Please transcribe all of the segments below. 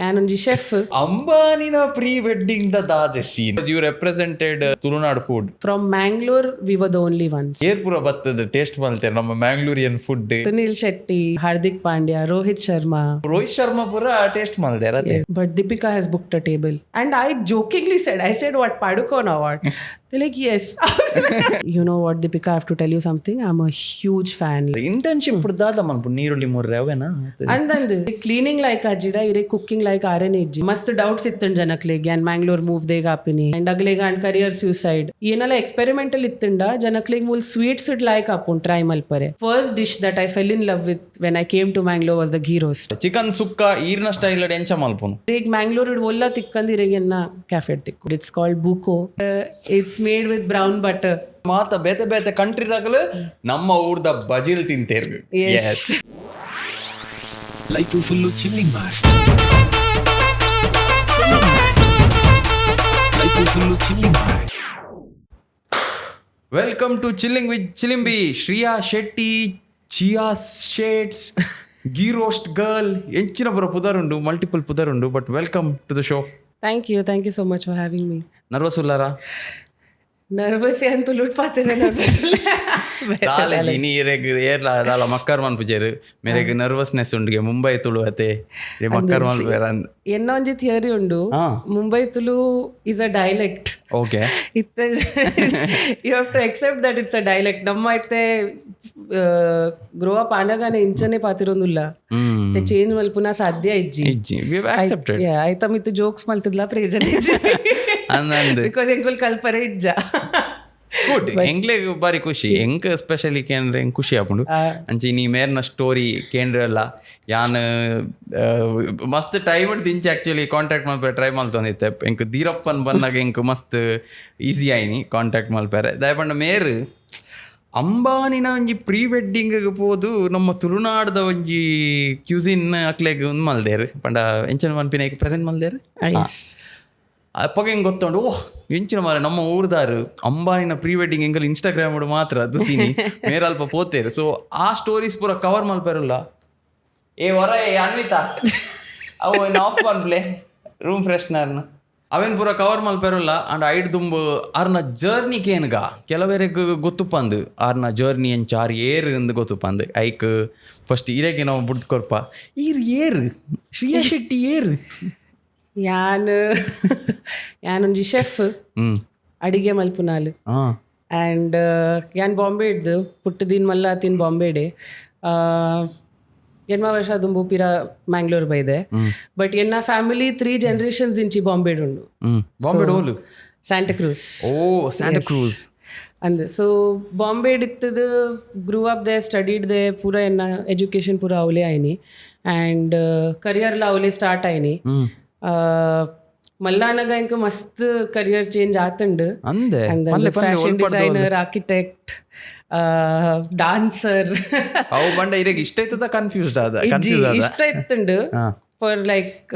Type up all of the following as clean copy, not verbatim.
ಯಾನೊಂಜಿ chef ಅಂಬಾನಿನ pre wedding ದಾದ scene you represented Tulunadu food from Mangalore we were the only ones. ಏರ್ ಪೂರ ಬರ್ತದೆ ಟೇಸ್ಟ್ ಮಾಡ್ತಾರೆ ನಮ್ಮ ಮ್ಯಾಂಗ್ಳೂರಿಯನ್ ಫುಡ್. ಸುನಿಲ್ ಶೆಟ್ಟಿ, ಹಾರ್ದಿಕ್ ಪಾಂಡ್ಯ, ರೋಹಿತ್ ಶರ್ಮಾ ಪೂರ ಟೇಸ್ಟ್ ಮಾಡ್ತಾರೆ. But Deepika has booked a table. And I jokingly said, what, Padukone award? They're like, yes. You know what, Deepika, I have to tell you something. I'm a huge fan. Internship ದಾದ ಮನ್ಪು ನೀರುಳ್ಳಿ ಮೂರ್ರೆ ಅವೇನಾ ಅಂದಂದು cleaning like ಅಜ್ಜಿಡ ಇರೇ cooking like ಆರೇನೆ ಇಜ್ಜಿ ಮಸ್ತ್ ಡೌಟ್ಸ್ ಇತ್ತಂಡ್ ಜನಕ್ಲೆಗೆ ಆ್ಯಂಡ್ ಮ್ಯಾಂಗ್ಳೂರ್ ಮೂವ್ ದೇಗ ಆಪಿನಿ ಆ್ಯಂಡ್ ಅಗ್ಲೇಗ ಆ್ಯಂಡ್ ಕರಿಯರ್ ಸೂಸೈಡ್ ಏನೆಲ್ಲ ಎಕ್ಸ್ಪೆರಿಮೆಂಟಲ್ ಇತ್ತಂಡ ಜನಕ್ಲೆಗೆ ಮುಲ್ ಸ್ವೀಟ್ಸ್ ಇಡ್ ಲೈಕ್ ಆಪುನ್ ಟ್ರೈ ಮಲ್ಪರೆ. First dish that I fell in love with when I came to Mangalore was the ghee roast. Chicken sukka ಈರ್ನ ಸ್ಟೈಲ್ ಎಂಚ ಮಲ್ಪುನು ಈಗ ಮ್ಯಾಂಗ್ಳೂರ್ ಇಡ್ ಒಲ್ಲ ತಿಕ್ಕಂದಿರೆಗೆನ್ನ ಕ್ಯಾಫೆ ತಿಕ್ಕು. ಇಟ್ಸ್ ಕಾಲ್ಡ್ ಬೂಕೋ. It's made with brown butter. ಮಾತ ಬೇತೆ ಬೇತೆ ಕಂಟ್ರಿದಾಗಲು ನಮ್ಮ ಊರ್ದ ಬಜಿಲ್ ತಿಂತೇರ್ವಿ. Yes. Life full chilling bar. Life full chilling bar. Welcome to chilling with Chilimbi. Shreya Shetty, chia shades, ghee roast girl ಎಂಚಿನ ಬರೋ ಪುದರುಂಡು, ಮಲ್ಟಿಪಲ್ ಪುದರುಂಡು. But welcome to the show. Thank you so much for having me. Nervous ಉಲ್ಲಾರಾ? Nervous ಅಂತೂ ಲುಟ್ಪಾತಿರ ಏರ್ಲ ಮಕ್ಕರ್ ಮನ್ಪುಜೇರು ಮೇರೆಗ್ ನರ್ವಸ್ನೆಸ್ ಉಂಡಿಗೆ ಮುಂಬೈ ತುಳು ಅತೆ ಮಕ್ಕರ್ ಮನ್ಪೇರ ಎನ್ನ ಒಂಜಿ ಥಿಯರಿ ಉಂಡು. Mumbai Tulu is a dialect. Okay, you have to accept that it's a dialect. ನಮ್ಮ ಐತೆ ಗ್ರೋ ಅಪ್ ಆನಗಾನೆ ಇಂಚನೆ ಪಾತಿರೊಂದುಲ್ಲ ಚೇಂಜ್ ಮಲ್ಪುನ ಸಾಧ್ಯ ಇಜ್ಜಿ ಆಯ್ತ ಮಿತ್ತು ಜೋಕ್ಸ್ ಮಲ್ತಿದ್ಲ ಪ್ರೇಜನ ಬಿಕಾಸ್ ಎಂಕುಲ್ ಕಲ್ಪರೆ ಇಜ್ಜ ಗುಡ್. ಎಂಗ್ಲೇ ಬಾರಿ ಖುಷಿ ಎಂಕ್ ಸ್ಪೆಷಲಿ ಕೇಂದ್ರ ಹೆಂಗೆ ಖುಷಿ ಆಪುಂಡು ಅಂಚಿ ನೀ ಮೇರ್ನ ಸ್ಟೋರಿ ಕೇಂದ್ರ ಅಲ್ಲ ಯಾನ್ ಮಸ್ತ್ ಟೈಮ್ ದಿಂಚಿ ಆ್ಯಕ್ಚುಲಿ ಕಾಂಟ್ಯಾಕ್ಟ್ ಮಲ್ಪೇರೆ ಟ್ರೈ ಮಲ್ತೊಂದಿತ್ತೆ. ಎಂಕ್ ದೀರಪ್ಪನ್ ಬಂದಾಗ ಎಂಕ್ ಮಸ್ತ್ ಈಸಿ ಆಯ್ನಿ ಕಾಂಟ್ಯಾಕ್ಟ್ ಮಲ್ಪೇರೆ ದಯಪಂಡ ಮೇರು ಅಂಬಾನಿನ ಒಂಜಿ ಪ್ರೀ ವೆಡ್ಡಿಂಗ್ ಪೋದು ನಮ್ಮ ತುಳುನಾಡ್ದ ಒಂಜಿ ಕ್ಯೂಸಿನ್ ಅಕ್ಲೆಗ್ ಒಂದು ಮಲ್ದೇರು ಪಂಡ ಎಂಚನ ಮನ್ಪಿನ ಪ್ರೆಸೆಂಟ್ ಮಲ್ದೇರು ಅಪ್ಪಗ ಹೆಂಗೆ ಗೊತ್ತುಂಡು ಓಹ್ ಎಂಚಿನ ಮಾರ ನಮ್ಮ ಊರ್ದಾರು ಅಂಬಾನಿನ ಪ್ರೀ ವೆಡ್ಡಿಂಗ್ ಎಂಗಲ್ ಇನ್ಸ್ಟಾಗ್ರಾಮ್ ಮಾತ್ರ ದುತೀನಿ ಮೇರಲ್ಪ ಪೋತೇರು. ಸೊ ಆ ಸ್ಟೋರೀಸ್ ಪೂರ ಕವರ್ ಮಲ್ಪೇರಲ್ಲ. ಏ ಹೊರ ಅನ್ವಿತಾ ಅವು ಆಫ್ ಮಾಡ್ಲೆ ರೂಮ್ ಫ್ರೆಶ್ನರ್ನ ಅವೇನು ಪೂರ ಕವರ್ ಮಲ್ಪೇರಲ್ಲ. ಅಂಡ್ ಐಡ್ ದುಂಬು ಆರ್ನ ಜರ್ನಿ ಕೇನ್ಗ ಕೆಲವೇರೆಗ್ ಗೊತ್ತುಪ್ಪಂದು ಆರ್ನ ಜರ್ನಿ ಎಂಚ ಆರ್ ಏರ್ ಎಂದು ಗೊತ್ತುಪ್ಪಂದು ಐಕ್ ಫಸ್ಟ್ ಇರೇಗೆ ನಾವು ಬುಡ್ ಕೊರ್ಪ ಏರು ಶ್ರೇಯಾ ಶೆಟ್ಟಿ ಏರು ಯಾನೊಂಜಿ ಶೆಫ್ ಅಡಿಗೆ ಮಲ್ಪುನಾಲ್ ಆ್ಯಂಡ್ ಯಾನ್ ಬಾಂಬೆ ಇಡ್ದು ಪುಟ್ಟದಿನ ಮಲ್ಲ ತಿನ್ ಬಾಂಬೆಡೆ ಎನ್ಮ ವರ್ಷ ದುಂಬು ಪಿರ ಮ್ಯಾಂಗ್ಳೂರ್ ಬೈದೆ. ಬಟ್ ಎನ್ನ ಫ್ಯಾಮಿಲಿ 3 generations ದಿಂಚಿ ಬಾಂಬೆಡ್ ಉಂಡು. ಸ್ಯಾಂಟಾ ಕ್ರೂಸ್ ಅಂದ್. ಸೊ ಬಾಂಬೆ ಇತ್ತದು grew up there studied there ಪೂರ ಎನ್ನ ಎಜುಕೇಶನ್ ಪೂರ ಅವಲೇ ಆಯ್ನಿ ಆ್ಯಂಡ್ ಕರಿಯರ್ಲ ಅವಲೇ ಸ್ಟಾರ್ಟ್ ಆಯ್ನಿ. ಮಲ್ಲಾನಗ ಇಂಕ ಮಸ್ತ್ ಕರಿಯರ್ ಚೇಂಜ್ ಆತಂಡು. ಫ್ಯಾಷನ್ ಡಿಸೈನರ್, ಆರ್ಕಿಟೆಕ್ಟ್, ಡಾನ್ಸರ್ ಅವು ಬಂಡ ಇರಗೆ ಇಷ್ಟ ಇತ್ತದ ಕನ್ಫ್ಯೂಸ್ಡ್ ಆದ ಇಷ್ಟ ಇತ್ತಂಡು. ಫಾರ್ ಲೈಕ್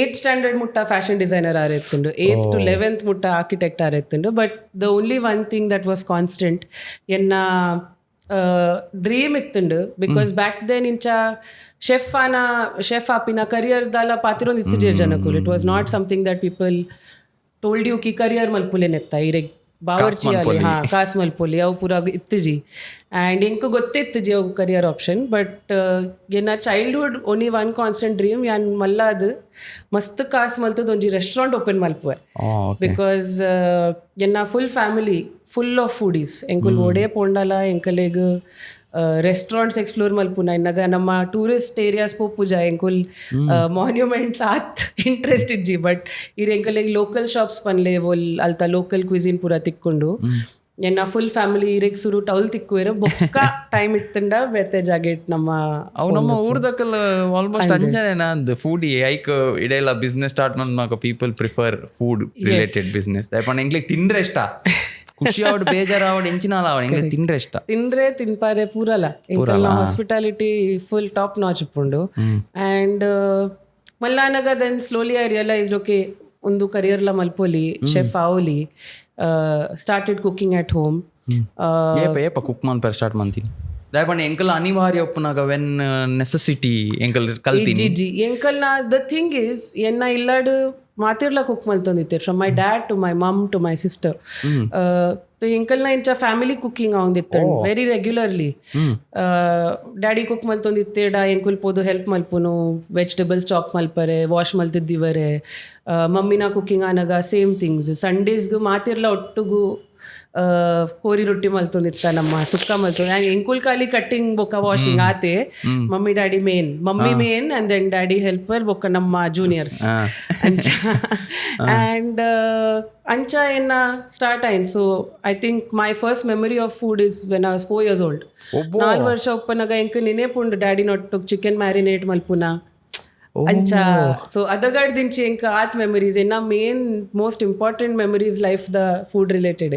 8th standard ಮುಟ್ಟ ಫ್ಯಾಷನ್ ಡಿಸೈನರ್ ಆರೆತ್ತುಂಡು, 8th to 11th ಮುಟ್ಟ ಆರ್ಕಿಟೆಕ್ಟ್ ಆರೆತ್ತುಂಡು. But the only one thing that was constant ಎನ್ನ ಡ್ರೀಮ್ ಇತ್ತುಂಡು. ಬಿಕಾಸ್ ಬ್ಯಾಕ್ ದೆನ್ ಇಂಚ ಶೆಫ್ ಆಪಿನ ಕರಿಯರ್ ದಾಲ ಪಾತಿರೊಂದು ಇತ್ತಿಜೆ ಜನಕ್ಕೂ. It was not something that people told you ಕಿ ಕರಿಯರ್ ಮಲ್ಪುಲೆನೆತ್ತ ಇರೆಗ್ ಬಾವರ್ಚಿ ಅಲ್ಲಿ ಕಾಸ್ ಮಲ್ಪೊಲಿ ಅವು ಪೂರ ಇತ್ತಿಜಿ ಆ್ಯಂಡ್ ಎಂಕು ಗೊತ್ತಿತ್ತಿಜಿ ಅವು ಕರಿಯರ್ ಆಪ್ಷನ್. ಬಟ್ ಎನ್ನ childhood only one constant dream ಯಾನ್ ಮಲ್ಲ ಅದು ಮಸ್ತ್ ಕಾಸ್ ಮಲ್ತದ ಒಂಜಿ ರೆಸ್ಟೋರೆಂಟ್ ಓಪನ್ ಮಲ್ಪುವೆ. ಬಿಕಾಸ್ ಎನ್ನ full family full of foodies ಎಂಕುಲ್ ಓಡೇ ಪೋಂಡಲ ಎಂಕಲೆಗ್ ರೆಸ್ಟೋರೆಂಟ್ಸ್ ಎಕ್ಸ್ಪ್ಲೋರ್ ಮಲ್ಪುನ ಇನ್ನಗ ನಮ್ಮ ಟೂರಿಸ್ಟ್ ಏರಿಯಾಸ್ ಪೋಪುಜ ಎಂಕುಲ್ ಮಾನ್ಯುಮೆಂಟ್ಸ್ ಆತ್ ಇಂಟ್ರೆಸ್ಟ್ ಇಜ್ಜಿ. ಬಟ್ ಇರ್ ಎಂಕಲೆಗ್ ಲೋಕಲ್ ಶಾಪ್ಸ್ ಪನ್ಲೆ ಒಲ್ ಅಲ್ತ ಲೋಕಲ್ ಕ್ವಿಸಿನ್ ಪೂರ ತಿಕ್ಕೊಂಡು ಎನ್ನ ಫುಲ್ ಫ್ಯಾಮಿಲಿ ಇರೆಗ್ ಸುರು ಟೌಲ್ ತಿಕ್ಕುವೆರ ಬೊಕ್ಕ ಟೈಮ್ ಇತ್ತಂಡ ಬೇತೆ ಜಾಗೆಟ್ ನಮ್ಮ ಊರ್ದಕ್ಕಲ್ಲ ಆಲ್ಮೋಸ್ಟ್ ಅಂಜನೇನ ಅಂದ್ ಫುಡ್ ಐಕ್ ಇಡೆಲ್ಲ ಬಿಸ್ನೆಸ್ ಸ್ಟಾರ್ಟ್ ಮಾಡ್ಮಾಕ people prefer food related business ದಯಪಂಡ ಎಂಕ್ಲೆಗ್ ತಿಂದ್ರೆ ಇಷ್ಟ ಖುಷಿ ಅವಡ್ ಬೇಜಾರ ಅವಡ್ ಎಂಚಿನಾಲ ಅವಡ್ ಎಂಗ್ಲೆಗ್ ತಿಂದ್ರೆ ಇಷ್ಟ ತಿಂದ್ರೆ ತಿನ್ಪಾರೆ ಪೂರಲ್ಲ ಎಂಕಲ್ನ ಹಾಸ್ಪಿಟಾಲಿಟಿ ಫುಲ್ ಟಾಪ್ ನಾಚ್ ಉಪ್ಪುಂಡು. ಆ್ಯಂಡ್ ಮಲ್ಲಾನಗ then slowly I realised okay ಒಂದು ಕರಿಯರ್ಲ ಮಲ್ಪೊಲಿ ಶೆಫ್ ಆವಲಿ. Started cooking at home. ಏಪ ಕುಕ್ ಮಲ್ಪೇರ್ ಸ್ಟಾರ್ಟ್ ಮಾಡ್ತೀನಿ ದಾಯಪಂಡ ಎಂಕಲ್ ಅನಿವಾರ್ಯ ಒಪ್ಪನಾಗ ವೆನ್ ನೆಸೆಸಿಟಿ ಎಂಕಲ್ ಕಲ್ತೀನಿ ಜಿ ಎಂಕಲ್ ನಾ ದ ಥಿಂಗ್ ಈಸ್ ಎನ್ನ ಇಲ್ಲಾಡು ಮಾತಿರ್ಲ ಕುಕ್ ಮಲ್ತೊಂದಿತ್ತೆ from my dad to my mom to my sister ಎಂಕಲ್ನ ಇಂಚ ಫ್ಯಾಮಿಲಿ ಕುಕ್ಕಿಂಗ್ ಅವಂದಿತ್ತು ವೆರಿ ರೆಗ್ಯುಲರ್ಲಿ ಡ್ಯಾಡಿ ಕುಕ್ ಮಲ್ತೊಂದಿತ್ತೇಡ ಎಂಕುಲ್ ಪೋದು ಹೆಲ್ಪ್ ಮಲ್ಪುನು ವೆಜಿಟೇಬಲ್ಸ್ ಚಾಪ್ ಮಲ್ಪರೆ ವಾಶ್ ಮಲ್ತಿದ್ದಿವರೆ ಮಮ್ಮಿನ ಕುಕ್ಕಿಂಗ್ ಆನಾಗ ಸೇಮ್ ಥಿಂಗ್ಸ್ ಸಂಡೇಸ್ಗೂ ಮಾತಿರ್ಲ ಒಟ್ಟುಗೂ ಕೋರಿ ರೊಟ್ಟಿ ಮಲ್ತೊಂದಿತ್ತ ನಮ್ಮ ಸುಕ್ಕ ಮಲ್ತೊಂದು ಎಂಕುಲ್ ಖಾಲಿ ಕಟ್ಟಿಂಗ್ ಬೊಕ್ಕ ವಾಷಿಂಗ್ ಆತೆ mummy daddy main mummy main and then daddy helper ಬೊಕ್ಕ ನಮ್ಮ ಜೂನಿಯರ್ಸ್ ಅಂಚ ಆ್ಯಂಡ್ ಅಂಚ ಏನ ಸ್ಟಾರ್ಟ್ ಆಯ್ತು so I think my first memory of food is when I was 4 years old 4 ವರ್ಷ ಉಪ್ಪನಾಗ ಎಂಕ ನೆನೆಪುಂಡು ಡ್ಯಾಡಿ ನೊಟ್ಟು ಚಿಕನ್ ಮ್ಯಾರಿನೇಟ್ ಮಲ್ಪುನ ಅಂಚ ಸೊ ಅದಗಾಡ್ ದಿಂಚಿ ಎಂಕ ಆತ್ ಮೆಮರೀಸ್ ಎನ್ನ main most important memories life ದ ಫುಡ್ ರಿಲೇಟೆಡ್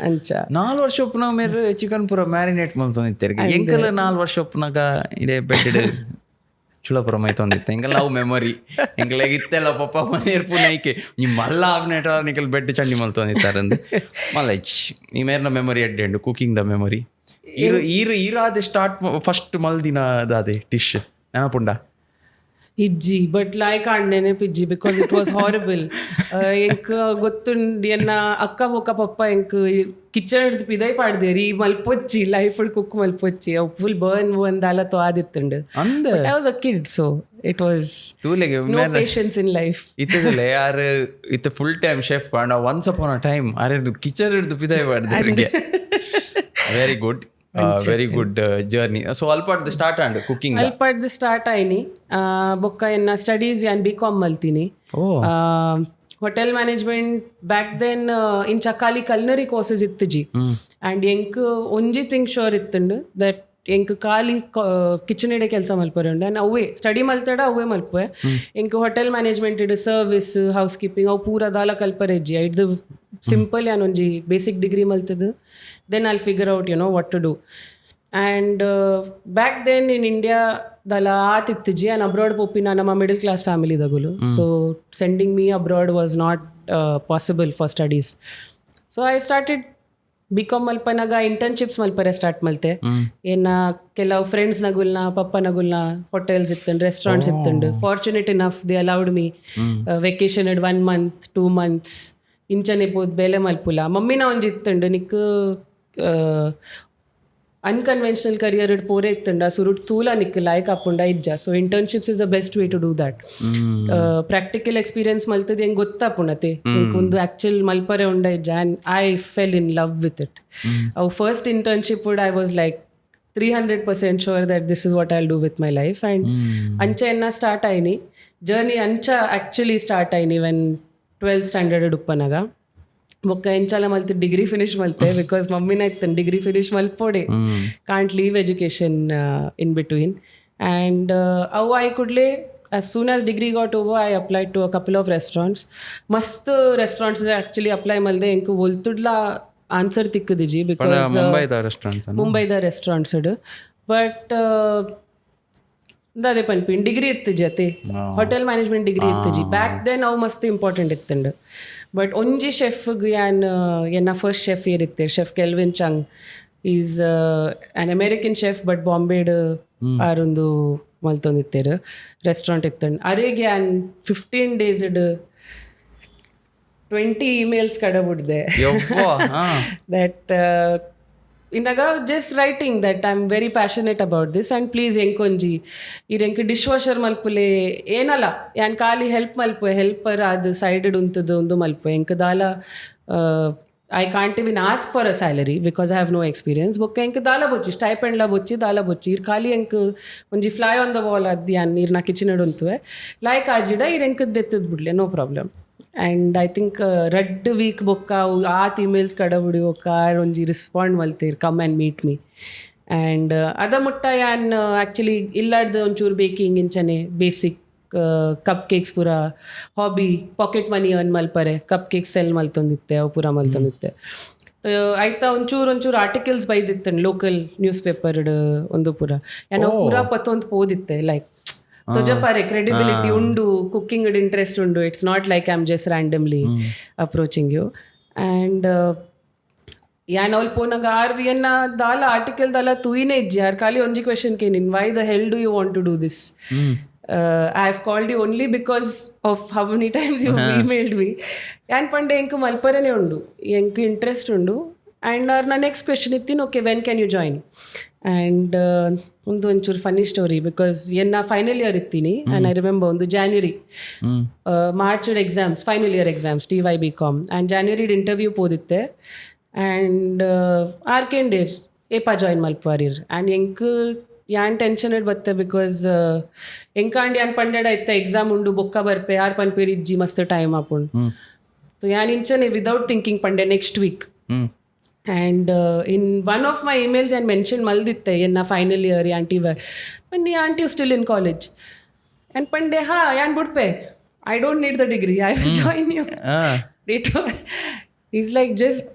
ಅಂಚ 4 ವರ್ಷ ಒಪ್ಪನಾಗ ಮೇರೆ ಚಿಕನ್ ಪೂರ ಮ್ಯಾರಿನೇಟ್ ಮಲ್ತೊಂದಿತ್ತೆ ಎಂಕಲ್ 4 ವರ್ಷ ಒಪ್ಪನಾಗ ಇಡೇ ಬೆಡ್ ಚುಳಪುರ ಮೈತೊಂದಿತ್ತೆ ಎಂಕಲ್ ಅವು ಮೆಮೊರಿ ಎಂಕಲಾಗ ಇತ್ತೆಲ್ಲ ಪಪ್ಪ ಮನೇರ್ ಪುನೈಕೆ ನೀ ಮಲ್ಲ ಆವ್ನೇಟ ನಿಕಲ್ ಬೆಡ್ ಚಂಡಿ ಮಲ್ತೊಂದಿತ್ತಾರಂದು ಮಲ್ಲೈಚ್ ಈ ಮೇರ್ನ ಮೆಮೊರಿ ಅಡ್ಡೆಂಡು ಕುಕಿಂಗ್ ದ ಮೆಮೊರಿ ಈರಾದೆ ಸ್ಟಾರ್ಟ್ ಫಸ್ಟ್ ಮಲ್ದಿನ ಅದಾದೆ ಡಿಶ್ ನೆನಪುಂಡ ಇಜ್ಜಿ ಬಟ್ ಲೈಕ್ ಆಂಡೇನೆ ಪಿಜ್ಜಿ ಬಿಕಾಸ್ ಇಟ್ ವಾಸ್ ಹಾರಿಬಲ್ ಎಂಕ್ ಗೊತ್ತುಂಡು ಎನ್ನ ಅಕ್ಕ ಬೊಕ್ಕ ಪಪ್ಪ ಎಂಕ್ ಕಿಚನ್ ಹಿಡ್ದು ಪಿದೈ ಪಾಡ್ದೇರಿ ಮಲ್ಪೊಚ್ಚಿ ಲೈಫ್ ಕುಕ್ ಮಲ್ಪೊಚ್ಚಿ ಅವು ಫುಲ್ ಬರ್ನ್ ಒಂದಾಲ ಆದಿತ್ತುಂಡು I was a kid so it was ತೂಲೆಗೆ ನೋ ಪೇಷನ್ಸ್ ಇನ್ ಲೈಫ್ ಇತ್ತದಲ್ಲ ಯಾರು ಇತ್ತ full time chef and once upon a time ಆರೆ ಕಿಚನ್ ಹಿಡ್ದು ಪಿದೈ ಪಾಡ್ದೇರಿಗೆ very good very good journey so ಅಲ್ಪಾಡ್ದು ಸ್ಟಾರ್ಟ್ ಆಂಡ್ ಕುಕಿಂಗ್ ಅಲ್ಪಾಡ್ದು ಸ್ಟಾರ್ಟ್ ಆಯ್ನಿ ಬೊಕ್ಕ ಎನ್ನ ಸ್ಟಡೀಸ್ ಯಾನ್ BCom ಮಲ್ತೀನಿ ಹೋಟೆಲ್ ಮ್ಯಾನೇಜ್ಮೆಂಟ್ ಬ್ಯಾಕ್ ದೆನ್ ಇಂಚ ಖಾಲಿ ಕಲ್ನರಿ ಕೋರ್ಸಸ್ ಇತ್ತು ಜಿ ಆ್ಯಂಡ್ ಎಂಕ್ ಒಂಜಿ ಥಿಂಗ್ ಶೋರ್ ಇತ್ತುಂಡು ದಟ್ ಎಂಕ್ ಖಾಲಿ ಕಿಚನ್ ಇಡೆ ಕೆಲಸ ಮಲ್ಪರೆ ಉಂಡು ಆ್ಯಂಡ್ ಅವೇ ಸ್ಟಡಿ ಮಲ್ತಡ ಅವೇ ಮಲ್ಪೆ ಎಂಕ್ ಹೋಟೆಲ್ ಮ್ಯಾನೇಜ್ಮೆಂಟ್ ಇಡು ಸರ್ವಿಸ್ ಹೌಸ್ ಕೀಪಿಂಗ್ ಅವು ಪೂರ ದಾಲ ಕಲ್ಪರೆ ಇಜ್ಜಿ ಐಡ್ದು ಸಿಂಪಲ್ ಯಾನ್ ಒಂಜಿ ಬೇಸಿಕ್ ಡಿಗ್ರಿ ಮಲ್ತದು then I'll figure out what to do. And back then in India dala aatittiji and abroad popina nama middle class family dagulu so sending me abroad was not possible for studies so I started BCom malpanaga internships malpare start malte ena kelav friends nagulna papa nagulna hotels ittundu restaurants ittundu fortunate enough they allowed me vacation at 1 month 2 months ಇಂಚನೆ ಪೋದ್ ಬೇಲೆ ಮಲ್ಪುಲ ಮಮ್ಮಿನ ಒಂಜಿ ಇತ್ತುಂಡು ನಿಕ್ unconventional career ಇಡ್ ಪೂರೆ ಇತ್ತುಂಡ ಸುರುಟ್ ತೂಲ ನಿಕ್ ಲಾಯ್ಕ್ ಆಪುಂಡ ಇಜ್ಜ so internships is the best way to do that practical experience ಮಲ್ತದ ಹೆಂಗೆ ಗೊತ್ತಾಪುಣತೆ ಹಿಂಗೆ ಒಂದು ಆ್ಯಕ್ಚುಲ್ ಮಲ್ಪರೆ ಉಂಡ ಇಜ್ಜ and I fell in love with it ಅವು first internship I was like 300% sure that this is what I'll do with my life and ಅಂಚೆ ಎನ್ನ ಸ್ಟಾರ್ಟ್ ಆಯ್ನಿ ಜರ್ನಿ ಅಂಚ ಆ್ಯಕ್ಚುಲಿ ಸ್ಟಾರ್ಟ್ ಆಯ್ನಿ ವೆನ್ 12th ಸ್ಟ್ಯಾಂಡರ್ಡ್ ಉಪ್ಪನಾಗ ಬೊಕ್ಕ ಎಂಚಾಲ ಮಲ್ತು ಡಿಗ್ರಿ ಫಿನಿಶ್ ಮಲ್ತೆ ಬಿಕಾಸ್ ಮಮ್ಮಿನ ಇತ್ತು ಡಿಗ್ರಿ ಫಿನಿಶ್ ಮಲ್ಪೋಡೆ can't leave education in between and ಅವು ಐ ಕುಡ್ಲೆ as soon as degree got over I applied to a couple of restaurants mast restaurants actually apply malde enku voltudla answer tikkadiji because ಮುಂಬೈದ restaurants but ಅದೇ ಪನ್ಪಿನ್ degree ಇತ್ತು ಜತೆ hotel management degree ಇತ್ತು ಜಿ back then ಅವು ಮಸ್ತ್ important ಇತ್ತಂಡು ಬಟ್ ಒಂಜಿ ಶೆಫ್ಗೆ ಎನ್ನ ಫಸ್ಟ್ ಶೆಫ್ ಏರಿತ್ತೆ chef Kelvin Cheung is an American chef but ಬಾಂಬೆಡ್ ಆರೊಂದು ಮಲ್ತೊಂದಿತ್ತೇರು ರೆಸ್ಟೋರೆಂಟ್ ಇತ್ತಂಡು ಅರೆಗೆ 15 days 20 emails ಕಡಬಿಡ್ದೆ ದಟ್ ಇಂದಾಗ just writing that I am very passionate about this and please ಎಂಕೊಂಜಿ ಇರೆಂಕ್ ಡಿಶ್ ವಾಷರ್ ಮಲ್ಪುಲೆ ಏನಲ್ಲ ಯಾನ್ ಖಾಲಿ ಹೆಲ್ಪ್ ಮಲ್ಪೆ ಹೆಲ್ಪರ್ ಅದು ಸೈಡೆಡ್ ಉಂತದು ಒಂದು ಮಲ್ಪೆ ಎಂಕ್ ದಾಲ I can't even ask for a salary because I have no experience ಬೊಕ್ಕ ಎಂಕ್ ದಾಲ ಬೊಚ್ಚಿ ಸ್ಟೈಪೆಂಡ್ಲ ಬೊಚ್ಚಿ ದಾಲ ಬೊಚ್ಚಿ ಇರ್ ಖಾಲಿ ಎಂಕ್ ಒಂಜಿ ಫ್ಲೈ ಆನ್ ದ ವಾಲ್ ಅದು ಯಾನ್ ಇರ್ನ ಕಿಚನ್ ಉಂತುವೆ ಲೈಕ್ ಆಜಿಡ ಇರೆಂಕದ್ದು ಎತ್ತದ್ ಬಿಡ್ಲೆ no problem and I think ರಡ್ ವೀಕ್ ಬೊಕ್ಕ ಆತ್ ಇಮೇಲ್ಸ್ ಕಡಬುಡಿ ಬೊಕ್ಕ ಒಂಜಿ ರೆಸ್ಪಾಂಡ್ ಮಲ್ತೀರ್ come and meet me and ಅದ ಮುಟ್ಟ ಯಾನ್ ಆ್ಯಕ್ಚುಲಿ ಇಲ್ಲಾಡ್ದು ಒಂಚೂರು ಬೇಕಿಂಗ್ ಇಂಚನೆ ಬೇಸಿಕ್ ಕಪ್ ಕೇಕ್ಸ್ ಪೂರ ಹಾಬಿ ಪಾಕೆಟ್ ಮನಿ ಅನ್ ಮಲ್ಪರೆ ಕಪ್ ಕೇಕ್ಸ್ ಸೆಲ್ ಮಲ್ತೊಂದಿತ್ತೆ ಅವು ಪೂರ ಮಲ್ತೊಂದಿತ್ತೆ ಆಯ್ತಾ ಒಂಚೂರು ಆರ್ಟಿಕಲ್ಸ್ ಬೈದಿತ್ತೆ ಲೋಕಲ್ ನ್ಯೂಸ್ ಪೇಪರ್ಡ್ ಒಂದು ಪೂರ ಏನೋ ಪೂರ ಪತ್ತೊಂದು ಪೋದಿತ್ತೆ ಲೈಕ್ ತೊಜಪಾರೆ ಕ್ರೆಡಿಬಿಲಿಟಿ ಉಂಡು ಕುಕ್ಕಿಂಗ್ ಇಂಟ್ರೆಸ್ಟ್ ಉಂಡು it's not like I am just randomly approaching you and ಯಾನ್ ಅವ್ಲ್ ಪೋನಾಗ ಎನ್ನ ದಾಲ ಆರ್ಟಿಕಲ್ ದಾಲ ತೂಯಿನೇ ಇಜ್ಜಿ ಯಾರು ಖಾಲಿ ಒಂಜಿ ಕ್ವೆಶನ್ ಕೇನಿನ್ why the hell do you want to do this I have called you only because of how many times you emailed me ಯಾನ್ ಪಂಡೆ ಎಂಕು ಮಲ್ಪರನೇ ಉಂಡು ಎಂಕು ಇಂಟ್ರೆಸ್ಟ್ ಉಂಡು ಆ್ಯಂಡ್ ನನ್ನ ನೆಕ್ಸ್ಟ್ ಕ್ವೆಶನ್ ಇತ್ತಿನ okay when can you join and ಒಂದು ಒಂಚೂರು ಫನ್ನಿ ಸ್ಟೋರಿ ಬಿಕಾಸ್ ಎನ್ನ ಫೈನಲ್ ಇಯರ್ ಇತ್ತೀನಿ ಆ್ಯಂಡ್ ಐ ರಿಮೆಂಬರ್ ಒಂದು January March exams final year exams TY.BCom and ಜಾನ್ವರಿಡ್ ಇಂಟರ್ವ್ಯೂ ಪೋದಿತ್ತೆ ಆ್ಯಂಡ್ ಆರ್ಕೆಂಡೇರ್ ಏಪಾ ಜಾಯಿನ್ ಮಲ್ಪಾರಿರ್ ಆ್ಯಂಡ್ ಎಂಕ್ ಯಾನ್ ಟೆನ್ಷನ್ ಬತ್ತೆ ಬಿಕಾಸ್ ಎಂಕಾಂಡ್ ಯಾನ್ ಪಂಡೆಡ ಇತ್ತೆ ಎಕ್ಸಾಮ್ ಉಂಡು ಬೊಕ್ಕ ಬರ್ಪೆ ಯಾರು ಪನ್ಪೇರ್ ಇಜ್ಜಿ ಮಸ್ತ್ ಟೈಮ್ ಆಪುಂಡು ಸೊ ಯಾನ್ ಇಂಚನೆ ವಿದೌಟ್ ಥಿಂಕಿಂಗ್ ಪಂಡೆ next week and in one of my emails and mention ಮಲ್ದಿತ್ತೆ ಎನ್ನ ಫೈನಲ್ ಇಯರ್ ಆಂಟಿ ಪಂಡಿ aunty still in college and ಪಂಡೆ ಯಾನ್ ಬಿಡ್ಪೆ I don't need the degree I will join you is like just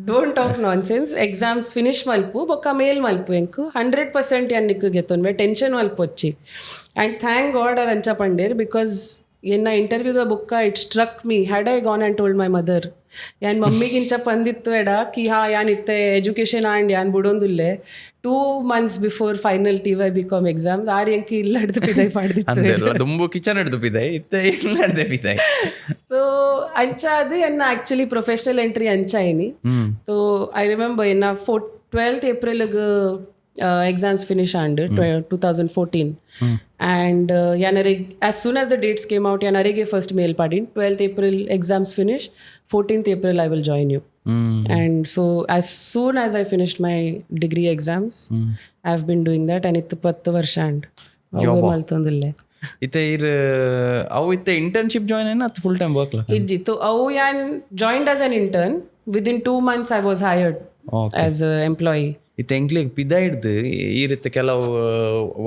don't talk nonsense exams finish ಮಲ್ಪು ಬೊಕ್ಕ mail ಮಲ್ಪು ಎಂಕು 100% ಯಾನಿಕ್ಕು ಗೆತ್ತೊನ್ವೆ tension ಮಲ್ಪು వచ్చి and thank god R ಅಂಚ ಪಂಡೇರ್ because ಎನ್ನ ಇಂಟರ್ವ್ಯೂದ ಬುಕ್ಕ it struck me had I gone and told my mother ಯಾನ್ ಮಮ್ಮಿಗಿಂಚ ಪಂದಿತ್ತು ಎಡ ಕಿ ಯಾನ್ ಇತ್ತೆ ಎಜುಕೇಷನ್ ಆ್ಯಂಡ್ ಯಾನ್ ಬಿಡೊಂದುಲ್ಲೆ 2 months before final TY.BCom exams or ಎಂಕಿ ಇಲ್ಲ ಹಿಡ್ದು ಪಿದೈ ಪಾಡ್ದಿತ್ತು ದುಂಬು ಕಿಚನ್ ಹಿಡ್ದು ಪಿದೈ ಇತ್ತೆ ಇಲ್ಲ ಹಿಡ್ದೆ ಪಿದೈ ಸೊ ಅಂಚ ಅದು ಎನ್ನ ಆ್ಯಕ್ಚುಲಿ ಪ್ರೊಫೆಷನಲ್ ಎಂಟ್ರಿ ಅಂಚ ಏನಿ ಸೊ ಐ ರಿಮೆಂಬರ್ ಎನ್ನ 12th ಏಪ್ರಿಲ್ಗೆ exams finish under 2014 and yanarige as soon as the dates came out yanarige first mail padin 12th April exams finish 14th April I will join you and so as soon as I finished my degree exams I've been doing that and it 10 varsha and avve maltondille ಇತ್ತೆ ಇರ್ ಅವು ಇತ್ತೆ internship join ಏನ ಅಥವಾ full time work ಇಜ್ಜಿ so ಅವು ಯಾನ್ joined as an intern within 2 months I was hired as an employee ಇತ್ತೆ ಎಂಕ್ಲಿಗೆ ಪಿದ ಹಿಡ್ದು ಈ ರೀತಿ ಕೆಲವು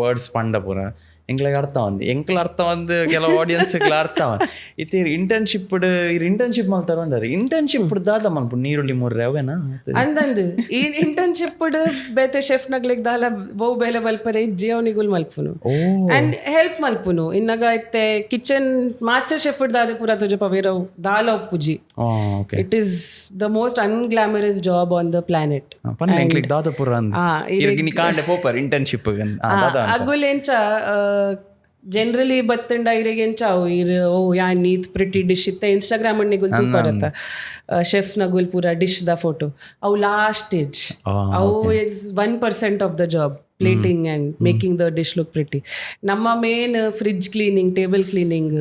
ವರ್ಡ್ಸ್ ಪಂಡ ಪೂರ ಎಂಕ್ಲಿಗೆ ಅರ್ಥ ಒಂದು ಎಂಕ್ಲ ಅರ್ಥ ಒಂದು ಕೆಲವು ಆಡಿಯನ್ಸ್ಗಳು ಅರ್ಥ ಇತ್ತೆ ಇಂಟರ್ನ್ಶಿಪ್ ಇಂಟರ್ನ್ಶಿಪ್ ಮಾಡ್ತಾರ ಇಂಟರ್ನ್ಶಿಪ್ ದಾದ ಮಲ್ಪು ನೀರುಳ್ಳಿ ಮೂರ್ರೆ ಅವೇನಾ ಅಂದಂದು ಈ ಇಂಟರ್ನ್ಶಿಪ್ ಬೇತೆ ಶೆಫ್ ನಗ್ಲಿಗೆ ದಾಲ ಬಹು ಬೇಲೆ ಮಲ್ಪರೆ ಇಜ್ಜಿ ಅವನಿಗುಲ್ ಮಲ್ಪುನು ಅಂಡ್ ಹೆಲ್ಪ್ ಮಲ್ಪುನು ಇನ್ನಗ ಇತ್ತೆ ಕಿಚನ್ ಮಾಸ್ಟರ್ ಶೆಫ್ ದಾದೆ ಪೂರ ತುಜ ಪವೇರವ್ ದಾಲ ಉಪ್ಪುಜಿ it is the most unglamorous job on the planet ಎಂಕ್ಲಿಗೆ ದಾದ ಪೂರ ಅಂದ್ ಕಾಂಡೆ ಪೋಪರ್ ಇಂಟರ್ನ್ಶಿಪ್ ಅಗುಲೆಂಚ ಜನರಲಿ ಬತ್ತಂಡ ಇರೆಗೆಂಚಾವು oh yeah neat pretty dish ಇತ್ತೆ ಇನ್ಸ್ಟಾಗ್ರಾಮ್ ನಿಗುಲ್ ತೂಪರತ್ತ ಶೆಫ್ಸ್ ನಗುಲ್ ಪೂರ ಡಿಶ್ ದ ಫೋಟೋ ಅವು ಲಾಸ್ಟ್ ಸ್ಟೇಜ್ ಅವು is 1% of the job plating and making the dish look pretty ನಮ್ಮ main fridge cleaning table cleaning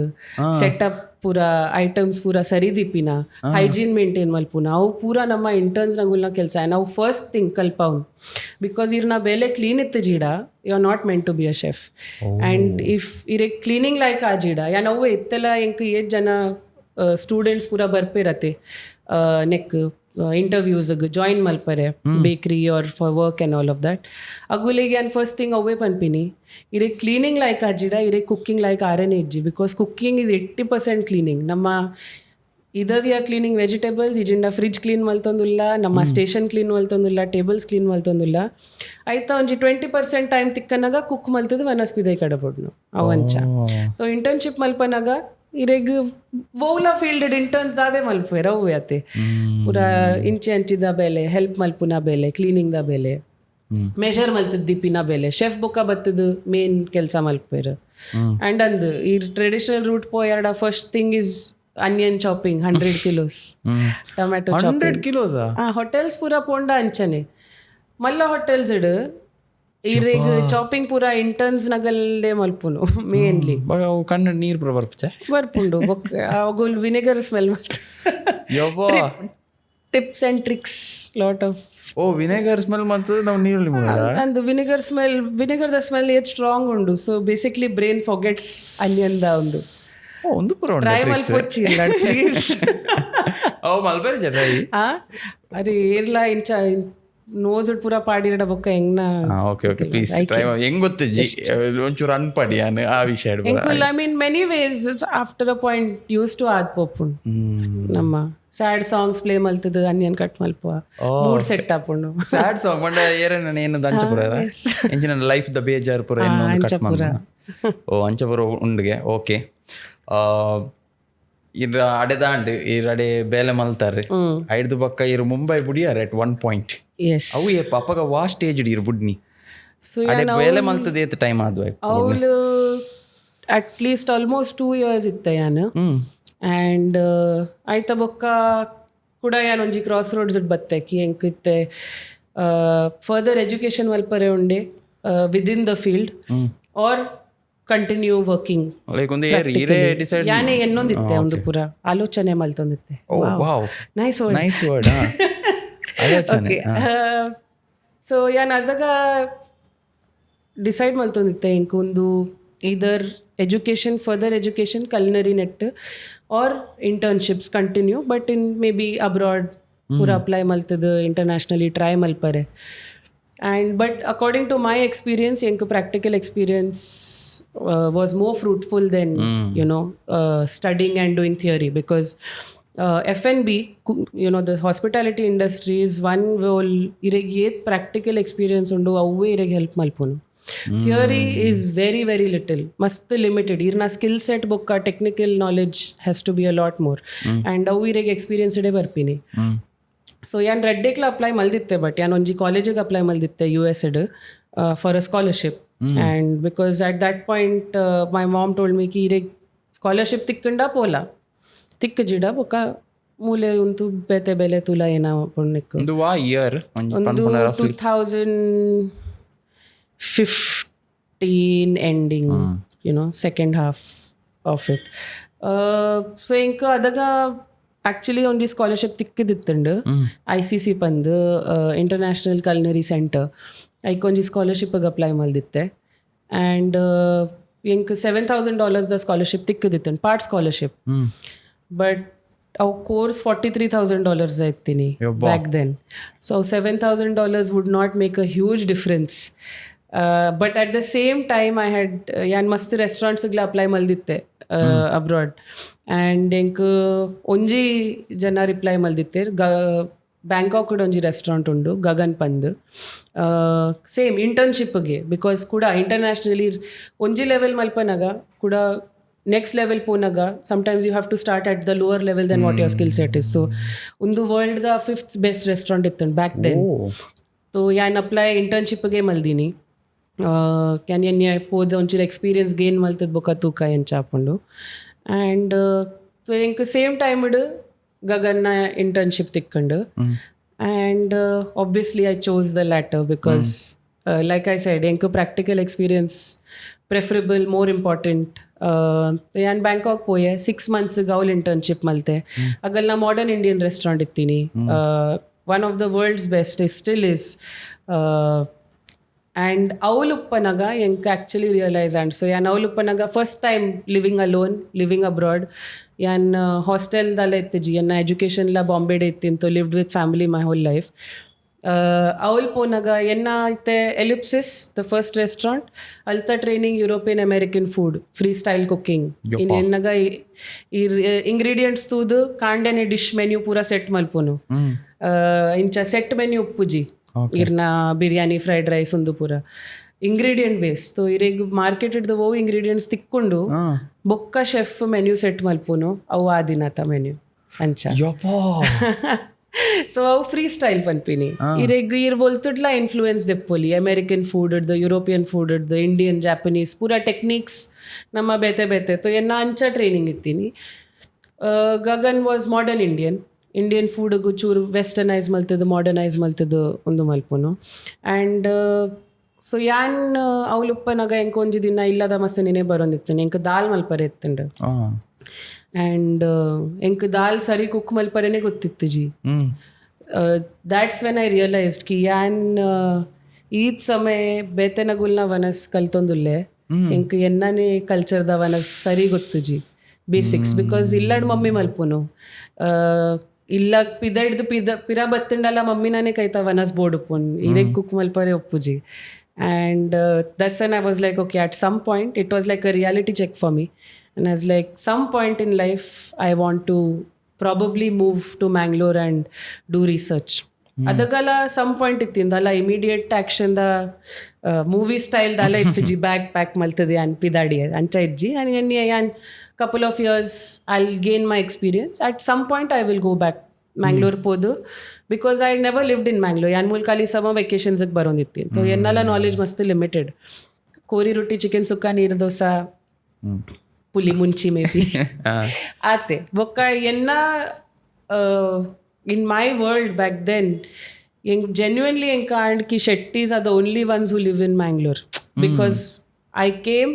setup ಪೂರ ಐಟಮ್ಸ್ ಪೂರ ಸರಿದಿಪ್ಪಿನ ಹೈಜೀನ್ ಮೇಂಟೈನ್ ಮಲ್ಪುನ ಅವು ಪೂರ ನಮ್ಮ ಇಂಟರ್ನ್ಸ್ ನಗುಲ್ನ ಕೆಲಸ ನಾವು ಫಸ್ಟ್ ಥಿಂಗ್ ಕಲ್ಪವ್ನು ಬಿಕಾಸ್ ಇವ್ರನ್ನ ಬೇಲೆ ಕ್ಲೀನ್ ಇತ್ತು ಜೀಡ you are not meant to be a chef and if ಇರೆ ಕ್ಲೀನಿಂಗ್ ಲೈಕ್ ಆ ಜೀಡ ಯಾ ನಾವು ಇತ್ತೆಲ್ಲ ಎಂಕ್ ಏಜ್ ಜನ ಸ್ಟೂಡೆಂಟ್ಸ್ ಪೂರ ಬರ್ಪಿರತ್ತೆ ನೆಕ್ ಇಂಟರ್ವ್ಯೂಸ್ಗೆ ಜಾಯಿನ್ ಮಲ್ಪರೆ bakery or for work and all of that ಅಗುಲಿಗೆ ಆ್ಯಂಡ್ ಫಸ್ಟ್ ಥಿಂಗ್ ಅವೇ ಪನ್ಪಿನಿ ಇರೆ ಕ್ಲೀನಿಂಗ್ ಲೈಕ್ ಆಜಿಡ ಇರೆ ಕುಕ್ಕಿಂಗ್ ಲೈಕ್ ಆರೇನೇ ಇಜ್ಜಿ ಬಿಕಾಸ್ ಕುಕ್ಕಿಂಗ್ ಈಸ್ 80% ಕ್ಲೀನಿಂಗ್ ನಮ್ಮ ವಿ ಆರ್ ಕ್ಲೀನಿಂಗ್ ವೆಜಿಟೇಬಲ್ಸ್ ಇಜಿಂಡ ಫ್ರಿಜ್ ಕ್ಲೀನ್ ಮಲ್ತೊಂದಿಲ್ಲ ನಮ್ಮ ಸ್ಟೇಷನ್ ಕ್ಲೀನ್ ಮಲ್ತೊಂದಿಲ್ಲ ಟೇಬಲ್ಸ್ ಕ್ಲೀನ್ ಮಲ್ತೊಂದಿಲ್ಲ ಆಯ್ತಾ ಒಂಜಿ 20% ಟೈಮ್ ತಿಕ್ಕನಾಗ ಕುಕ್ ಮಲ್ತದ ವನಸ್ಪಿದೈ ಕಡಬಡ್ನು ಅವಂಚ ಸೊ ಇಂಟರ್ನ್ಶಿಪ್ ಮಲ್ಪನಾಗ ಇರೆಗ್ ವೋಲ ಫೀಲ್ಡ್ ಇಂಟರ್ನ್ಸ್ ದಾದೆ ಮಲ್ಪುವೆರ ಅವು ಯಾತೆ ಪೂರ ಇಂಚೆ ಅಂಚಿದ ಬೆಲೆ ಹೆಲ್ಪ್ ಮಲ್ಪುನ ಬೆಲೆ ಕ್ಲೀನಿಂಗ್ ದ ಬೆಲೆ ಮೆಷರ್ ಮಲ್ತದ ದಿಪ್ಪಿನ ಬೆಲೆ ಶೆಫ್ ಬುಕ್ಕ ಬತ್ತದ ಮೇನ್ ಕೆಲಸ ಮಲ್ಪುವೆರ ಆ್ಯಂಡ್ ಅಂದ್ ಈ ಟ್ರೆಡಿಷನಲ್ ರೂಟ್ ಪೋಯರ್ಡ first thing is onion chopping 100 kilos tomato 100 kilos hotels ಪೂರ ಪೋಂಡ ಅಂಚನೆ ಮಲ್ಲ ಹೋಟೆಲ್ಸ್ ಇಡು ಈಗ ಚಾಪಿಂಗ್ ಪೂರ ಇಂಟರ್ನ್ಸ್ ನಗಲ್ಲೇ ಮಲ್ಪುನು ಮೇನ್ಲಿ ಕಣ್ಣ ನೀರು ಪೂರ ಬರ್ಪುಂಡು ಅವುಲ್ vinegar smell tips and tricks lot of vinegar smell ಮತ್ತು ನಾವು ನೀರಲ್ಲಿ ಅಂದು ವಿನೆಗರ್ ದ ಸ್ಮೆಲ್ ಏತ್ ಸ್ಟ್ರಾಂಗ್ ಉಂಡು so basically brain forgets onion the ಒಂದು ಟ್ರೈ ಮಲ್ಪೊಚ್ಚಿ ಇಲ್ಲ ಪ್ಲೀಸ್ ಅರೆ ಏರ್ಲ ಇಂಚ ನೋಸ್ ಪೂರ ಪಾಡಿರಡ ಬೊಕ್ಕ ಹೆಂಗ್ನ ಓಕೆ ಓಕೆ ಪ್ಲೀಸ್ ಟ್ರೈ ಹೆಂಗ್ ಗೊತ್ತಿಜ್ಜಿ ಒಂಚೂರು ಅನ್ಪಡಿ ಆ ವಿಷಯ I mean many ways after a point use to ಆದ್ ಪೋಪುಂಡು ನಮ್ಮ ಸ್ಯಾಡ್ ಸಾಂಗ್ಸ್ ಪ್ಲೇ ಮಲ್ತದ ಅನಿಯನ್ ಕಟ್ ಮಲ್ಪ ಮೂಡ್ ಸೆಟ್ ಆಪುಂಡು ಸ್ಯಾಡ್ ಸಾಂಗ್ ಮಂಡ ಏರೇನ ಏನು ಅಂಚಪುರ ಎಂಚಿನ ಲೈಫ್ ದ ಬೇಜಾರ್ ಪುರ ಏನು ಕಟ್ ಮಲ್ಪ ಅಂಚಪುರ ಉಂಡ್ಗೆ ಓಕೆ ಇರ ಅಡೆದಾಂಡ್ ಅಡೆ ಬೇಲೆ ಮಲ್ತಾರೆ ಐದು ಪಕ್ಕ ಇರು ಮುಂಬೈ ಬುಡಿಯಾರ at one point ಎಸ್ ಅವು ಅಪ್ಪಗ ವಾ ಸ್ಟೇಜ್ ಇರು ಬುಡ್ನಿ ಸೊ ಅಡೆ ಬೇಲೆ ಮಲ್ತದೆ ಏತ್ ಟೈಮ್ ಆದ್ವ ಅವಳು ಅಟ್ಲೀಸ್ಟ್ ಆಲ್ಮೋಸ್ಟ್ 2 years ಇತ್ತೆ ಯಾನು ಆ್ಯಂಡ್ ಆಯ್ತ ಬೊಕ್ಕ ಕೂಡ ಯಾನ್ ಒಂಜಿ ಕ್ರಾಸ್ ರೋಡ್ಸ್ ಬತ್ತೆ ಕಿ ಎಂಕ್ ಇತ್ತೆ ಫರ್ದರ್ ಎಜುಕೇಷನ್ ಮಲ್ಪರೆ ಉಂಡೆ within the field or continue working like ಒಂದು ಇರೇ ಡಿಸೈಡ್ ಯಾನೇ ಎನ್ನೊಂದಿತ್ತೆ ಒಂದು ಪೂರ ಆಲೋಚನೆ ಮಲ್ತೊಂದಿತ್ತೆ ವಾವ್ ನೈಸ್ ನೈಸ್ ವರ್ಡ್ ಆಲೋಚನೆ ಸೊ ಯಾನ್ ಅದಾಗ ಡಿಸೈಡ್ ಮಲ್ತೊಂದಿತ್ತೆ ಇಂಕ ಒಂದು ಇದರ್ ಎಜುಕೇಷನ್ ಫರ್ದರ್ ಎಜುಕೇಷನ್ ಕಲ್ನರಿ ನೆಟ್ or internships continue but in maybe abroad ಪೂರ ಅಪ್ಲೈ ಮಲ್ತದ ಇಂಟರ್ನ್ಯಾಷನಲಿ ಟ್ರೈ ಮಲ್ಪರೆ and but according to my experience ಎಂಕ್ practical experience was more fruitful than studying and doing theory because F&B, the hospitality industry is one whole irege yet practical experience undu avve irege help malpunu. Theory is very very little, mast limited. Irna skill set bokka technical knowledge has to be a lot more and avve irege experience ide barpini. So yan red day apply malditte but yan onji college ge apply malditte US ide for a scholarship and because at that point my mom told me ki irege scholarship tikkanda pola ತಿಕ್ಕ ಜಿಡ ಬೊಕ್ಕ ಮೂಲೆ ಉಂತು ಬೇತೆ ಬೆಲೆ ತುಲ ಏನ ಪುಣ್ಯಕ್ಕೆ ಒಂದು ವಾ year ಒಂದು 2015 ending second half of it so ಇಂಕ ಅದಾಗ ಆ್ಯಕ್ಚುಲಿ ಒಂದು ಸ್ಕಾಲರ್ಶಿಪ್ ತಿಕ್ಕದಿತ್ತಂಡು ICC ಪಂದು ಇಂಟರ್ನ್ಯಾಷನಲ್ ಕಲ್ನರಿ ಸೆಂಟರ್ ಐಕೊಂಜಿ ಸ್ಕಾಲರ್ಶಿಪ್ಗೆ ಅಪ್ಲೈ ಮಲ್ದಿತ್ತೆ ಆ್ಯಂಡ್ ಇಂಕ $7,000 ದ ಸ್ಕಾಲರ್ಶಿಪ್ ತಿಕ್ಕದಿತ್ತಂಡು ಪಾರ್ಟ್ ಸ್ಕಾಲರ್ಶಿಪ್ ಬಟ್ ಅವು ಕೋರ್ಸ್ $43,000 ಆಯ್ತೀನಿ back then so $7,000 would not make a huge difference but at the same time I had ಯಾನ್ ಮಸ್ತ್ ರೆಸ್ಟೋರೆಂಟ್ಸ್ಗೆ ಅಪ್ಲೈ ಮಲ್ದಿತ್ತೆ ಅಬ್ರಾಡ್ ಆ್ಯಂಡ್ ಎಂಕ್ ಒಂಜಿ ಜನ ರಿಪ್ಲೈ ಮಲ್ದಿತ್ತೆ ಬ್ಯಾಂಕಾಕ್ ಒಂಜಿ ರೆಸ್ಟೋರೆಂಟ್ ಉಂಡು ಗಗನ್ ಪಂದ್ ಸೇಮ್ ಇಂಟರ್ನ್ಶಿಪ್ಗೆ ಬಿಕಾಸ್ ಕೂಡ ಇಂಟರ್ನ್ಯಾಷನಲಿ ಒಂಜಿ ಲೆವೆಲ್ ಮಲ್ಪನಾಗ ಕೂಡ ನೆಕ್ಸ್ಟ್ ಲೆವೆಲ್ ಪೋನಾಗ sometimes you have to start at the lower level then what your skill set is so ಒಂದು ವರ್ಲ್ಡ್ದ 5th ಬೆಸ್ಟ್ ರೆಸ್ಟೋರೆಂಟ್ ಇತ್ತು ಬ್ಯಾಕ್ ದೆನ್ ಸೊ ಯಾನ್ ಅಪ್ಲೈ ಇಂಟರ್ನ್ಶಿಪ್ಗೆ ಮಲ್ದಿನಿ ಕ್ಯಾನ್ ಎನ್ ಪೋದ ಒಂಚೂರು ಎಕ್ಸ್ಪೀರಿಯನ್ಸ್ ಗೇನ್ ಮಲ್ತದ ಬೊಕ್ಕ ತೂಕ ಏನು ಚಾಪುಂಡು ಆ್ಯಂಡ್ ಸೊ ಎಂಕ್ ಸೇಮ್ ಟೈಮ್ ಇಡು ಗಗನ್ನ ಇಂಟರ್ನ್ಶಿಪ್ ತಿಕ್ಕೊಂಡು and obviously I chose the later because like I side ಎಂಕ್ practical experience preferable more important ಯಾನ್ ಬ್ಯಾಂಕಾಕ್ ಪೋಯೆ 6 months ಅವ್ಲು ಇಂಟರ್ನ್ಶಿಪ್ ಮಲ್ತೆ ಆಗಲ್ ನಾ ಮಾಡರ್ನ್ ಇಂಡಿಯನ್ ರೆಸ್ಟೋರೆಂಟ್ ಇತ್ತೀನಿ one of the world's best still is and ಅವಲುಪ್ಪನಾಗ ಎಂಕ್ ಆ್ಯಕ್ಚುಲಿ ರಿಯಲೈಸ್ ಆ್ಯಂಡ್ ಸೊ ಯಾನ್ ಅವಲುಪ್ಪನಾಗ first time living alone living abroad ಯಾನ್ ಹಾಸ್ಟೆಲ್ದಲ್ಲ ಇತ್ತಿಜಿ ಎನ್ನ ಎಜುಕೇಷನ್ಲ ಬಾಂಬೆಡೆ ಇತ್ತಿಂತು lived with family my whole life ಅವಲ್ ಪೋನಾಗ ಎನ್ನ ಐತೆ ಎಲಿಪ್ಸಿಸ್ ದ ಫಸ್ಟ್ ರೆಸ್ಟೋರೆಂಟ್ ಅಲ್ತ training European American food free style cooking ಇನ್ನು ಎನ್ನಗ ಈ ಇಂಗ್ರೀಡಿಯೆಂಟ್ಸ್ ತೂದು ಕಾಂಡೆನೆ ಡಿಶ್ ಮೆನ್ಯೂ ಪೂರ ಸೆಟ್ ಮಲ್ಪುನು ಇಂಚ ಸೆಟ್ ಮೆನ್ಯೂ ಉಪ್ಪುಜಿ ಇರ್ನ ಬಿರಿಯಾನಿ ಫ್ರೈಡ್ ರೈಸ್ ಒಂದು ಪೂರ ಇಂಗ್ರೀಡಿಯೆಂಟ್ ಬೇಸ್ ತೋ ಇರೇಗ ಮಾರ್ಕೆಟ್ ಇಡ್ದು ಓ ಇಂಗ್ರೀಡಿಯೆಂಟ್ಸ್ ತಿಕ್ಕೊಂಡು ಬೊಕ್ಕ ಶೆಫ್ ಮೆನ್ಯೂ ಸೆಟ್ ಮಲ್ಪುನು ಅವು ಆದಿನಾಥ ಮೆನ್ಯೂ ಅಂಚ ಸೊ ಅವು ಫ್ರೀ ಸ್ಟೈಲ್ ಪನ್ಪಿನಿ ಇರೇಗ ಇರ್ ಬೊಲ್ತುಡ್ಲ ಇನ್ಫ್ಲೂಯೆನ್ಸ್ ದೆಪ್ಪೊಲಿ ಅಮೇರಿಕನ್ ಫುಡ್ ಇಡ್ದು ಯುರೋಪಿಯನ್ ಫುಡ್ ಇಡ್ದು ಇಂಡಿಯನ್ ಜಾಪನೀಸ್ ಪೂರ ಟೆಕ್ನಿಕ್ಸ್ ನಮ್ಮ ಬೇತೆ ಬೇತೆ ತೋ ಎನ್ನ ಅಂಚ ಟ್ರೈನಿಂಗ್ ಇತ್ತೀನಿ ಗಗನ್ ವಾಸ್ ಮಾಡರ್ನ್ ಇಂಡಿಯನ್ ಫುಡ್ಗೂ ಚೂರು ವೆಸ್ಟರ್ನೈಸ್ ಮಲ್ತದ್ದು ಮಾಡರ್ನೈಸ್ ಮಲ್ತದ್ದು ಒಂದು ಮಲ್ಪುನು ಆ್ಯಂಡ್ ಸೊ ಯಾನ್ ಅವಲುಪ್ಪನಾಗ ಎಂಕ ಒಂಜಿ ದಿನ ಇಲ್ಲದ ಮಸ್ತ್ ನೆನೆ ಬರೋಂದಿತ್ತೇನೆ ಎಂಕ ದಾಲ್ ಮಲ್ಪರೆ ಇತ್ತಂಡು ಆ್ಯಂಡ್ ಎಂಕ್ ದಾಲ್ ಸರಿ ಕುಕ್ ಮಲ್ಪರೆನೇ ಗೊತ್ತಿತ್ತು ಜಿ ದ್ಯಾಟ್ಸ್ ವೆನ್ ಐ ರಿಯಲೈಸ್ಡ್ ಕಿ ಯಾನ್ ಈದ್ ಸಮಯ ಬೇತೆನಗುಲ್ನ ವನಸ್ ಕಲ್ತೊಂದುಲ್ಲೆ ಎಂಕ್ ಎನ್ನನೇ ಕಲ್ಚರ್ದ ವನಸ್ ಸರಿ ಗೊತ್ತು ಜಿ ಬೇಸಿಕ್ಸ್ ಬಿಕಾಸ್ ಇಲ್ಲಡ್ ಮಮ್ಮಿ ಮಲ್ಪುನು ಇಲ್ಲ ಪಿದ ಹಿಡ್ದು ಪಿರ ಬತ್ತಿಂಡಲ್ಲ ಮಮ್ಮಿನಾನೇ ಕೈತ ವನಸ್ ಬೋರ್ಡ್ ಉಪ್ಪುನ್ ಇರೇಗ್ ಕುಕ್ ಮಲ್ಪರೆ ಒಪ್ಪುಜಿ and that's an I was like okay at some point it was like a reality check for me and I was like some point in life I want to probably move to Mangalore and do research ಅದಕ್ಕೆಲ್ಲ some point ಇತ್ತಿಂದಲ್ಲ immediate ಆ್ಯಕ್ಷನ್ದ movie ಸ್ಟೈಲ್ದಲ್ಲ ಇತ್ತು G bag pack ಮಲ್ತದೆ ಅನ್ ಪಿದಾಡಿ ಅಂಚ ಇಜ್ಜಿ ಯಾನ್ couple of years I'll gain my experience. At some point I will go back Mangalore podu because I never lived in Mangalore. Yanmul kali summer vacations ಗೆ ಬರೋಂದಿತ್ತೀನಿ. So ಎನ್ನಲ್ಲ knowledge ಮಸ್ತ್ limited. ಕೋರಿ ರೊಟ್ಟಿ chicken sukka neer dosa ಪುಲಿ ಮುಂಚಿ may be ಆತೆ ಬೊಕ್ಕ ಎನ್ನ in my world back then genuinely encouraged ki Shettis are the only ones who live in Mangalore because I came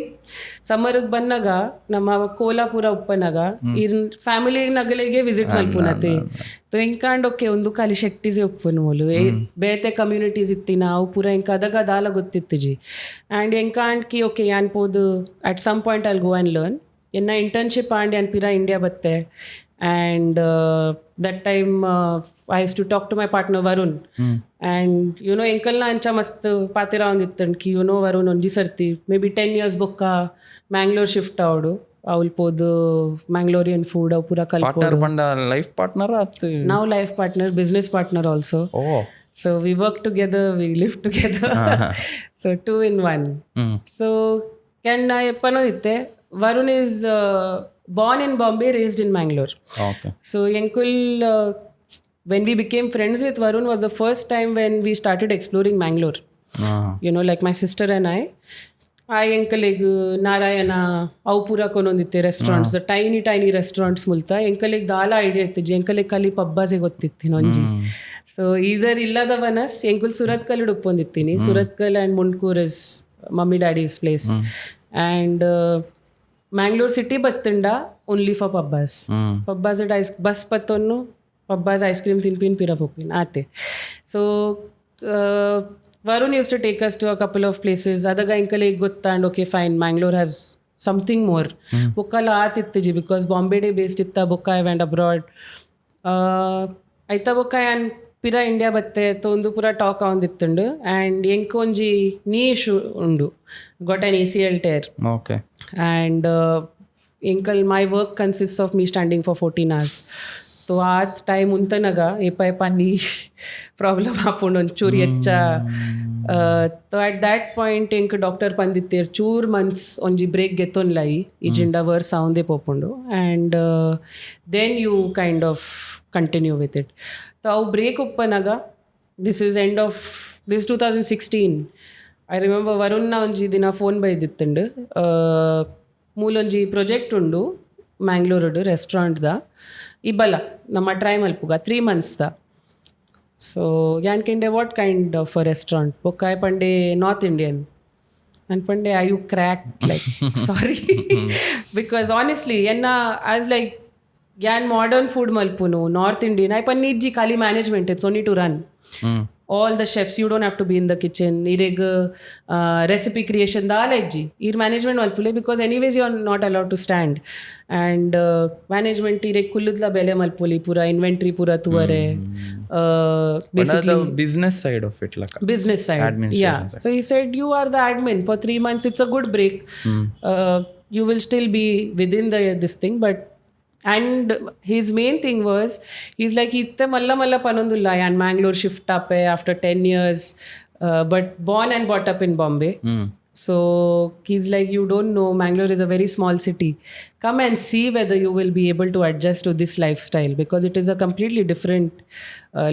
ಸಮ್ಮರ್ಗೆ ಬಂದಾಗ ನಮ್ಮ ಕೋಲಾಪುರ ಉಪ್ಪನಾಗ ಈ ಫ್ಯಾಮಿಲಿ ನಗಲಿಗೆ ವಿಸಿಟ್ ಮಲ್ಪುನತೆ ಸೊ ಎಂಕಾಂಡ್ ಓಕೆ ಒಂದು ಖಾಲಿ ಶೆಟ್ಟಿಸೆ ಉಪ್ಪನ ಮೂಲು ಬೇತೆ ಕಮ್ಯುನಿಟೀಸ್ ಇತ್ತಿ ನಾವು ಪೂರ ಎಂಕ ಅದಾಗ ದಾಲ ಗೊತ್ತಿತ್ತು ಜಿ ಆ್ಯಂಡ್ ಎಂಕಾಂಡ್ ಕಿ ಓಕೆ ಯಾನ್ ಪೋದು at some point I'll go and learn ಎನ್ನ ಇಂಟರ್ನ್ಶಿಪ್ ಆಂಡ್ ಯಾನ್ ಪಿರಾ ಇಂಡಿಯಾ ಬತ್ತೆ and that time I used to talk to my partner Varun and you know enkel na ancha mast patira ondittan ki you know Varun onji sarti maybe 10 years bokka Mangalore shift avdu avul podu Mangalorean food av pura kalpo partner banda life partner at now life partner business partner also oh so we work together we live together so 2 in 1 so can I panoditte Varun is born in Bombay, raised in Mangalore. Okay. So Yankul, when we became friends with Varun, was the first time when we started exploring Mangalore. You know, like my sister and I ಎಂಕಲಿಗೆ ನಾರಾಯಣ ಅವು ಪೂರ ಕೊನೊಂದಿತ್ತೆ restaurants tiny restaurants ಮುಲ್ತಾ ಎಂಕಲಿಗೆ ದಾಲ idea ಇತ್ತು ಎಂಕಲಿಗೆ ಖಾಲಿ ಪಬ್ಬಾಸೆ ಗೊತ್ತಿತ್ತು ಒಂಜಿ ಸೊ ಇದರ್ ಇಲ್ಲದವನಸ್ ಎಂಕುಲ್ ಸುರತ್ಕಲ್ ಉಪ್ಪೊಂದಿತ್ತೀನಿ Surathkal and Mundkur is mummy daddy's place and Mangalore city ಬತ್ತಂಡ ಓನ್ಲಿ ಫಾರ್ ಪಬ್ಬಾಸ್ ಬಸ್ ಪತ್ತೊನ್ನು ಪಬ್ಬಾಸ್ ಐಸ್ ಕ್ರೀಮ್ ತಿನ್ಪಿನ್ ಪಿರ ಪೊಪ್ಪಿನ್ ಆತೆ so Varun used to take us to a couple of places adaga inkale gottand okay fine Mangalore has something more bokkala aatitti ji because Bombay day based itta bokka I went abroad aita bokka yan pira India batte to ondu pura talk avundittundu and enkonji niche undu got an ACL tear okay and inkal my work consists of me standing for 14 hours तो आत time उंतनगा एपा नी problem आपुण ಒಂಚೂರು ಹೆಚ್ಚ तो at that point ಎಂಕ್ doctor ಪಂದಿತ್ತೇರ್ ಚೂರ್ ಮಂತ್ಸ್ ಒಂಜಿ ಬ್ರೇಕ್ ಗೆತ್ತೊನ್ಲೈ ಇಜಿಂಡ ವರ್ಸ್ ಅವಂದೇ ಪೋಪುಂಡು and then you kind of continue with it तो ಅವು ಬ್ರೇಕ್ ಉಪ್ಪನಾಗ this is end of this 2016 I remember ವರುಣ್ನ ಒಂಜಿ ದಿನ ಫೋನ್ ಬೈದಿತ್ತುಂಡು ಮೂಲೊಂಜಿ ಪ್ರಾಜೆಕ್ಟ್ ಉಂಡು ಮ್ಯಾಂಗ್ಳೂರ್ಡು ರೆಸ್ಟೋರೆಂಟ್ದ ಇಬ್ಬಲ ನಮ್ಮ ಟ್ರೈ ಮಲ್ಪುಗ 3 months ಸೊ ಯಾನ್ ಕೆಂಡೆ what kind of a restaurant ಬೊಕ್ಕಾಯ್ ಪಂಡೆ ನಾರ್ತ್ ಇಂಡಿಯನ್ ಅನ್ಪಂಡೆ I you crack like sorry because honestly ಎನ್ನ ಆಸ್ ಲೈಕ್ ಯಾನ್ ಮಾಡರ್ನ್ ಫುಡ್ ಮಲ್ಪುನು ನಾರ್ತ್ ಇಂಡಿಯನ್ ಐ ಪನ್ ಇಜ್ಜಿ ಖಾಲಿ management it's only to run all the chefs you don't have to be in the kitchen ireg recipe creation dala ijji ir management malpule because anyways you are not allowed to stand and management ireg kulludla bele malpuli pura inventory pura tuvare basically the business side of it like business side yeah side. So he said you are the admin for 3 months it's a good break you will still be within this thing but and his main thing was he's like itte malla panondulla and Mangalore shift up after 10 years but born and brought up in Bombay so he's like you don't know Mangalore is a very small city come and see whether you will be able to adjust to this lifestyle because it is a completely different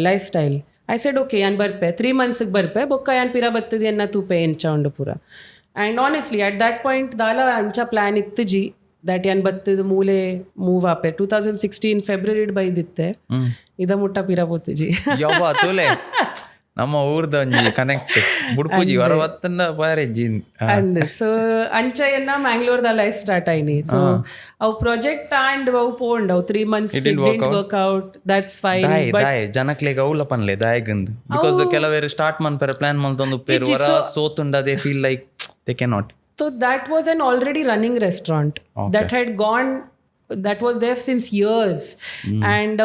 lifestyle I said okay yan barpe 3 months ಗೆ barpe bokka yan pira battadi anna tu pe encha undu pura and honestly at that point dala ancha plan ittu ji that yan ಬತ್ತದ ಮೂಲೆ move Ape 2016 February ಬೈದಿತ್ತೆ ಇದ ಮುಟ್ಟ ಪಿರಪೋತಿ G ಯವ್ವ ತೋಲೆ ನಮ್ಮ ಊರ್ದ ಒಂಜಿ connect ಬುಡ್ಪುಜಿ ಹೊರವತ್ತನ್ನ ಬಾರೆ G ಅಂದ್ ಸೊ ಅಂಚ ಎನ್ನ ಮ್ಯಾಂಗ್ಳೂರ್ದ ಲೈಫ್ ಸ್ಟಾರ್ಟ್ ಆಯ್ನಿ ಸೊ ಅವು ಪ್ರಾಜೆಕ್ಟ್ ಆಂಡ್ ಅವು ಪೋಂಡ್ ಅವು 3 months it didn't work out that's fine but ಜನಕ್ಲೆಗ ಅವಲ ಪನ್ಲೆ ದಾಯಗಂದ್ because ಕೆಲವೇರು ಸ್ಟಾರ್ಟ್ ಮನ್ಪರ ಪ್ಲಾನ್ ಮಲ್ತೊಂದು ಪೇರು ವರ ಸೋತುಂಡ they feel like they cannot. So that was an already running restaurant that had gone, that was there since years and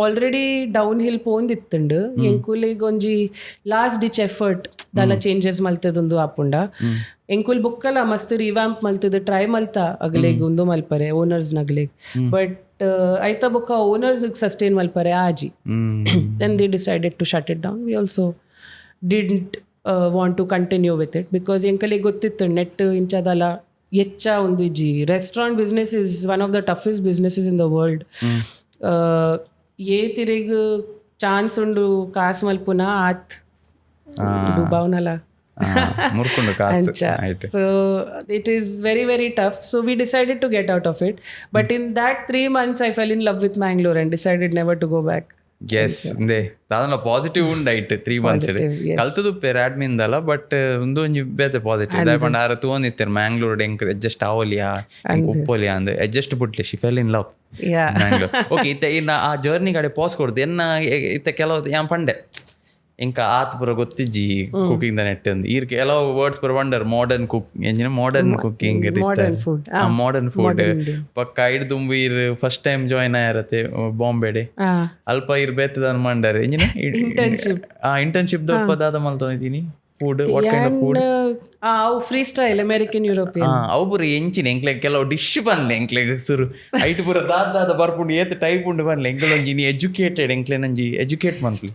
already downhill pondittundu enkulige onji last ditch effort dala changes maltadundu apunda enkul bokkala mast revamp maltadu try malta agleg undu malpare owners nagleg but aita bokka owners sustain malpare aji then they decided to shut it down we also didn't want to continue with it because ಎಂಕಲಿಗೆ ಗೊತ್ತಿತ್ತು net ಇಂಚದಲ್ಲ ಎಚ್ಚ ಒಂದು ಇಜ್ಜಿ restaurant business is one of the toughest businesses in the world. ತಿರಿಗ್ chance ಉಂಡು ಕಾಸು ಮಲ್ಪುನ ಆತ್ ಡುಬಾವ್ನಲ್ಲ. ಮುರ್ಕೊಂಡು ಕಾಸು ಆಯ್ತು. So it is very very tough. So we decided to get out of it. But in that 3 months I fell in love with Mangalore and decided never to go back. Yes ಅಂದೆ ದಾದನ positive ಉಂಡಾಯ್ತು 3 months ಕಲ್ತದು ಅಡ್ಮಿಂದಲ್ಲ. But ಒಂದು ಒಂಜಿ ಬೇತೆ positive ದಾಯಪಂಡ ಆರ ತೂಂದಿತ್ತೇನೆ ಮ್ಯಾಂಗ್ಳೂರ್ ಎಂಕ್ ಅಡ್ಜಸ್ಟ್ ಆವಲಿಯಾ ಉಪ್ಪೋಲಿಯಾ ಅಂದ್ ಅಡ್ಜಸ್ಟ್ ಪುಟ್ಲೆ she fell in love Mangalore. Okay ಇತ್ತ ಇನ್ನ ಆ ಜರ್ನಿ ಕಡೆ ಪಾಸ್ ಕೊಡ್ದು ಎನ್ನ ಇತ್ತ ಕೆಲವು ಯಾನ್ ಪಂಡೆ ಇಂಕ ಆತ್ ಪುರ ಗೊತ್ತಿಜ್ಜಿ ಕುಕಿಂಗ್ ದ ನೆಟ್ ಅಂದ್ ಈರ್ ಕೆಲವು ವರ್ಡ್ಸ್ ಪುರ ಬಂಡರ್ ಮಾಡರ್ನ್ ಕುಕ್ ಎಂಜಿನ ಮಾಡರ್ನ್ ಕುಕಿಂಗ್ ಮಾಡರ್ನ್ ಫುಡ್ ಪಕ್ಕ ಐಡ್ ತುಂಬಿ ಇರ್ ಫಸ್ಟ್ ಟೈಮ್ ಜಾಯ್ನ್ ಆಯರತ್ತೆ ಬಾಂಬೆಡೆ ಅಲ್ಪ ಇರ್ ಬೇತದ ಮಂಡರ್ ಎಂಜಿನ ಇಂಟರ್ನ್ಶಿಪ್ ದೊಪ್ಪ ದಾದ ಮಲ್ತೊಂದಿದ್ದೀನಿ food what kind of food ಅವು ಫ್ರೀ ಸ್ಟೈಲ್ ಅಮೆರಿಕನ್ ಯುರೋಪಿಯನ್ ಅವು ಪುರ ಎಂಚಿನ ಎಂಕ್ಲೆ ಕೆಲವು ಡಿಶ್ ಬನ್ಲೆ ಎಂಕ್ಲೆ ಸುರು ಐಟ್ ಪುರ ದಾದ ಬರ್ಪುಂಡು ಏತ್ ಟೈಪ್ ಉಂಡು ಬನ್ಲೆ ಎಂಕ್ಲೊಂಜಿ ನೀ ಎಜುಕೇಟೆಡ್ ಎಂಕ್ಲೆ ನಂಜಿ ಎಜುಕೇಟ್ ಮನ್ಸ್ಲಿ.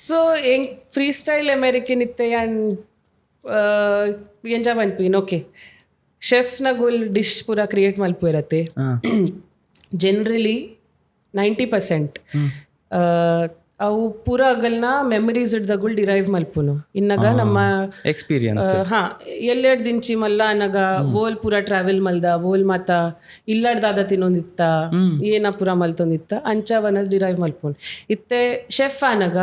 ಸೊ ಹೆಂಗ್ ಫ್ರೀ ಸ್ಟೈಲ್ ಅಮೆರಿಕನ್ ಇತ್ತೆ ಆ್ಯಂಡ್ ಎಂಜ ಮನ್ಪಿನ್ ಓಕೆ ಶೆಫ್ಸ್ನ ಗೋಲ್ ಡಿಶ್ ಪೂರ ಕ್ರಿಯೇಟ್ ಮಲ್ಪು ಇರತ್ತೆ. ಜನರಲಿ 90% ಅವು ಪೂರ ಅಗಲ್ನ ಮೆಮರೀಸ್ ಇಡ್ದಗಳು ಡಿರೈವ್ ಮಲ್ಪುನು ಇನ್ನಗ ನಮ್ಮ ಎಕ್ಸ್ಪೀರಿಯನ್ಸ್. ಎಲ್ಲೆರಡು ದಿಂಚಿ ಮಲ್ಲ ಅನ್ನಗ ಓಲ್ ಪೂರ ಟ್ರಾವೆಲ್ ಮಲ್ದ ಓಲ್ ಮಾತ ಇಲ್ಲಾಡ್ದಾದ ತಿನ್ನೊಂದಿತ್ತ ಏನ ಪೂರ ಮಲ್ತೊಂದಿತ್ತ ಅಂಚ ವನಸ್ ಡಿರೈವ್ ಮಲ್ಪುನು ಇತ್ತೆ ಶೆಫ್ ಅನ್ನಗ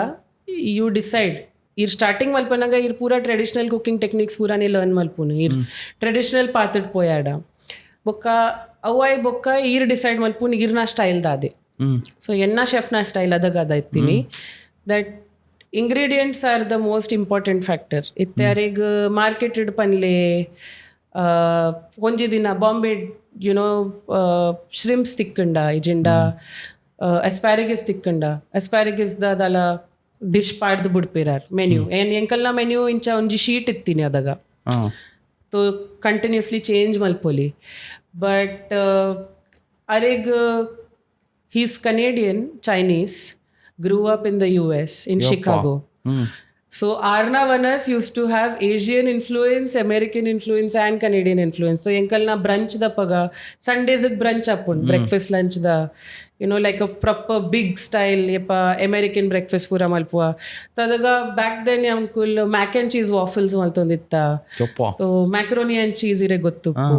ಯು ಡಿಸೈಡ್ ಇರ್ ಸ್ಟಾರ್ಟಿಂಗ್ ಮಲ್ಪನಾಗ ಇರ್ ಪೂರ ಟ್ರೆಡಿಷನಲ್ ಕುಕಿಂಗ್ ಟೆಕ್ನಿಕ್ಸ್ ಪೂರಾನೇ ಲರ್ನ್ ಮಲ್ಪುನು ಇರ್ ಟ್ರೆಡಿಷನಲ್ ಪಾತ್ಡ್ ಪೋಯಾಡ ಬೊಕ್ಕ ಅವಾಯ್ ಬೊಕ್ಕ ಈರ್ ಡಿಸೈಡ್ ಮಲ್ಪುನು ಇರ್ನ ಸ್ಟೈಲ್ ದಾದೆ. ಸೊ ಎನ್ನ ಶೆಫ್ನ ಸ್ಟೈಲ್ ಅದಾಗ ಅದಾಯ್ತೀನಿ that ingredients are the most important factor. ಇತ್ತಾರೀಗ ಮಾರ್ಕೆಟೆಡ್ ಪನ್ಲೆ ಒಂಜಿ ದಿನ ಬಾಂಬೆ ಯುನೋ ಶ್ರಿಂಪ್ಸ್ ತಿಕ್ಕಂಡ ಇಜಿಂಡ ಅಸ್ಪ್ಯಾರಿಗಸ್ ತಿಕ್ಕಂಡ ಅಸ್ಪ್ಯಾರಿಗಸ್ ದಾದಲ ಡಿಶ್ ಪಾಡ್ದು ಬಿಡ್ಪಿರಾರ್ ಮೆನ್ಯೂ ಎಂಕಲ್ನ ಮೆನ್ಯೂ ಇಂಚ ಒಂಜಿ ಶೀಟ್ ಇತ್ತೀನಿ ಅದಾಗ ತೋ ಕಂಟಿನ್ಯೂಸ್ಲಿ ಚೇಂಜ್ ಮಲ್ಪೊಲಿ. ಬಟ್ ಅರೆಗ್ he's Canadian, Chinese, grew up in the US, in Chicago. So Arna Vanas used to have Asian influence, American influence and Canadian influence. So enkalna brunch da paga Sundays ik brunch appun breakfast lunch da you know like a proper big style yepa American breakfast pura malpua. Tadaga back then yamkul mac and cheese waffles maltonditta. So macaroni and cheese ire gottuppu.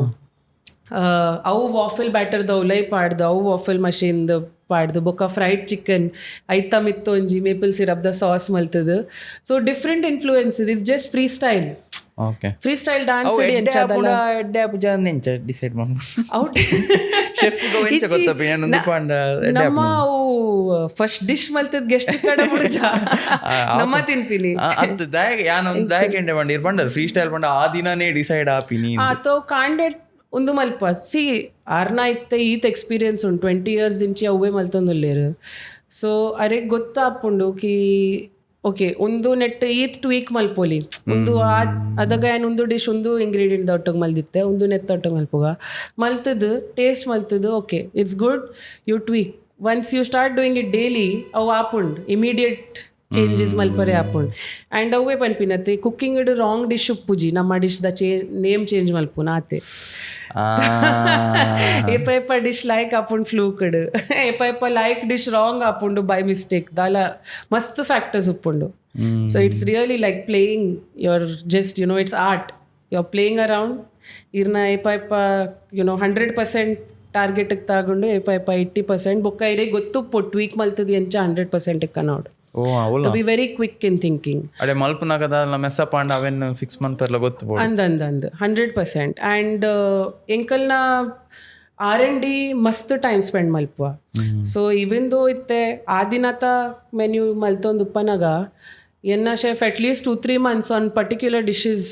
ಅವು ವಾಫಲ್ ಬ್ಯಾಟರ್ದು ಲೈ ಪಾಡ್ದು ಅವು ವಾಫಲ್ ಮಷೀನ್ದು ಪಾಡ್ದು ಬೊಕ್ಕ fried chicken ಐತ ಮಿತ್ತು ಒಂಜಿ maple syrup ದ sauce ಮಲ್ತದು. So different influences it's just free style. Okay free style dance ಎಂಚದಲ್ಲ ಡಿಸೈಡ್ ಮಾಡು ಔಟ್ ಶೆಫ್ ಗೋ ಎಂಚ ಗೊತ್ತಪ್ಪ ಏನೊಂದು ಪಾಂಡ ನಮ್ಮ ಅವು ಫಸ್ಟ್ ಡಿಶ್ ಮಲ್ತದ ಗೆಸ್ಟ್ ಕಡೆ ಬಿಡ್ಜ ನಮ್ಮ ತಿನ್ಪಿನಿ ಅಂತ ದಾಯಕ ಯಾನೊಂದು ದಾಯಕ ಎಂಡೆ ಬಂಡ ಇರ್ ಬಂಡ ಫ್ರೀ ಸ್ಟೈಲ್ ಬಂಡ ಆ ದಿನನೇ ಡಿಸೈಡ್ ಆಪಿನಿ ಆತೋ ಕಾಂಡೆಟ್ ಒಂದು ಮಲ್ಪ ಸಿ ಆರ್ನ ಇತ್ತೆ ಈತ್ ಎಕ್ಸ್ಪೀರಿಯನ್ಸ್ ಉಂಟು 20 years ಇಂಚಿ ಅವೇ ಮಲ್ತೊಂದುಲ್ಲೇರು. ಸೊ ಅರೆಗ್ ಗೊತ್ತಾಪುಂಡು ಕಿ ಓಕೆ ಒಂದು ನೆಟ್ ಈತ್ ಟ್ವೀಕ್ ಮಲ್ಪೋಲಿ ಒಂದು ಅದಾಗ ಏನು ಒಂದು ಡಿಶ್ ಒಂದು ಇಂಗ್ರೀಡಿಯೆಂಟ್ ಒಟ್ಟಿಗೆ ಮಲ್ದಿತ್ತೆ ಒಂದು ನೆತ್ತ ಒಟ್ಟಿಗೆ ಮಲ್ಪೋಗ ಮಲ್ತದು ಟೇಸ್ಟ್ ಮಲ್ತದು okay it's good you tweak once you start doing it daily ಅವು ಆಪುಂಡು ಇಮಿಡಿಯೇಟ್ ಚೇಂಜಸ್ ಮಲ್ಪರೆ ಆಪುಂಡು ಆ್ಯಂಡ್ ಅವೇ ಪನ್ಪಿನತ್ತೆ ಕುಕ್ಕಿಂಗ್ ಇಡು ರಾಂಗ್ ಡಿಶ್ ಉಪ್ಪುಜಿ ನಮ್ಮ ಡಿಶ್ದ ನೇಮ್ ಚೇಂಜ್ ಮಲ್ಪುನ ಆತೆ ಏಪ ಡಿಶ್ ಲೈಕ್ ಆಪುಂಡು ಫ್ಲೂಕಡ್ ಏಪ ಲೈಕ್ ಡಿಶ್ ರಾಂಗ್ ಆಪುಂಡು ಬೈ ಮಿಸ್ಟೇಕ್ ದಾಲ ಮಸ್ತ್ ಫ್ಯಾಕ್ಟರ್ಸ್ ಉಪ್ಪುಂಡು. So it's really like playing your just you know it's art you are playing around ಇರ್ನ ಏಪ ಯು ನೋ 100% ಟಾರ್ಗೆಟಿಗೆ ತಗೊಂಡು ಏಪ 80% ಬೊಕ್ಕ ಇರೇ ಗೊತ್ತುಪ್ಪು ಟ್ವೀಕ್ ಮಲ್ತದಿ ಎಂಚ 100% ಕನೋಡು. Be very quick in thinking ಅಡೆ ಮಲ್ಪನಾಗದ ಮೆಸ್ಸ ಪಾಂಡ ಅವೆನ್ ಫಿಕ್ಸ್ ಮಂತರ್ಲ ಗೊತ್ತು ಅಂದ್ 100%. ಆ್ಯಂಡ್ ಎಂಕಲ್ನ R&D ಮಸ್ತ್ ಟೈಮ್ ಸ್ಪೆಂಡ್ ಮಲ್ಪುವ. ಸೊ ಇವನ್ ದೋ ಇತ್ತೆ ಆ ದಿನತ ಮೆನ್ಯೂ ಮಲ್ತೊಂದು ಉಪ್ಪನಾಗ ಎನ್ನ chef at least 2-3 months on particular dishes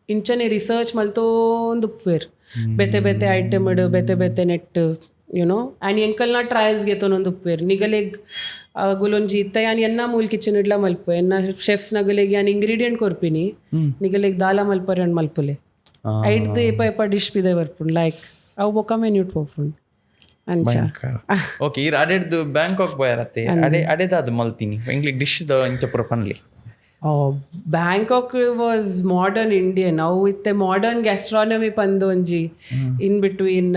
ಇಂಚನೆ ರಿಸರ್ಚ್ ಮಲ್ತೊಂದು ಉಪ್ಪೇರ್ ಬೇತೆ ಬೇತೆ ಐಟಮ್ ಇಡು ಬೇತೆ ಬೇತೆ ನೆಟ್ ಯುನೋ ಆ್ಯಂಡ್ ಎಂಕಲ್ನ ಟ್ರಯಲ್ಸ್ ಗೆತ್ತೊಂದು ಉಪ್ಪೇರ್ ನಿಗಲೆಗ್ ಗುಲೊಂಜಿ ಇತ್ತ ಯಾನ್ ಎನ್ನ ಮೂಲ್ ಕಿಚನ್ ಇಡ್ಲ ಮಲ್ಪ ಎನ್ನ ಶೆಫ್ಸ್ ನಗಲೆಗ್ ಯಾನ್ ಇಂಗ್ರೀಡಿಯೆಂಟ್ ಕೊರ್ಪಿನಿ ನಿಗಲೆಗ್ ದಾಲ ಮಲ್ಪರೆ ಅನ್ ಮಲ್ಪಲೆ ಐಟ್ದು ಏಪ ಡಿಶ್ ಪಿದೆ ಬರ್ಪುಂಡು ಲೈಕ್ ಅವು ಬೊಕ್ಕ ಮೆನ್ಯೂಟ್ ಹೋಗ್ಪುಂಡು ಅಂಚ. ಓಕೆ ಈ ಅಡೆಡ್ದು ಬ್ಯಾಂಕಾಕ್ ಬಯರತ್ತೆ ಅಡೆದಾದ ಮಲ್ತೀನಿ ಎಂಗ್ಲಿಗೆ ಡಿಶ್ದ ಇಂಚ ಪುರ ಪನ್ಲಿ ಬ್ಯಾಂಕಾಕ್ ವಾಸ್ ಮಾಡರ್ನ್ ಇಂಡಿಯನ್ ಅವು ಇತ್ತೆ ಮಾಡರ್ನ್ ಗ್ಯಾಸ್ಟ್ರಾನಮಿ ಪಂದು ಒಂಜಿ in between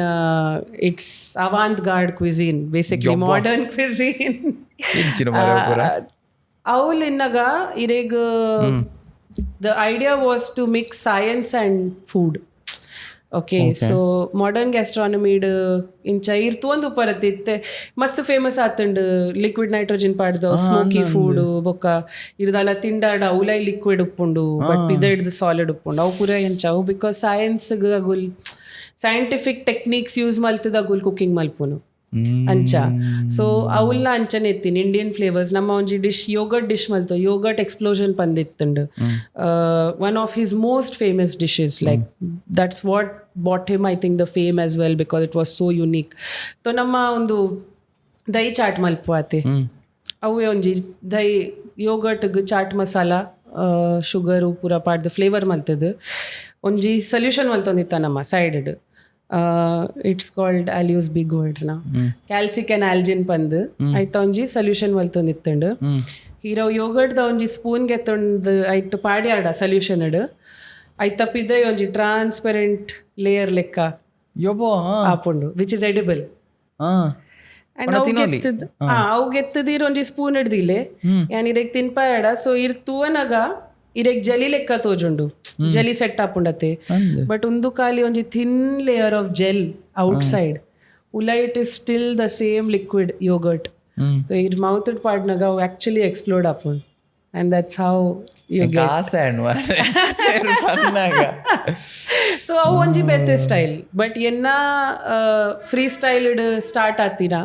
it's avant garde cuisine basically modern cuisine ಇಂಚಿನ ಮರ ಪೂರ ಅವಲ್ ಇನ್ನಗ ಇರೇಗ the idea was to mix science and food okay so modern ಗ್ಯಾಸ್ಟ್ರಾನಮಿಡ್ ಇಂಚ ಇರ್ತು ಒಂದು ಪರತ್ತಿತ್ತೆ ಮಸ್ತ್ ಫೇಮಸ್ ಆತಂಡು ಲಿಕ್ವಿಡ್ ನೈಟ್ರೋಜನ್ ಪಾಡ್ದು ಸ್ಮೋಕಿ ಫುಡ್ ಬೊಕ್ಕ ಇರ್ದಲ್ಲ ತಿಂಡಾಡ ಅವಲೈ ಲಿಕ್ವಿಡ್ ಉಪ್ಪುಂಡು ಬಟ್ ಪಿದಡ್ದು ಸಾಲಿಡ್ ಉಪ್ಪುಂಡು ಅವು ಪೂರ ಎಂಚಾವು ಬಿಕಾಸ್ ಸೈನ್ಸ್ಗೆ ಅಗುಲ್ ಸೈಂಟಿಫಿಕ್ ಟೆಕ್ನಿಕ್ಸ್ ಯೂಸ್ ಮಲ್ತದ ಅಗುಲ್ ಕುಕಿಂಗ್ ಮಲ್ಪುನು ಅಂಚ ಸೊ ಅವಲ್ನ ಅಂಚನೆ ಎತ್ತೀನಿ ಇಂಡಿಯನ್ ಫ್ಲೇವರ್ಸ್ ನಮ್ಮ ಒಂಜಿ ಡಿಶ್ ಯೋಗರ್ಟ್ ಡಿಶ್ ಮಲ್ತು ಯೋಗರ್ಟ್ ಎಕ್ಸ್ಪ್ಲೋಷನ್ ಪಂದಿತ್ತಂಡು one of his most famous dishes like that's what bought him I think the fame as well because it was so unique so ನಮ್ಮ ಒಂದು ದಹಿ ಚಾಟ್ ಮಲ್ಪು ಆತೆ ಅವೇ ಒಂಜಿ ದಹಿ ಯೋಗರ್ಟ್ಗೆ ಚಾಟ್ ಮಸಾಲ ಶುಗರು ಪೂರ ಪಾಡ್ದು ಫ್ಲೇವರ್ ಮಲ್ತದು ಒಂಜಿ ಸೊಲ್ಯೂಷನ್ ಮಲ್ತೊಂದಿತ್ತ ನಮ್ಮ side it's called I'll use big words ನಾ ಕ್ಯಾಲ್ಸಿಕನ್ ಆಲ್ಜಿನ್ ಪಂದು ಐತ ಒಂಜಿ ಸೊಲ್ಯೂಷನ್ ಮಲ್ತೊಂದಿತ್ತಂಡು ಹೀರೋ ಯೋಗರ್ಟ್ದ ಒಂಜಿ ಸ್ಪೂನ್ಗೆ ಎತ್ತೊಂದು ಐಟ್ ಪಾಡಿ ಆಡ ಸೊಲ್ಯೂಷನ್ ಅಡ್ ಐತ ಪಿದ್ದೆ ಒಂಜಿ ಟ್ರಾನ್ಸ್ಪರೆಂಟ್ ಲೇಯರ್ ಲೆಕ್ಕ ಆಪುಂಡು ವಿಚ್ ಇಸ್ ಎಡಿಬಲ್ ಅವು ಗೆತ್ತದಿರ ಒಂಜಿ ಸ್ಪೂನ್ ಹಿಡ್ದಿಲೆ ಯಾನ್ ಇರೆಗ್ ತಿನ್ಪಾಯಡ ಸೊ ಇರ್ ತೂವನಗ ಇರೆಗ್ ಜಲಿ ಲೆಕ್ಕ ತೋಜುಂಡು ಜಲಿ ಸೆಟ್ ಆಪುಂಡತೆ ಬಟ್ ಒಂದು ಖಾಲಿ ಒಂಜಿ thin layer of gel outside ಉಲ it is still the same liquid yogurt so ಇರ್ ಮೌತ್ ಪಾಡ್ನಾಗ ಅವು ಆಕ್ಚುಲಿ ಎಕ್ಸ್ಪ್ಲೋರ್ಡ್ ಆಪುಂಡು and that's how you so ಅವು ಒಂಜಿ ಬೇತೆ ಸ್ಟೈಲ್ ಬಟ್ ಎನ್ನ ಫ್ರೀ ಸ್ಟೈಲ್ಡ್ ಸ್ಟಾರ್ಟ್ ಆತೀನ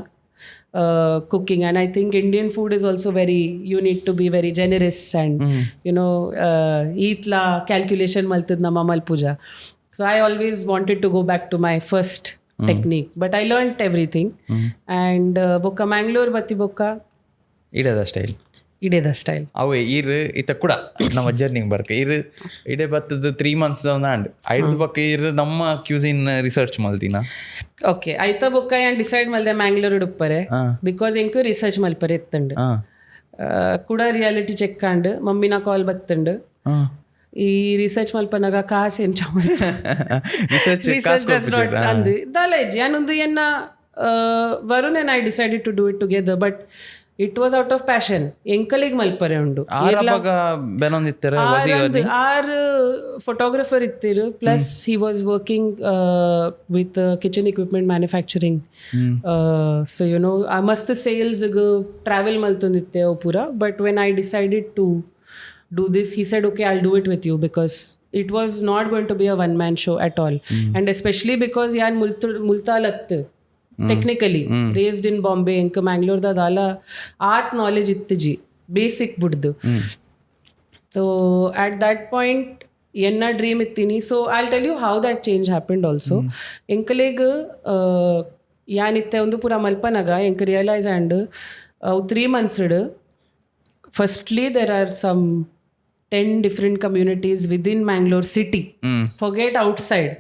cooking and I think Indian food is also very you need to be very generous and you know eatla calculation maltid nama malpuja so I always wanted to go back to my first technique but I learned everything and bokka Mangalore batti bokka ಇಡೇದ style ಅವೇ ಇರು ಇತ್ತ ಕೂಡ ನಮ್ಮ ಜರ್ನಿಗೆ ಬರ್ಕ ಇರು ಇಡೇ ಬತ್ತದ 3 months ಅಂಡ್ ಐದು ಪಕ್ಕ ಇರು ನಮ್ಮ ಕ್ಯೂಸಿನ್ ರಿಸರ್ಚ್ ಮಲ್ತಿನ ಓಕೆ ಐತ ಬೊಕ್ಕ ಏನ್ ಡಿಸೈಡ್ ಮಲ್ದೆ ಮ್ಯಾಂಗ್ಳೂರ್ ಉಡುಪ್ಪರೆ ಬಿಕಾಸ್ ಎಂಕು ರಿಸರ್ಚ್ ಮಲ್ಪರೆ ಎತ್ತಂಡು ಕೂಡ ರಿಯಾಲಿಟಿ ಚೆಕ್ ಕಾಂಡು ಮಮ್ಮಿನ ಕಾಲ್ ಬತ್ತಂಡು ಈ ರಿಸರ್ಚ್ ಮಲ್ಪನಾಗ ಕಾಸು ಎಂಚ ಅಂದು ದಾಲೇಜ್ ಯಾನೊಂದು ಎನ್ನ Varun and I decided to do it together but it was out of passion ಎಂಕಲಿಗೆ ಮಲ್ಪರೆ ಉಂಡು 6 ಫೋಟೋಗ್ರಫರ್ ಇತ್ತಿರು plus he was working with kitchen equipment manufacturing so you know ಮಸ್ತ್ ಸೇಲ್ಸ್ಗೆ ಟ್ರಾವೆಲ್ ಮಲ್ತೊಂದಿತ್ತೆ ಅವು ಪೂರ but when I decided to do this he said okay I will do it with you because it was not going to be a one man show at all and especially because yan multalat technically raised in Bombay enka Mangalore da dala art knowledge ittiji basic buddu so at that point enna dream ittini so I'll tell you how that change happened also enkaleg yan itte ondu pura malpanaga enka realize and 3 months firstly there are some 10 different communities within Mangalore city forget outside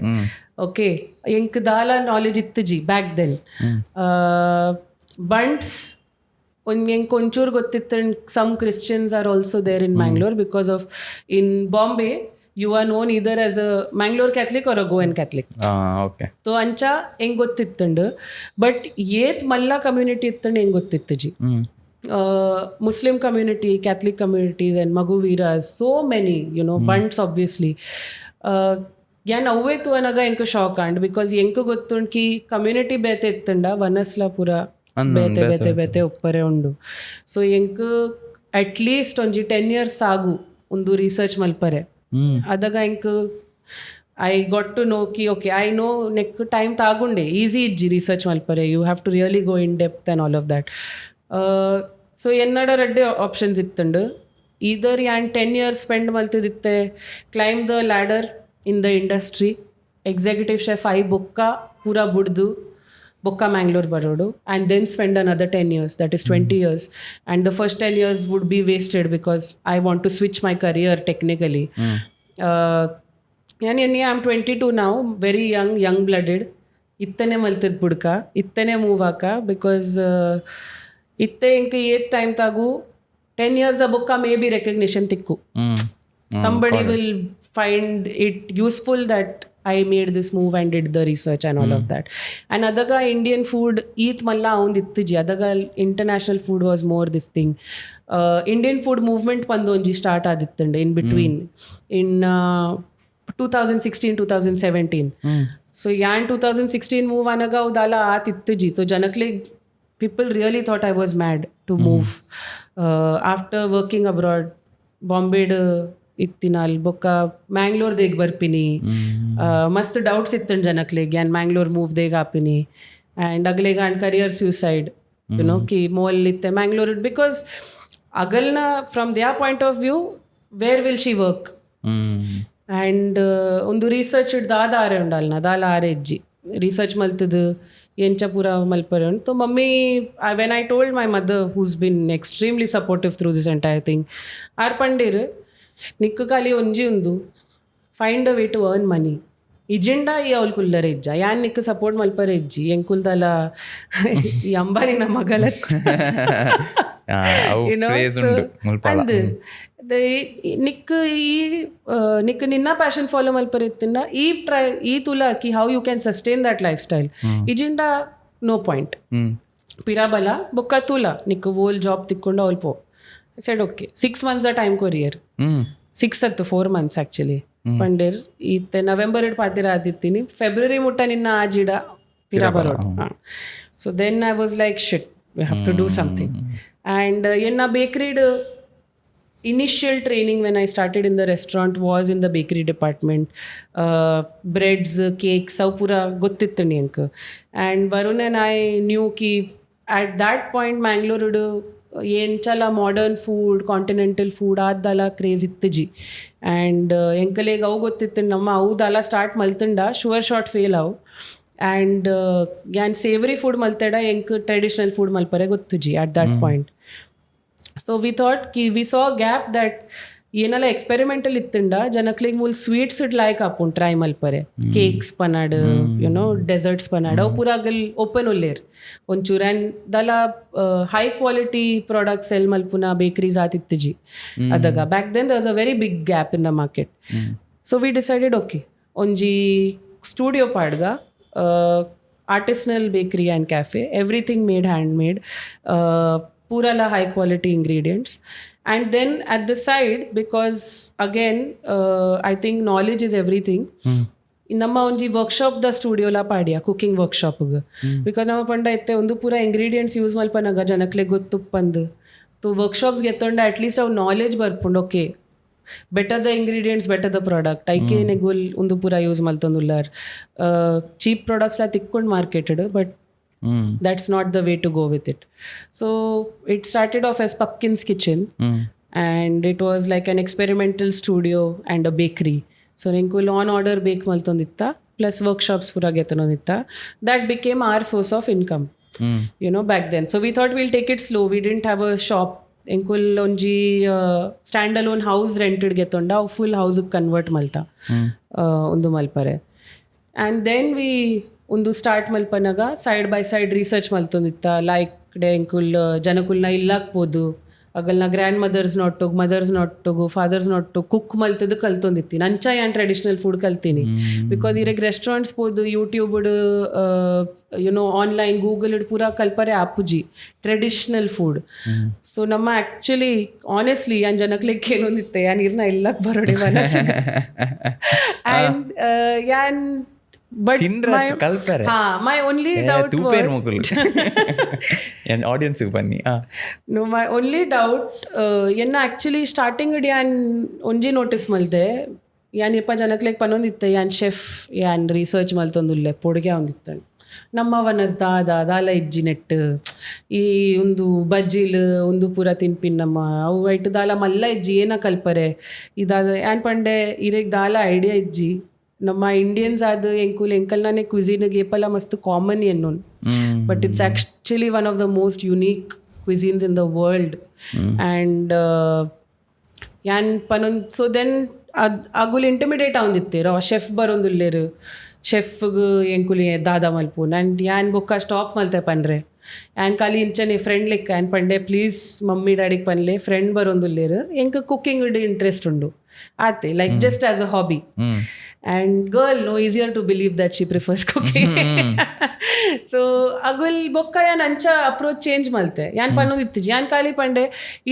okay enk dala knowledge ittiji back then bunts ongen konchur gottittan some Christians are also there in Mangalore because of in Bombay you are known either as a Mangalore Catholic or a Goan Catholic okay so ancha eng gottittandu but yet malla community ittandu eng gottitiji Muslim community, Catholic community, then Maghuviras, so many, you know, bunts obviously. Yan avve tu anaga enku shock and because enku gottundki community bete ittanda vanasla pura bete uppare undu. So enku at least onji 10 years sagu undu research malpare. Adaga enku I got to know ki okay I know nek time tagunde easy ijji research malpare you have to really go in depth and all of that. So ಎನ್ನಡ ರೆಡ್ಡೆ options ಇತ್ತಂಡು either ಯಾನ್ 10 years spend ಮಲ್ತಿದಿತ್ತೆ climb the ladder in the industry executive chef ಐ ಬೊಕ್ಕ ಪೂರ ಬುಡ್ದು ಬೊಕ್ಕ ಮ್ಯಾಂಗ್ಳೂರ್ ಬರೋಡು and then spend another 10 years that is 20 years and the first 10 years would be wasted because I want to switch my career technically I'm 22 now very young blooded ಇತ್ತನೆ ಮಲ್ತಿದ್ ಬುಡ್ಕ ಇತ್ತನೆ ಮೂವ್ ಆಕ ಬಿಕಾಸ್ ಇತ್ತೆ ಇಂಕ ಏತ್ ಟೈಮ್ ತಾಗು 10 years a book maybe recognition tikku. Somebody will find it useful that I made this move and did the research and all of that. And adaga Indian food eat malla aund ittiji adaga international food was more this thing. Indian food movement pandonji start adittunde in between in 2016-2017. So yan 2016 move anaga udala aat ittiji. So janakle people really thought I was mad to move after working abroad. Bombay ಇತ್ತಿನಲ್ಲಿ ಬೊಕ್ಕ ಮ್ಯಾಂಗ್ಳೂರ್ ದೇಗ್ ಬರ್ಪಿನಿ ಮಸ್ತ್ doubts ಇತ್ತಂಡು ಜನಕ್ಲೆಗ್ and Mangalore move ದೇಗ್ ಆಪಿನಿ and ಅಗ್ಲೆಗ್ ಆ್ಯಂಡ್ ಕರಿಯರ್ ಸ್ಯೂಸೈಡ್ ಯುನೋ ಕಿ ಮೋಲ್ ಇತ್ತೆ ಮ್ಯಾಂಗ್ಳೂರ್ ಬಿಕಾಸ್ ಅಗಲ್ನ from their point of view where will she work and ಒಂದು ರಿಸರ್ಚ್ ದಾದ ಆರೆ ಉಂಡಲ್ನ ದಾಲ ಆರೆ ಇಜ್ಜಿ ರಿಸರ್ಚ್ ಮಲ್ತದು ಎಂಚ ಪೂರ ಮಲ್ಪರೆ ಉಂಟು ತೊ mummy when I told my mother who's been extremely supportive through this entire thing ಆರ್ ಪಂಡೀರ್ ನಿಕ್ಕು ಖಾಲಿ ಒಂಜಿ ಉಂದು find a way to earn money ಇಜೆಂಡಾ ಈ ಅವ್ಲು ಕುಲ್ಲರೆ ಇಜ್ಜ ಯಾನ್ ನಿಕ್ಕು ಸಪೋರ್ಟ್ ಮಲ್ಪರೆ ಇಜ್ಜಿ ಎಂಕುಲ್ದಲ ಈ ಅಂಬಾನಿನ ಮಗಲ ಅಂದು ನಿಕ್ಕು ನಿಕ್ಕು ನಿನ್ನ ಪ್ಯಾಷನ್ ಫಾಲೋ ಮಲ್ಪರೆ ಇತ್ತಿನ ಈ ತುಲ ಕಿ how you can sustain that lifestyle ಇಜೆಂಡಾ ನೋ ಪಾಯಿಂಟ್ ಪಿರಾಬಲ ಬೊಕ್ಕ ತುಲ ನಿಕ್ಕು ಓಲ್ ಜಾಬ್ ತಿಕ್ಕೊಂಡು ಅವ್ಲು ಪೋ said okay 6 months the time courier 4 months actually pandir itte November id patira aditini February mutta ninna ajida pira barod so then I was like shit we have to do something and yenna bakery initial training when I started in the restaurant was in the bakery department breads cakes avu pura gottittu enk and Varun and I knew ki at that point Mangalore ಎಂಚಲ modern food continental food ಆದ್ದಲ್ಲ craze ಇತ್ತಜಿ and ಎಂಕಲೆಗೆ ಅವು ಗೊತ್ತಿತ್ತು ನಮ್ಮ ಅವದಲ್ಲ start ಮಲ್ತಂಡ sure shot fail ಅವು ಆ್ಯಂಡ್ ಯಾನ್ ಸೇವರಿ ಫುಡ್ ಮಲ್ತಡ ಎಂಕ್ ಟ್ರೆಡಿಷ್ನಲ್ ಫುಡ್ ಮಲ್ಪರೆ ಗೊತ್ತುಜಿ at that point so we thought ಕಿ ವಿ ಸಾ ಗ್ಯಾಪ್ ದಟ್ ಏನೆಲ್ಲ ಎಕ್ಸ್ಪೆರಿಮೆಂಟಲ್ ಇತ್ತಂಡ ಜನಕ್ಲಿಗೆ ಫುಲ್ ಸ್ವೀಟ್ಸ್ ಲೈಕ್ ಆಪುನ್ ಟ್ರೈ ಮಲ್ಪರೆ ಕೇಕ್ಸ್ ಪನಾಡ್ ಯುನೋ ಡೆಸರ್ಟ್ಸ್ ಪನಾಡ್ ಅವು ಪೂರ ಆಗಲ್ ಓಪನ್ ಉಲ್ಲೇರ್ ಒಂಚೂರು ಆ್ಯಂಡ್ ದಲ ಹೈ ಕ್ವಾಲಿಟಿ ಪ್ರಾಡಕ್ಟ್ಸ್ ಸೆಲ್ ಮಲ್ಪುನ ಬೇಕರೀಸ್ ಆತಿತ್ತಜಿ ಅದಾಗ back then there was a very big gap in the market so we decided okay ಒಂಜಿ ಸ್ಟುಡಿಯೋ ಪಾಡ್ಗ artisanal bakery and cafe everything made handmade ಪೂರಲ್ಲ high quality ingredients. And then at the side, because again, I think knowledge is everything. ನಮ್ಮ ಒಂಜಿ workshop the ಸ್ಟುಡಿಯೋಲ ಪಾಡ್ಯ cooking ವರ್ಕ್ಶಾಪ್ಗೆ because ನಮ್ಮ ಪಂಡ ಎತ್ತೆ ಒಂದು ಪೂರ ingredients use ಮಲ್ಪನಾಗ ಜನಕ್ಲೆ ಗೊತ್ತುಪ್ಪಂದು ತೋ ವರ್ಕ್ಶಾಪ್ಸ್ಗೆ ಎತ್ತೊಂಡ ಅಟ್ಲೀಸ್ಟ್ ಅವು ನಾಲೆಜ್ ಬರ್ಪುಂಡು okay better the ingredients better the product ಐಕೆ ನೆಗೋಲ್ ಒಂದು ಪೂರ ಯೂಸ್ ಮಲ್ತೊಂದುಲ್ಲಾರ್ ಚೀಪ್ ಪ್ರಾಡಕ್ಟ್ಸ್ಲ ತಿಕ್ಕೊಂಡು ಮಾರ್ಕೆಟೆಡ್ but that's not the way to go with it. So it started off as Pumpkin's Kitchen and it was like an experimental studio and a bakery. So nenku on order bake maltonditta plus workshops pura getanoditta. That became our source of income. You know, back then. So we thought we'll take it slow. We didn't have a shop. Enkul onji standalone house rented getonda full house convert malta undu malpare. And then we ಒಂದು start ಮಲ್ಪನಾಗ side by side research ಮಲ್ತೊಂದಿತ್ತ like ಎಂಕುಲ್ ಜನಕುಲ್ನ ಇಲ್ಲಾಕ್ಬೋದು ಅಗಲ್ನ grandmothers ನೊಟ್ಟೋಗು fathers ನೊಟ್ಟೋಗು cook ಮಲ್ತದ್ದು ಕಲ್ತೊಂದಿತ್ತೀನಿ ನಂಚ ಏನು ಟ್ರೆಡಿಷ್ನಲ್ ಫುಡ್ ಕಲ್ತೀನಿ ಬಿಕಾಸ್ ಇರಾಗ ರೆಸ್ಟೋರೆಂಟ್ಸ್ ಬೋದು ಯೂಟ್ಯೂಬ್ ಯುನೋ ಆನ್ಲೈನ್ ಗೂಗಲ್ ಪೂರ ಕಲ್ಪರೆ ಆಪುಜಿ ಟ್ರೆಡಿಷ್ನಲ್ ಫುಡ್ ಸೊ ನಮ್ಮ ಆ್ಯಕ್ಚುಲಿ ಆನೆಸ್ಟ್ಲಿ ಯಾನ್ ಜನಕ್ಲೆ ಕೇಳೊಂದಿತ್ತೆ ಯಾನ್ ಇರ್ನ ಇಲ್ಲಕ್ ಬರೋಡೆ ಮನಸ್ಸು ಆ್ಯಂಡ್ ಯಾನ್ but my only doubt was audience ಬನ್ನಿ no my only doubt yenna actually starting id yan onji notice malde yan ipa janakle panonditte yan chef yan research maltondulle podige onditte ನಮ್ಮ ವನಸ್ ದಾಲ ಇಜ್ಜಿ ನೆಟ್ ಈ ಒಂದು ಬಜ್ಜಿಲ್ ಒಂದು ಪೂರ ತಿನ್ಪಿನ್ನಮ್ಮ ಅವು ಐಟ್ ದಾಲ ಮಲ್ಲ ಇಜ್ಜಿ ಏನ ಕಲ್ಪರೆ ಇದಾದ ಯಾನ್ ಪಂಡೆ ಇರೇಗ್ ದಾಲ ಐಡಿಯಾ ಇಜ್ಜಿ ನಮ್ಮ ಇಂಡಿಯನ್ಸ್ ಆದ ಎಂಕಲ್ನಾನೆ ಕ್ವಿಝಿನ್ಗೆ ಏಪಲ್ಲ ಮಸ್ತ್ ಕಾಮನ್ ಎನ್ನೋನ್ but it's actually one of the most unique cuisines in the world and ಯಾನ್ ಪನೊಂದು ಸೊ ದೆನ್ ಅಗುಲ್ ಇಂಟಿಮಿಡೇಟ್ ಆವಂದಿತ್ತೆ ಶೆಫ್ ಬರೋಂದುಲ್ಲೇರು ಶೆಫ್ಗೆ ಎಂಕುಲಿ ದಾದ ಮಲ್ಪುನ್ ಆ್ಯಂಡ್ ಯಾನ್ ಬೊಕ್ಕ ಸ್ಟಾಪ್ ಮಲ್ತೆ ಪನ್ರೆ ಆ್ಯಂಡ್ ಖಾಲಿ ಇಂಚನೆ ಫ್ರೆಂಡ್ ಲೆಕ್ಕ ಆ್ಯಂಡ್ ಪಂಡೆ ಪ್ಲೀಸ್ ಮಮ್ಮಿ ಡ್ಯಾಡಿಗೆ ಪನ್ಲೆ ಫ್ರೆಂಡ್ ಬರೋಂದುಲ್ಲೇರು ಎಂಕ ಕುಕ್ಕಿಂಗ್ ಇಂಟ್ರೆಸ್ಟ್ ಉಂಡು ಆತೆ like just as a hobby and girl no easier to believe that she prefers cooking so ಅಗುಲ್ ಬೊಕ್ಕ ಯಾನ್ ಅಂಚ ಅಪ್ರೋಚ್ ಚೇಂಜ್ ಮಲ್ತೆ ಯಾನ್ ಪನ್ನೋದು ಇತ್ತಿಜಿ ಯಾನ್ ಖಾಲಿ ಪಂಡೆ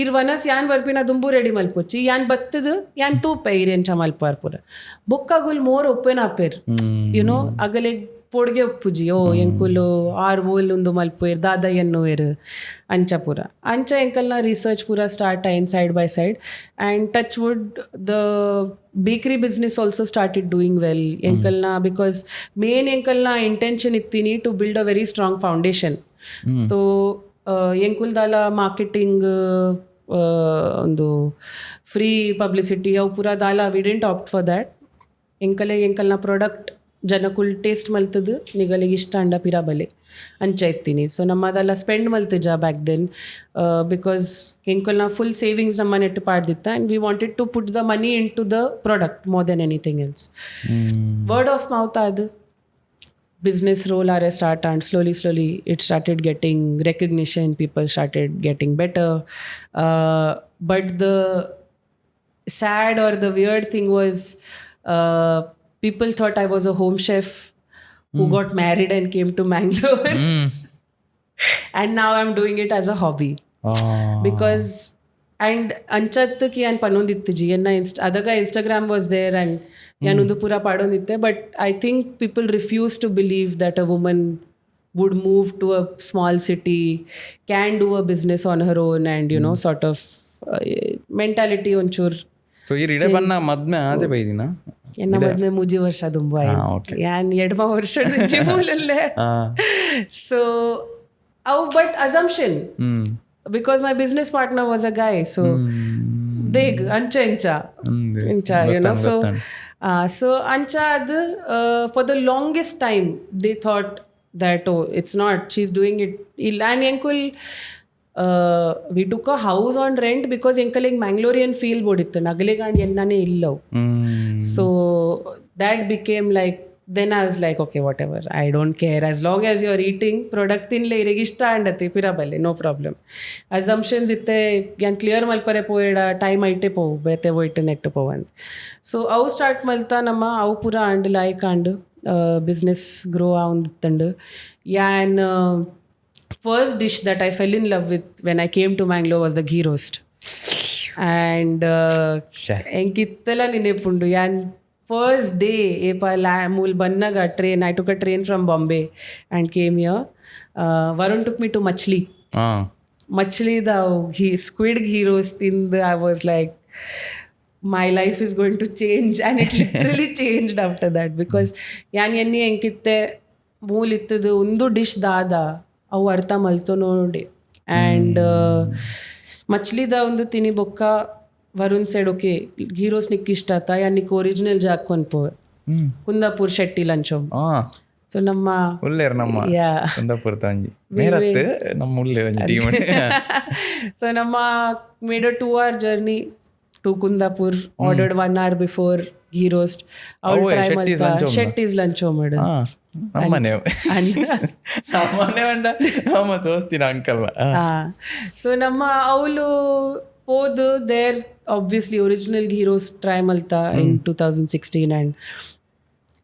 ಇರ್ ವನಸ್ ಯಾನ್ ಬರ್ಪಿನ ದುಂಬು ರೆಡಿ ಮಲ್ಪೊಚ್ಚಿ ಯಾನ್ ಬತ್ತದು ಯಾನ್ ತೂಪೆ ಇರೆಂಚ ಮಲ್ಪಾರ್ ಪೂರ ಬೊಕ್ಕ ಅಗುಲ್ ಮೋರ್ ಒಪ್ಪೆನ್ ಆಪೇರ್ ಯುನೋ ಅಗಲೆ ಪೊಡ್ಗೆ ಒಪ್ಪುಜಿ ಓ ಎಂಕುಲು ಆರ್ ಓಲ್ ಒಂದು ಮಲ್ಪುಯರ್ ದಾದ ಎನ್ನುವೇರು ಅಂಚ ಪೂರ ಅಂಚ ಎಂಕಲ್ನ ರಿಸರ್ಚ್ ಪೂರ ಸ್ಟಾರ್ಟ್ ಆಯ್ನ್ side by side and touch wood the bakery business also started doing well ಎಂಕಲ್ನ ಬಿಕಾಸ್ ಮೇನ್ ಎಂಕಲ್ನ ಇಂಟೆನ್ಷನ್ ಇತ್ತೀನಿ to build a very strong foundation ತೋ ಎಂಕುಲ್ದಾಲ ಮಾರ್ಕೆಟಿಂಗ್ ಒಂದು ಫ್ರೀ ಪಬ್ಲಿಸಿಟಿ ಅವು ಪೂರ ದಾಲ we didn't opt for that ಎಂಕಲ್ನ ಪ್ರಾಡಕ್ಟ್ ಜನಕ್ಕುಲ್ ಟೇಸ್ಟ್ ಮಲ್ತದು ನಿಗಳಿಗೆ ಇಷ್ಟ ಅಂಡ ಪಿರಾಬಲೆ ಅಂಚ ಇತ್ತೀನಿ ಸೊ ನಮ್ಮದೆಲ್ಲ ಸ್ಪೆಂಡ್ ಮಲ್ತಜ ಬ್ಯಾಕ್ ದೆನ್ ಬಿಕಾಸ್ ಎಂಕಲ್ನ ಫುಲ್ ಸೇವಿಂಗ್ಸ್ ನಮ್ಮ ನೆಟ್ಟು ಪಾಡ್ದಿತ್ತ and we wanted to put the money into the product more than anything else word of mouth ಅದು ಬಿಸ್ನೆಸ್ ರೋಲ್ ಆರೆ start and slowly it started getting recognition people started getting better but the sad or the weird thing was people thought I was a home chef who got married and came to Mangalore. And now I'm doing it as a hobby. Because, and anchattaki and panondittiji, enna adaga Instagram was there and yanudu pura padonditte, but I think people refuse to believe that a woman would move to a small city, can do a business on her own and, you know, sort of mentality onchur. So ಈ ಇಡೆ ಬನ್ನ ಮದ್ಮೆ ಆದೆ ಬೈದಿನ ಎನ್ನ ಮದ್ಮೆ 3 ವರ್ಷ ದುಂಬು ಆಯ್ತು ಯಾನ್ 2 ವರ್ಷ ಜೀವನಲ್ಲೇ ಸೊ ಅವು but assumption because my business partner was a guy so ದೇಗ್ ಅಂಚ ಯು ನೋ ಸೊ ಅಂಚ ಅದು for the longest time they thought that oh it's not she is doing it ಇಲ್ಲ ಆ್ಯಂಡ್ ಎಂಕುಲ್ we took a house on rent because enkaling Mangalorean feel bodittu nagalegaand ennane illao so that became like then I was like okay whatever I don't care as long as you are eating product tinle irige ishta andate pirabale no problem assumptions itte yan clear malpare poeda time aite po bete voite net po and so au start malta nama au pura and like and business grow avundandu yan first dish that I fell in love with when I came to Mangalore was the ghee roast. And enkittala nenepundu yan first day epa mool bannaga train I took a train from Bombay and came here. Varun took me to Machli the squid ghee roast in the I was like my life is going to change and it literally changed after that because yan enni enkitte mool ittadu undu dish dada ಅವು ಅರ್ಥ ಮಲ್ತು ನೋಡಿ and ಮಚ್ಲಿದ ಒಂದು ತಿನಿ ಬೊಕ್ಕ Varun side okay ಘೀರೋಸ್ ನಿಕ್ ಇಷ್ಟ ಆತ ಯಾನಿಕ್ ಒರಿಜಿನಲ್ ಜಾಕ್ ಕೊನ್ಪೋವೆ ಕುಂದಾಪುರ್ ಶೆಟ್ಟಿ ಲಂಚೋಮ್ ಸೊ ನಮ್ಮ ಉಲ್ಲೇರ್ ನಮ್ಮ ಕುಂದಾಪುರ ತಂಜಿ ಮೇರತ್ತೆ ನಮ್ಮ ಉಲ್ಲೇರ್ ಟೀಮ್ ಸೊ ನಮ್ಮ made a 2-hour journey to Kundapur ordered 1 hour before ghee roast ಅವ್ರು ಟ್ರೈ ಮಾಡ್ತಾ ಶೆಟ್ಟಿಸ್ ಲಂಚೋ ಮಾಡು ನಮ್ಮನೆ ಅಂಡ ನಮ್ಮ ದೋಸ್ತಿನ ಅಂಕಲ್ ಸೊ ನಮ್ಮ ಅವಳು ಹೋದು there obviously original ghee roast try ಮಾಡ್ತಾ in 2016 and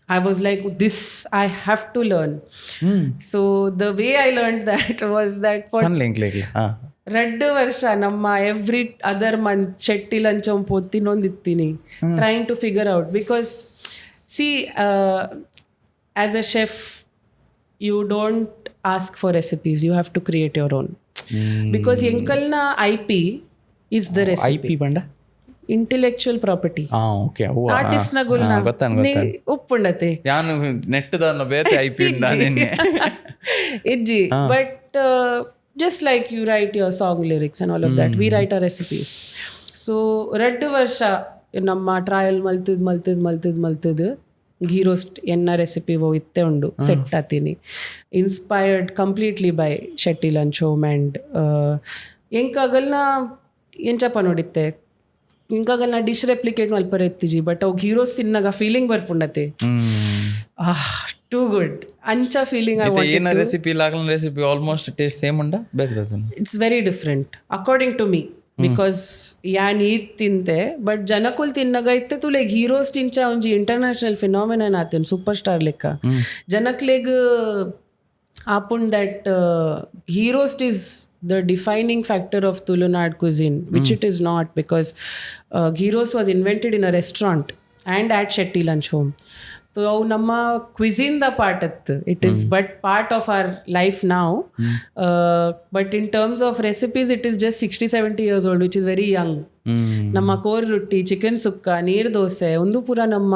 I was like this I have to learn so the way I learned that was that for 2 ವರ್ಷ ನಮ್ಮ every other month Shetty lunch home ಪೊತ್ತಿನೊಂದಿತ್ತೀನಿ trying to figure out because see as a chef you don't ask for recipes you have to create your own because ಎಂಕಲ್ನ IP is the recipe ಬಂಡ intellectual property artist ನಗುಲ್ನ ಉಪ್ಪುಂಡತೆ ಯಾನು ನೆಟ್ಟದನ್ನ ಬೇತೆ IP ಇಜ್ಜಿ but just like you write your song lyrics and all of that we write our recipes so 2 ವರ್ಷ ನಮ್ಮ ಟ್ರಯಲ್ ಮಲ್ತದ್ ಘೀ ರೋಸ್ಟ್ ಎನ್ನ ರೆಸಿಪಿ ಇತ್ತೆ ಉಂಡು ಸೆಟ್ ಆತೀನಿ inspired completely by Shetty lunch home and ಎಂಕಾಗಲ್ನ ಎಂಚಪ್ಪ ನೋಡಿತ್ತೆ ಇಂಕಾಗಲ್ನ ಡಿಶ್ ರೆಪ್ಲಿಕೇಟ್ ಮಲ್ಪರ ಎತ್ತಿಜಿ ಬಟ್ ಅವು ಘೀ ರೋಸ್ಟ್ ತಿನ್ನಾಗ ಫೀಲಿಂಗ್ ಬರ್ಪುಂಡತೆ ಟೂ ಗುಡ್ ಅಂಚ ಫೀಲಿಂಗ್ ಐ ವಾಂಟ್ ಏನ ರೆಸಿಪಿ ಲಾಗಲ ರೆಸಿಪಿ ಆಲ್ಮೋಸ್ಟ್ ಟೇಸ್ಟ್ ಸೇಮ್ ಉಂಡ ಬೇತೆ ಬೇತೆ it's very different according to me because ಯಾನ್ ಈದ್ ತಿಂತೆ ಬಟ್ ಜನಕುಲ್ ತಿನ್ನಗ ಇತ್ತೆ ತು ಲೈಕ್ ಹೀರೋಸ್ ತಿಂಚ ಒಂಜಿ ಇಂಟರ್ನ್ಯಾಷನಲ್ ಫಿನಾಮಿನನ್ ಆತೇನ್ ಸೂಪರ್ ಸ್ಟಾರ್ ಲೆಕ್ಕ ಜನಕ್ಲೆಗ್ ಆಪುಂಡ್ that ghee roast is the defining factor of Tulunad cuisine which it is not because ghee roast was invented in a restaurant and at Shetty lunch home so ಅವು ನಮ್ಮ ಕ್ವಿಸಿನ್ ದ ಪಾರ್ಟ್ ಅತ್ತು it is but part of our life ನಾವು but in terms of recipes it is just 60-70 years old which is very young ನಮ್ಮ ಕೋರ್ ರೊಟ್ಟಿ chicken sukka neer dosa ಒಂದು ಪೂರ ನಮ್ಮ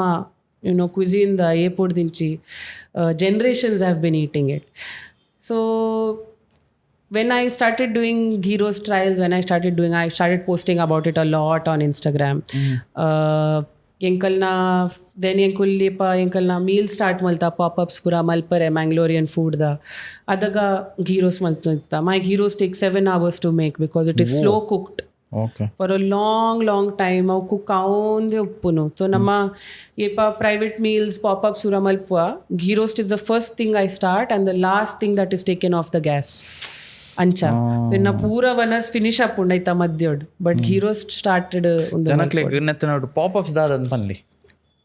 you know cuisine the ಏಪೋಡ್ ದಿಂಚಿ generations have been eating it. So when I started doing ghee roast trials, I started posting about it a lot on Instagram. ಎಂಕಲ್ನ then ಎಂಕಲ್ನ meal start ಮಲ್ತಾ ಪಾಪಪ್ಸ್ ಪೂರ ಮಲ್ಪರೆ ಮ್ಯಾಂಗ್ಲೋರಿಯನ್ ಫುಡ್ದ ಅದಾಗ ಘೀ ರೋಸ್ಟ್ ಮಲ್ತ my ghee roast take 7 hours to make because it is slow cooked for a long time ಅವು cook ಆವಂದೇ ಉಪ್ಪುನು ಸೊ ನಮ್ಮ ಪ್ರೈವೇಟ್ ಮೀಲ್ಸ್ ಪಾಪಪ್ ಸುರ ಮಲ್ಪುವ ghee roast is the first thing I start and the last thing that is taken off the gas ಅಂಚ ಇನ್ನ ಪೂರ ವನಸ್ ಫಿನಿಶ್ ಅಪ್ಪುಂಡ ಐತ ಮಧ್ಯೋಡ್ ಬಟ್ ಘೀ ರೋಸ್ಟ್ ಸ್ಟಾರ್ಟೆಡ್ ಒಂದು ಪಾಪಪ್ಸ್ ದಾದ ಪನ್ಲಿ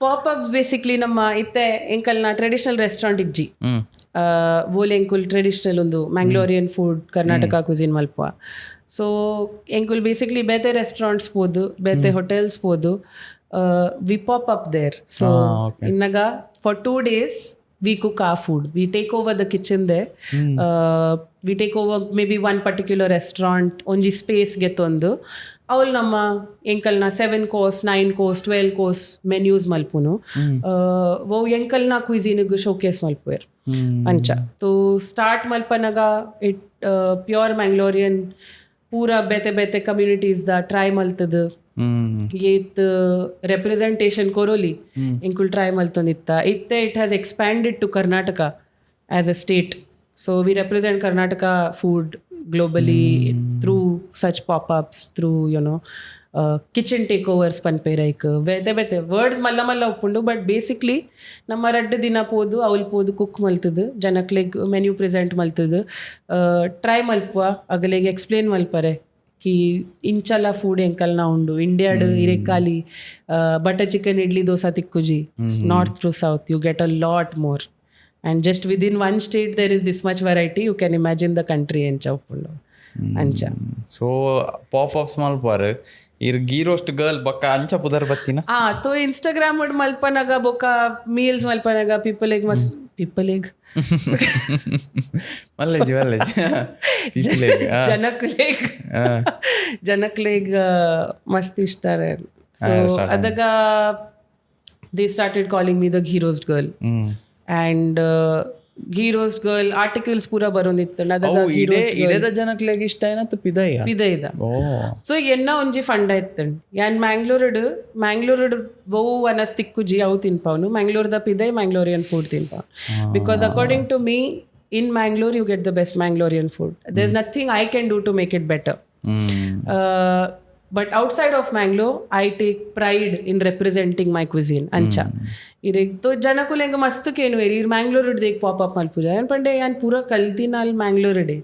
ಪಾಪಪ್ಸ್ ಬೇಸಿಕ್ಲಿ ನಮ್ಮ ಇತ್ತೆ ಎಂಕಲ್ನ ಟ್ರೆಡಿಷನಲ್ ರೆಸ್ಟೋರೆಂಟ್ ಇಜ್ಜಿ ಓಲ್ ಎಂಕುಲ್ ಟ್ರೆಡಿಷನಲ್ ಒಂದು ಮ್ಯಾಂಗ್ಲೋರಿಯನ್ ಫುಡ್ ಕರ್ನಾಟಕ ಕ್ವಿಸಿನ್ ಮಲ್ಪುವ ಸೊ ಎಂಕುಲ್ ಬೇಸಿಕ್ಲಿ ಬೇತೆ ರೆಸ್ಟೋರೆಂಟ್ಸ್ ಬೋದು ಬೇತೆ ಹೋಟೆಲ್ಸ್ ಬೋದು we pop up there so ಇನ್ನಗ for 2 days we cook our food. We take over the kitchen there. We take over maybe one particular restaurant. Onji space gettondu. Avul namma enkalna 7 course, 9 course, 12 course menus malpunu. Wo enkalna cuisine gu showcase malpuer. Ancha. So start malpanaga it pure Mangalorian pura bete communities da try maltadu. ಏತ್ representation ಕೊರೋಲಿ ಇಂಕುಲ್ try ಮಲ್ತೊಂದಿತ್ತ ಇತ್ತೆ it has expanded to Karnataka as a state so we represent Karnataka food globally through such popups through you know kitchen takeovers ಪನ್ಪೇರೈಕ್ ಬೇತೆ words ಮಲ್ಲ ಉಪ್ಪುಂಡು but basically ನಮ್ಮ ರಡ್ಡು ದಿನ ಪೋದು ಅವಲ್ ಪೋದು ಕುಕ್ ಮಲ್ತದು ಜನಕ್ಲೆಗ್ ಮೆನ್ಯೂ ಪ್ರೆಸೆಂಟ್ ಮಲ್ತದು ಟ್ರೈ ಮಲ್ಪುವ ಅಗಲೆಗೆ ಎಕ್ಸ್ಪ್ಲೇನ್ ಮಲ್ಪರೆ ಕಿ ಇಂಚಲ ಫುಡ್ ಎಂಕಲ್ನ ಉಂಡು ಇಂಡಿಯಾಡ್ ಇರೆಕಾಲಿ ಬಟರ್ ಚಿಕನ್ ಇಡ್ಲಿ ದೋಸಾ ತಿಕ್ಕುಜಿ north to south you get a lot more and just within one state there is this much variety you can imagine the country ಎಂಚ ಉಪ್ಪುಂಡು ಅಂಚ ಸೊ ಪಾಪಪ್ಸ್ ಮಲ್ಪಾರು ಇರ್ ಘೀ ರೋಸ್ಟ್ ಗರ್ಲ್ ಬೊಕ್ಕ ಅಂಚ ಪುದರ್ ಬತ್ತಿನ ತೋ ಇನ್ಸ್ಟಾಗ್ರಾಮ್ ಉಡ್ ಮಲ್ಪನಾಗ ಬೊಕ್ಕ ಮೀಲ್ಸ್ ಮಲ್ಪನಾಗ ಪೀಪಲ್ ಜನಕ್ಲೆಗ್ ಮಸ್ತ್ ಇಷ್ಟ ಸೊ ಅದಾಗ they started calling me the ghee roast girl and ghee roast girl articles ಪೂರ ಬರೋಂದಿತ್ತು ಜನಕ್ಲೆಗ್ ಇಷ್ಟ ಏನತ್ತ ಪಿದೈದ ಸೊ ಎನ್ನ ಒಂಜಿ ಫಂಡ ಇತ್ತಂಡ್ ಯಾನ್ ಮ್ಯಾಂಗ್ಳೂರ್ಡ್ ಬಹು ಅನಸ್ ತಿಕ್ಕುಜಿ ಅವು ತಿನ್ಪವನು ಮ್ಯಾಂಗ್ಳೂರ್ದ ಪಿದೈ ಮ್ಯಾಂಗ್ಳೂರಿಯನ್ ಫುಡ್ ತಿನ್ಪವನು because according to me in Mangalore you get the best Mangalorean food. There's nothing I can do to make it better. But outside of Mangalore I take pride in representing my cuisine ancha irek to janakul enga mastu kenu ir Mangalore de pop up malpuja yan pande yan pura kaltinal Mangalore de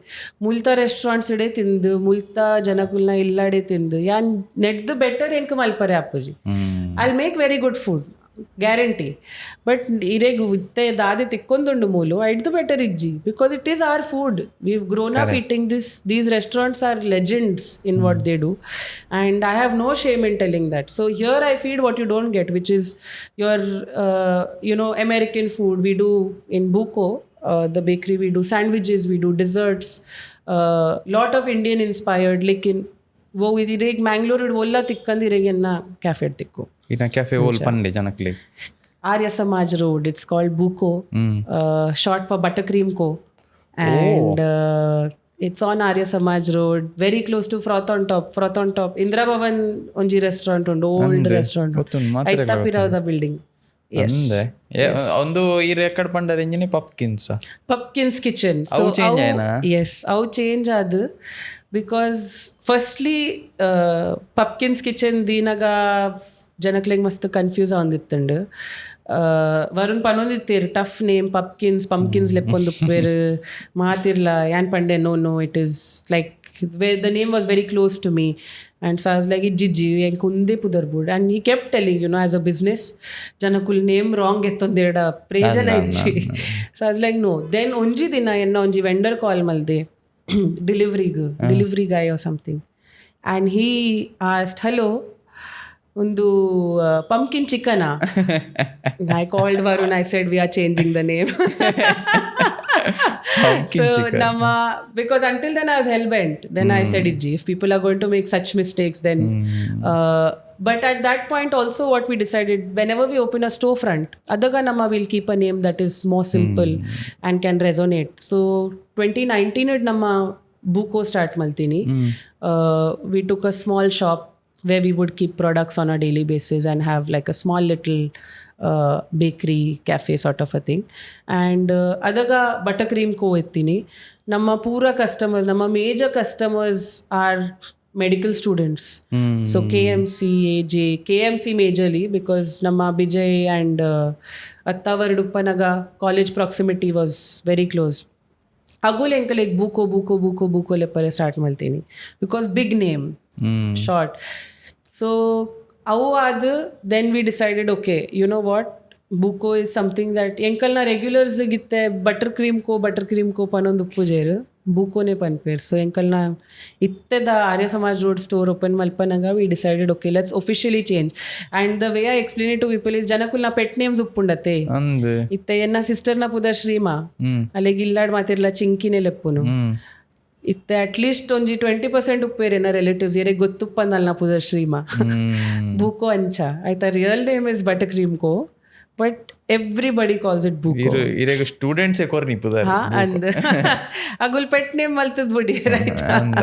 multa restaurants de tindu multa janakulna illade tindu yan net the better enka malpare apuji I'll make very good food guarantee but ಇರೆಗು ಇತ್ತೆ ದಾದೆ ತಿಕ್ಕೊಂದುಂಡು ಮೂಲು ಐಟ್ ದ better ಇಜ್ಜಿ because it is our food we've grown up eating these restaurants are legends in what they do and I have no shame in telling that so here I feed what you don't get which is your you know American food we do in Buko the bakery we do sandwiches, we do desserts, lot of Indian inspired lekin wo idireg Mangalore olla tikkandirege enna cafe tikku ina cafe ol pande janakle Arya Samaj Road, it's called Buko, short for Buttercream Co, and it's on Arya Samaj Road, very close to Froth on Top Indira Bhavan onji restaurant undu, old restaurant aita piravda building. Yes. ಒಂದು ಈ record ಪಂಡರ ಇಂಜಿನಿ Pumpkins kitchen so yes ಅವು change ಆದ because firstly Pumpkins kitchen ದೀನಾಗ ಜನಕ್ಲೆಗ್ ಮಸ್ತ್ confuse ಆಂದಿತ್ತಂಡು ವರುಣ್ ಪನ್ನೊಂದಿತ್ತೇರು ಟಫ್ ನೇಮ್ ಪಂಪ್ಕಿನ್ಸ್ ಲೆಪ್ಪೊಂದು ಉಪ್ಪೇರು ಮಾತಿರ್ಲ ಯಾನ್ ಪಂಡೆ no it is like the name was very close to me, and so I was like ijji en kunde pudarbood, and he kept telling, as a business janakul name wrong ettondeda prejana ichi. So I was like no. Then onji dina enna onji vendor call malde delivery guy or something, and he asked, hello, ಒಂದು pumpkin chicken. I called Varun, I said we are changing the name. So nama, because until then I was hellbent. Then I said ijji, if people are going to make such mistakes, then but at that point also what we decided, whenever we open a storefront, adaga nama will keep a name that is more simple and can resonate. So 2019 id nama Buko start maltini. We took a small shop where we would keep products on a daily basis and have like a small little bakery cafe sort of a thing. And adaga buttercream ko ettini. Namma pura customers, namma major customers are medical students. So KMC, AJ, KMC majorly, because namma Bijay and Attavaruduppanaga college proximity was very close. Agul enka like Buko lepare start maltini, because big name, short. So avu adu, then we decided, okay, you know what, Buko is something that enkalna regulars gitte buttercream ko panondu pujeru Buko ne panper. So enkalna itte da Arya Samaj Road store open malpanaga, we decided, okay, let's officially change. And the way I explain it to people is, janakulna pet names uppundate ಅಂದ್ itte enna sister na pudar Shrima alege illad matirla chinkine leppunu ಇತ್ತೆ at least ಒಂಜಿ 20% ಉಪ್ಪೇರೇನ relatives ಎರೆ ಗೊತ್ತುಪ್ಪಂದಲ್ನ ಪುದರ್ ಶ್ರೀಮಾ Buko ಅಂಚ ಆಯ್ತಾ. Real name is butter cream co, but everybody calls it Buko. ಇರೆಗ students ಕೊರ್ ನಿಪುದರ್ ಅಂದ್ ಅಗುಲ್ ಪೆಟ್ ನೇಮ್ ಮಲ್ತದ್ ಬಿಡಿ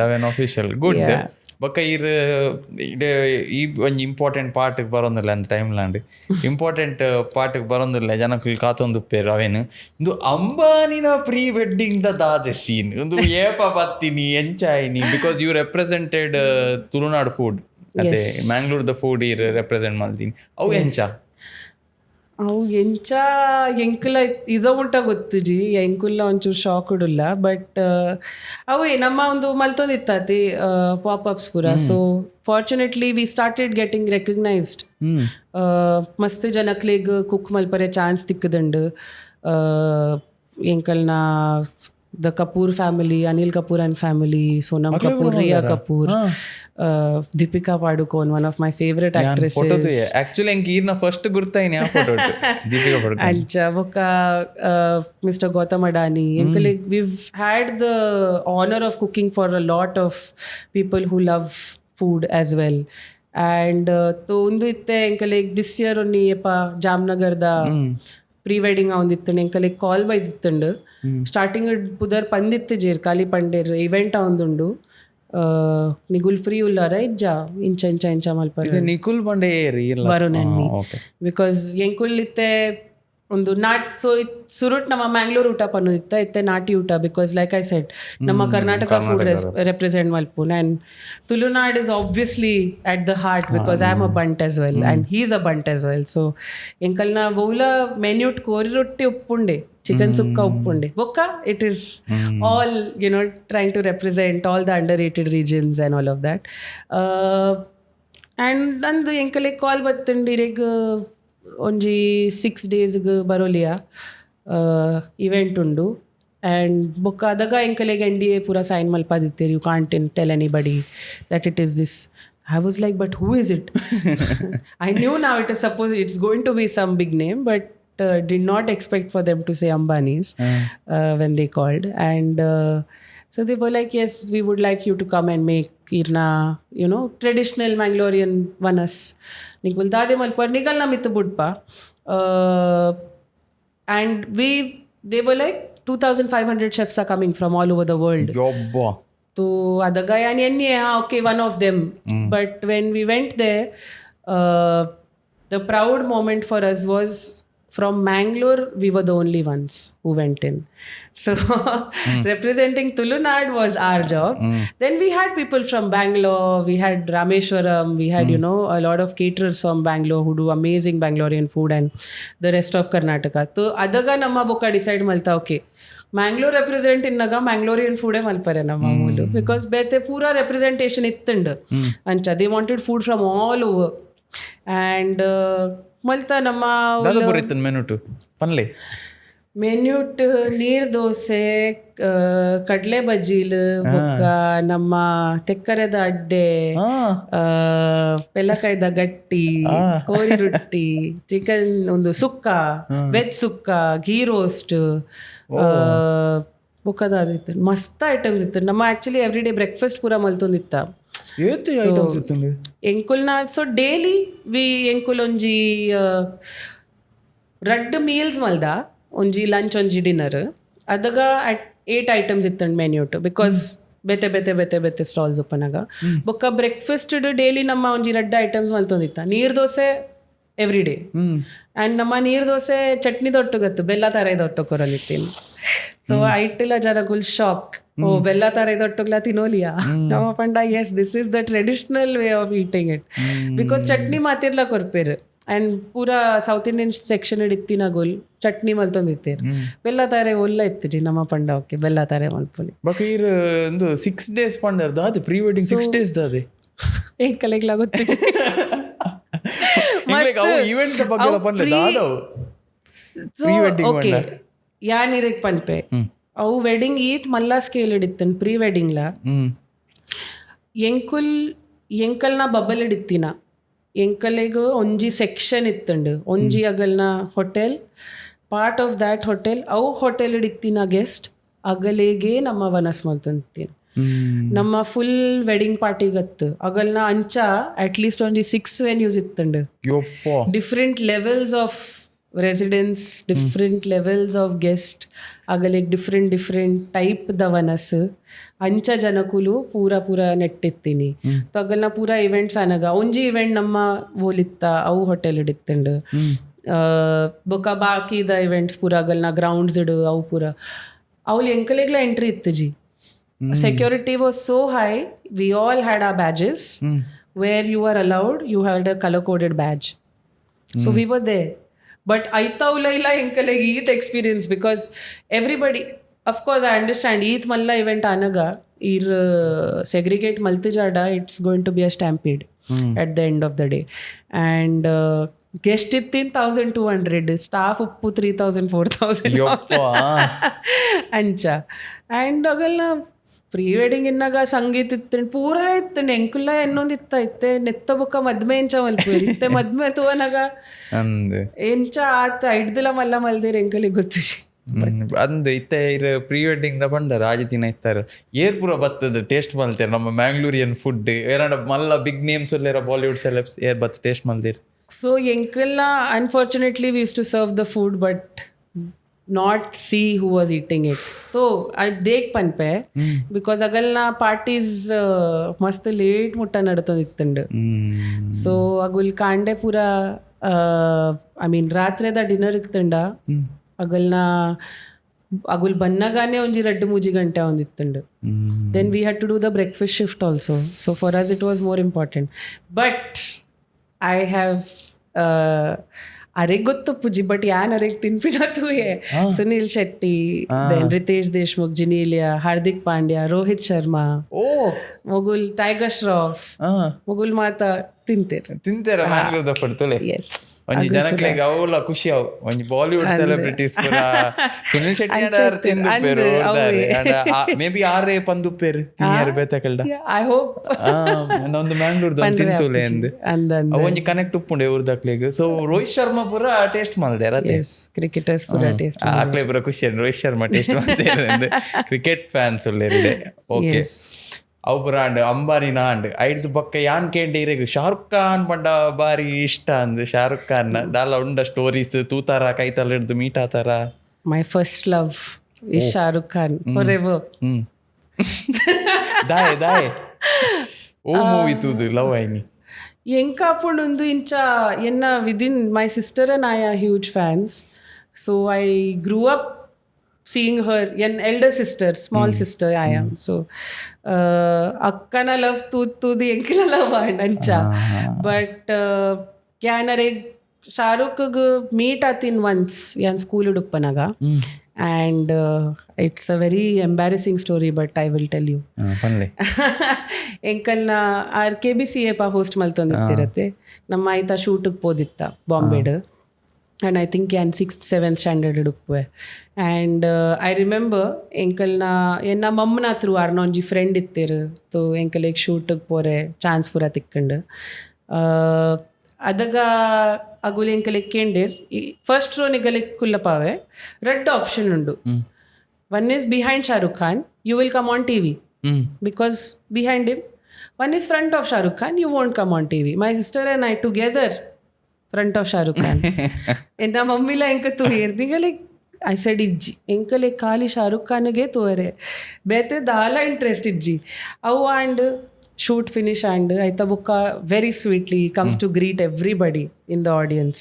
ಅವೇನ್ ಅಫಿಷಿಯಲ್ ಗುಡ್. ಬೊಕ್ಕ ಈ ಒಂಜಿ ಇಂಪಾರ್ಟೆಂಟ್ ಪಾರ್ಟ್ಗೆ ಬರೋದಿಲ್ಲ ಅಂತ ಟೈಮ್ಲಾಂಡ್ ಇಂಪಾರ್ಟೆಂಟ್ ಪಾರ್ಟ್ಗೆ ಬರೋದಿಲ್ಲ ಜನಕ್ಕೆ ಕಾತೊಂದುಪ್ಪೇರು ಅವೇನು ಇಂದು ಅಂಬಾನಿನ ಪ್ರೀ ವೆಡ್ಡಿಂಗ್ ದಾದ ಸೀನ್ ಒಂದು ಏಪ ಬತ್ತೀನಿ ಎಂಚಾಯಿನಿ, because you represented Tulunadu food ಅದೇ ಮ್ಯಾಂಗ್ಳೂರ್ದ ಫುಡ್ ಈ ರೆಪ್ರೆಸೆಂಟ್ ಮಾಡ್ತೀನಿ. ಅವು ಎಂಚ ಅವು ಎಂಚ ಎಂಕುಲ ಇದ ಉಂಟ ಗೊತ್ತುಜಿ, ಎಂಕುಲ್ಲ ಒಂಚೂರು ಶಾಕ್ ಉಡುಲ್ಲ. ಬಟ್ ಅವೇ ನಮ್ಮ ಒಂದು ಮಲ್ತೊಂದಿತ್ತತಿ ಪಾಪಪ್ಸ್ ಪೂರ. So fortunately we started getting recognised. ಮಸ್ತ್ ಜನಕ್ಲಿಗ್ ಕುಕ್ ಮಲ್ಪರೆ ಚಾನ್ಸ್ ತಿಕ್ಕದಂಡು. ಎಂಕಲ್ನ the Kapoor family, Anil Kapoor and family, Sonam Kapoor, Rhea Kapoor, Deepika Padukone, one of my favourite actresses. Actually ಎಂಕ್ ಈರ್ನ ಫಸ್ಟ್ ಗುರ್ತಾಯಿನಿ ಆ ಫೋಟೋ ದೀಪಿಕಾ ಪಾಡುಕೋನ್ ಅಂಚ ಬೊಕ್ಕ ಮಿಸ್ಟರ್ ಗೌತಮ್ ಅಡಾನಿ. ಎಂಕಲಿ we've had the honour of cooking for a lot of people who love food as well. And ಒಂದು ಇತ್ತೆ ಎಂಕಲಿ ದಿಸ್ ಇಯರ್ ಒನ್ನಿ ಏಪ ಜಾಮ್ನಗರ್ದ ಪ್ರೀ ವೆಡ್ಡಿಂಗ್ ಅವಂದಿತ್ತು. ಎಂಕಲಿ ಕಾಲ್ ಬೈದಿತ್ತಂಡು ಸ್ಟಾರ್ಟಿಂಗ್ ಪುದರ್ ಪಂದಿತ್ತು ಜೇರ್ ಖಾಲಿ ಪಂಡೇರ್ ಇವೆಂಟ್ ಅವಂದುಂಡು. ನಿಗುಲ್ ಫ್ರೀ ಉಲ್ಲಾರ ಇಜ್ಜ ಇಂಚ ಮಲ್ಪರ ನಿಕುಲ್ ಬಂಡೆ ವರುಣ್ ಅಂಡ್ ಮೀ, ಬಿಕಾಸ್ ಎಂಕುಲ್ ಇತ್ತೆ ಒಂದು ನಾಟ್. ಸೊ ಸುರುಟ್ ನಮ್ಮ ಮ್ಯಾಂಗ್ಳೂರ್ ಊಟ ಪನ್ನೋದಿತ್ತ ಇತ್ತೆ ನಾಟಿ ಊಟ, ಬಿಕಾಸ್ ಲೈಕ್ ಐ ಸೆಡ್ ನಮ್ಮ ಕರ್ನಾಟಕ ಫುಡ್ ರೆಪ್ರೆಸೆಂಟ್ ಮಲ್ಪುನ್. And Tulunad is obviously at the heart, because I am a Bunt as well and he is a Bunt as well. So ಎಂಕಲ್ನ ಬೌಲ ಮೆನ್ಯೂಟ್ ಕೋರಿ ರೊಟ್ಟಿ ಉಪ್ಪುಂಡೆ, ಚಿಕನ್ ಸುಕ್ಕ ಉಪ್ಪುಂಡೆ ಬೊಕ್ಕ it is all trying to represent all the underrated regions and all of that. And ನಂದು ಎಂಕಲೆ ಕಾಲ್ ಬತ್ತುಂಡು ಇರೆಗ್ ಒಂಜಿ 6 days ಬರೋಲಿಯ ಇವೆಂಟ್ ಉಂಡು. ಆ್ಯಂಡ್ ಬೊಕ್ಕ ಅದಾಗ ಎಂಕಲೆಗೆ NDA ಪೂರ ಸೈನ್ ಮಲ್ಪದಿತ್ತೇರಿ, you can't tell anybody that it is this. I was like, but who is it? I knew now it is supposed it's going to be some big name, but did not expect for them to say Ambani's when they called. And so they were like, yes, we would like you to come and make irna, traditional Mangalorean vanas. Nikul dade malpar nigalna mittu budpa. And they were like 2,500 chefs are coming from all over the world. Yobba. So adaga yani okay, one of them. But when we went there, the proud moment for us was from Mangalore, we were the only ones who went in. So representing Tulunad was our job. Then we had people from Bangalore, we had Rameshwaram, we had, you know, a lot of caterers from Bangalore who do amazing Bangalorean food and the rest of Karnataka. So adaga namma boka decide malta, okay, Mangalore represent ಇನ್ನಾಗ Mangalorean ಫುಡೇ ಮಲ್ಪರೆ ನಮ್ಮ ಮಾಮೂಲು because ಬೇತೆ ಪೂರಾ representation ಇತ್ತಂಡು ಅಂಚ they wanted food from all over and ಮಲ್ತ ನಮ್ಮ ಮೆನುಟು ಪನ್ಲೆ ಮೆನ್ಯೂಟ್ ನೀರ್ ದೋಸೆ ಕಡ್ಲೆ ಬಜ್ಜೀಲು ಬೊಕ್ಕ ನಮ್ಮ ತೆಕ್ಕರೆದ ಅಡ್ಡೆ ಪೆಲ್ಲಕಾಯ್ದ ಗಟ್ಟಿ ಕೋರಿ ರೊಟ್ಟಿ ಚಿಕನ್ ಒಂದು ಸುಕ್ಕ ವೆಜ್ ಸುಕ್ಕ ಘೀ ರೋಸ್ಟ್ ಬೊಕ್ಕದಾದಿತ್ತು ಮಸ್ತ್ ಐಟಮ್ಸ್ ಇತ್ತು ನಮ್ಮ ಆ್ಯಕ್ಚುಲಿ ಎವ್ರಿ ಡೇ ಬ್ರೇಕ್ಫಾಸ್ಟ್ ಪೂರ ಮಲ್ತೊಂದಿತ್ತ ಎಂಕುಲ್ನ ಸೊ ಡೈಲಿ ವಿ ಎಂಕುಲ್ ಒಂಜಿ ರಡ್ಡ್ ಮೀಲ್ಸ್ ಮಲ್ದ ಒಂಜಿ ಲಂಚ್ ಒಂಜಿ ಡಿನ್ನರ್ ಅದಾಗ 8 ಐಟಮ್ಸ್ ಇತ್ತಂಡು ಮೆನ್ಯೂಟ್ ಬಿಕಾಸ್ ಬೇತೆ ಬೇತೆ ಬೇತೆ ಬೇತೆ ಸ್ಟಾಲ್ಸ್ ಓಪನಾಗ ಬೊಕ್ಕ ಬ್ರೇಕ್ಫಾಸ್ಟ್ ಡೈಲಿ ನಮ್ಮ ಒಂಜಿ ರಡ್ಡ್ ಐಟಮ್ಸ್ ಮಲ್ತೊಂದಿತ್ತ ನೀರ್ ದೋಸೆ ಎವ್ರಿ ಡೇ ಆ್ಯಂಡ್ ನಮ್ಮ ನೀರ್ ದೋಸೆ ಚಟ್ನಿ ದೊಟ್ಟುಗತ್ತು ಬೆಲ್ಲ ತರ ದೊಟ್ಟುಕೊರಲಿತ್ತೀನಿ ಸೊ ಐಟಿಲ್ಲ ಜನಗುಲ್ ಶಾಕ್ ಓ ಬೆಲ್ಲ ತರ ದೊಟ್ಟುಗ್ಲ ತಿನ್ನೋಲಿಯಾ ನಮ್ಮ ಪಂಡ as this is the traditional way of eating it because chutney ಮಾತಿರ್ಲ ಕೊರ್ಪೇರು ಆ್ಯಂಡ್ ಪೂರಾ ಸೌತ್ ಇಂಡಿಯನ್ ಸೆಕ್ಷನ್ ಇತ್ತಿನ ಗೋಲ್ ಚಟ್ನಿ ಮಲ್ತೊಂದಿತ್ತೇರು ಬೆಲ್ಲ ತಾರೆ ಒಲ್ಲ ಇತ್ತು ನಮ್ಮ ಪಂಡ ಓಕೆ ಬೆಲ್ಲ ತಾರೆ ಮಲ್ಪೊಲಿ ಬಕೀರ್ ಒಂದು 6 days ಪಂಡರ್ದು ಅದು ಪ್ರೀ ವೆಡ್ಡಿಂಗ್ 6 days ದಾದೆ ಏಕಲೆಗ್ಲ ಗೊತ್ತು ಈವೆಂಟ್ ಬಗ್ಗೆ ಪನ್ಲೆ ದಾದವು ಪ್ರೀ ವೆಡ್ಡಿಂಗ್ ಓಕೆ ಯಾನಿರಕ್ ಪನ್ಪೆ ಅವು ವೆಡ್ಡಿಂಗ್ ಈತ್ ಮಲ್ಲ ಸ್ಕೇಲ್ ಇಡಿತ್ತನ್ ಪ್ರೀ ವೆಡ್ಡಿಂಗ್ಲ ಎಂಕಲ್ನ ಬಬ್ಬಲ್ ಇಡಿತ್ತಿನ ಎಂಕಲೆಗೂ ಒಂಜಿ ಸೆಕ್ಷನ್ ಇತ್ತಂಡು ಒಂಜಿ ಅಗಲ್ನ hotel part of that hotel ಅವು ಹೋಟೆಲ್ ಇಡಿತ್ತಿನ ಗೆಸ್ಟ್ ಅಗಲೇಗೆ ನಮ್ಮ ವನಸ್ ಮಲ್ತಂತೀನಿ ನಮ್ಮ ಫುಲ್ ವೆಡ್ಡಿಂಗ್ ಪಾರ್ಟಿಗತ್ತು ಅಗಲ್ನ ಅಂಚ ಅಟ್ಲೀಸ್ಟ್ ಒಂಜಿ 6 ವೆನ್ಯೂಸ್ ಇತ್ತಂಡು different levels of residence different levels of guest ಅಗಲಿಗೆ ಡಿಫ್ರೆಂಟ್ ಟೈಪ್ ದ ವನಸ್ ಅಂಚ ಜನಕುಲು ಪೂರ ನೆಟ್ಟಿತ್ತೀನಿ ಅಗಲ್ನ ಪೂರ ಇವೆಂಟ್ಸ್ ಅನಗ ಒಂಜಿ ಇವೆಂಟ್ ನಮ್ಮ ಓಲಿತ್ತ ಅವು ಹೋಟೆಲ್ ಇಡಿತ್ತಂಡು ಬೊಕ ಬಾಕಿದ ಇವೆಂಟ್ಸ್ ಪೂರ ಅಗಲ್ನ ಗ್ರೌಂಡ್ಸ್ ಇಡು ಅವು ಪೂರ ಅವ್ಲು ಎಂಕಲೆಗ್ಲ ಎಂಟ್ರಿ ಇತ್ತು G security was so high, we all had our badges where you were allowed, you had a color coded badge. So we were there. But aita ulaila enkalege eat experience because everybody, of course I understand eat malla event anaga ir segregate maltijada, it's going to be a stampede at the end of the day. And guest ittin 1200, staff uppu 3000 4000 ancha. And agalna pre wedding ಇನ್ನಾಗ ಸಂಗೀತ ಇತ್ತು ಪೂರ ಇತ್ತು ಎಂಕುಲ್ಲ ಇನ್ನೊಂದು ಇತ್ತೆ ನೆತ್ತ ಬುಕ್ಕ ಮದ್ಮೆ ಎಂಚ ಮಲ್ಪೇರಿ ಇತ್ತೆ ಮದ್ಮೆ ತೂವನಾಗ ಎಂಚ ಆತ ಹಿಡ್ದಿಲ್ಲ ಮಲ್ಲ ಮಲ್ದೇರಿ ಎಂಕಲಿಗೆ ಗೊತ್ತು ಅಂದು ಇತ್ತ ಇರ ಪ್ರೀ ವೆಡ್ಡಿಂಗ್ ದ ಪಂಡರ ಆಜಿ ದಿನ ಇತ್ತಾರೆ ಏರ್ ಪೂರ ಬತ್ತದ ಟೇಸ್ಟ್ ಮಲ್ತೇರು ನಮ್ಮ ಮ್ಯಾಂಗ್ಳೂರಿಯನ್ ಫುಡ್ ಏನಾಡ ಮಲ್ಲ ಬಿಗ್ ನೇಮ್ಸ್ ಒಲ್ಲೇರ ಬಾಲಿವುಡ್ ಸೆಲೆಬ್ಸ್ ಏರ್ ಬತ್ತ ಟೇಸ್ಟ್ ಮಲ್ದೇರು ಸೊ ಎಂಕಲ್ನ unfortunately we use to serve the food but not see who was eating it. So I देख पनपे because अगलना parties मस्त late मुट्टा नडतोंदित्तंडु. So अगुल कांडे पूरा I mean रात्रे दा डिनर इत्तंड अगलना अगुल बन्नगाने ಒಂಜಿ 2-3 ಗಂಟೆ ಒಂದಿತ್ತಂಡು. Then we had to do the breakfast shift also. So for us it was more important. But I have ಅರೆಗ್ ಗೊತ್ತು ಪೂಜಿ ಬಟ್ ಯಾನ್ ಅರೆಗ್ ತಿನ್ಪಿನತು ಸುನಿಲ್ ಶೆಟ್ಟಿ, ದೆನ್ ರಿತೇಶ್ ದೇಶ್ಮುಖ್, ಜಿನೀಲಿಯಾ, ಹಾರ್ದಿಕ್ ಪಾಂಡ್ಯ, ರೋಹಿತ್ ಶರ್ಮಾ, ಮೊಗುಲ್ ಟೈಗರ್ ಶ್ರಾಫ್, ಮೊಗುಲ್ ಮಾತಾ ತಿಂತೇರ ಮ್ಯಾಂಗ್ಳೂರ್ದ ಪಡ್ತಲೆ. ಎಸ್ ಒಂಜಿ ಜನಕ್ಲೆಗ್ ಅವಲ ಖುಷಿ ಅವು ಒಂಜಿ ಬಾಲಿವುಡ್ ಸೆಲೆಬ್ರಿಟೀಸ್ ಪೂರ ಸುನಿಲ್ ಶೆಟ್ಟಿ ಅಂಡರ್ ತಿಂದುಪೇರು ಮೇ ಬಿ ಆರೇ ಪಂದುಪೇರು ತಿನ್ಯಾರು ಬೇತಕಲ್ಡ ಐ ಹೋಪ್ ಒಂದು ಮ್ಯಾಂಗ್ಳೂರ್ದ ತಿಂತುಲೆ ಅಂದ್ ಒಂಜಿ ಕನೆಕ್ಟ್ ಉಪ್ಪುಂಡೆ ಊರ್ದಕ್ಲೆಗ್. ಸೊ ರೋಹಿತ್ ಶರ್ಮಾ ಪೂರ ಟೇಸ್ಟ್ ಮಲ್ದೇರ ಕ್ರಿಕೆಟರ್ಸ್ ಪೂರ ಟೇಸ್ಟ್ ಆಕ್ಲೆ ಪೂರ ಖುಷಿ ರೋಹಿತ್ ಶರ್ಮಾ ಟೇಸ್ಟ್ ಮಲ್ದೇರ ಕ್ರಿಕೆಟ್ ಫ್ಯಾನ್ಸ್ ಉಲ್ಲೇರಿದೆ. ಓಕೆ ಅವು ಪುರಾಂಡ್ ಅಂಬಾನಿ ನಾಂಡ್ ಐದು ಪಕ್ಕ ಯಾನ್ ಕೇಂಡೆ ಇರೆಗ್ ಶಾರುಖ್ ಖಾನ್ ಪಂಡ ಬಾರಿ ಇಷ್ಟ ಅಂದ್ ಶಾರುಖ್ ಖಾನ್ ದಾಲ ಉಂಡ ಸ್ಟೋರೀಸ್ ತೂತಾರ ಕೈತಲ್ಲ ಹಿಡ್ದು ಮೀಟ್ ಆತಾರ. My first love is Shahrukh Khan forever. ದಾಯ್ ಓ ಮೂವಿ ತೂದು ಲವ್ ಐನಿ ಎಂಕ ಅಪ್ಪುಂಡು ಇಂಚ ಎನ್ನ within my sister and I are huge fans. So I grew up seeing her, an elder sister, small sister I am. So akkana love to the enkila love ancha. But kyanare Shahrukh meet atin once yan school uduppanaga. And it's a very embarrassing story, but I will tell you. ಪನ್ಲೆ ಎಂಕಲ್ನ RKBCA host ಮಲ್ತೊಂದಿತ್ತಿರತ್ತೆ. ನಮ್ಮ ಆಯ್ತಾ ಶೂಟಿಗೆ ಪೋದಿತ್ತ ಬಾಂಬೆಡ್. And I think yan 6th 7th standard uduppue. And I remember enkalna enna mammana through arnonji friend ittiru to enkalek shoot pore chance pura tikkandu adaga agul enkalek kendir first row nigalek kullapave red option undu. One is behind Shahrukh Khan, you will come on TV because behind him. One is front of Shahrukh Khan, you won't come on TV. My sister and I together front of Shahrukh Khan. And na mummy la enka tu herdiga like I said ijji enka like khali Shahrukh Khan ge tore bete dala interest ijji aw and shoot finish and aita bukka very sweetly comes to greet everybody in the audience.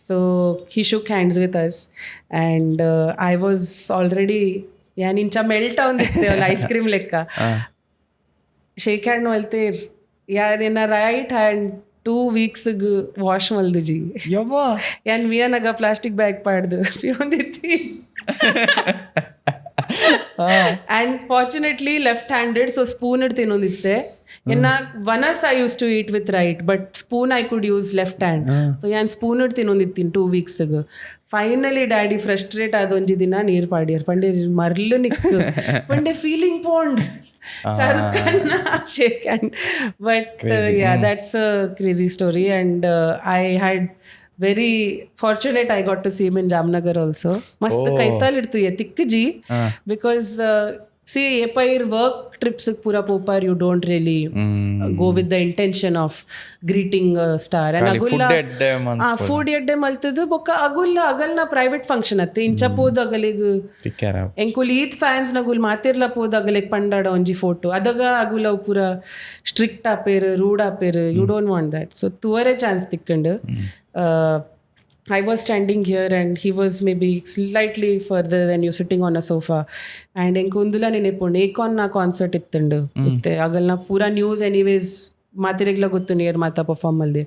So he shook hands with us and I was already yan incha melt on ditte ice cream lekka shake hand walter yan in a right hand 2 weeks wash ಮಲ್ದು ಜಿ ಯವ್ವ ಯಾನ್ ವಿಯನಾಗ plastic bag ಪಾಡ್ದು ಪಿಯೊಂದಿತ್ತಿ. And fortunately left handed so spoon ಇಡ್ ತಿನ್ನೊಂದಿತ್ತೆ. ಎನ್ನ ವನಸ್ I use to eat with right but spoon I could use left hand. So ಯಾನ್ ಸ್ಪೂನ್ ಇಡ್ ತಿನ್ನೊಂದಿತ್ತೀನಿ 2 weeks. ಫೈನಲಿ ಡ್ಯಾಡಿ ಫ್ರಸ್ಟ್ರೇಟ್ ಆದೊಂಜಿ ದಿನ ನೀರು ಪಾಡ್ಯಾರ ಪಂಡೆ ಮರ್ಲು ನಿಕ್ಕು ಪಂಡೆ ಫೀಲಿಂಗ್ ಪೋಂಡ್ Shahrukh Khan shake hand. But yeah, that's a crazy story. And I had very fortunate I got to see him in Jamnagar also. Mast kaital irtu ye tikji because see epair work trips pura popar you don't really go with the intention of greeting a star. And agulla food edde maltadu boka agulla agalna private function atte incha pod agalig ತಿಕ್ಕ್ಯಾರ ಎಂಕುಲ್ ಈದ್ fans ನಗುಲ್ ಮಾತಿರ್ಲ ಪೋದ ಅಗಲೆಕ್ ಪಂಡಾಡ ಒಂಜಿ photo ಅದಾಗ ಅಗುಲ ಪೂರ ಸ್ಟ್ರಿಕ್ಟ್ ಆಪೇರು ರೂಡ್ ಆಪೇರು you don't want that. So ತುವರೆ ಚಾನ್ಸ್ ತಿಕ್ಕಂಡು I was standing here and he was maybe slightly further than you sitting on a sofa. And enku undula neneponde Akon na concert ittundu itte agalna pura news anyways ಮಾತಿರೆಗ್ಲ ಗೊತ್ತು ನೇರ್ ಮಾತಾ perform ಮಲ್ದೆ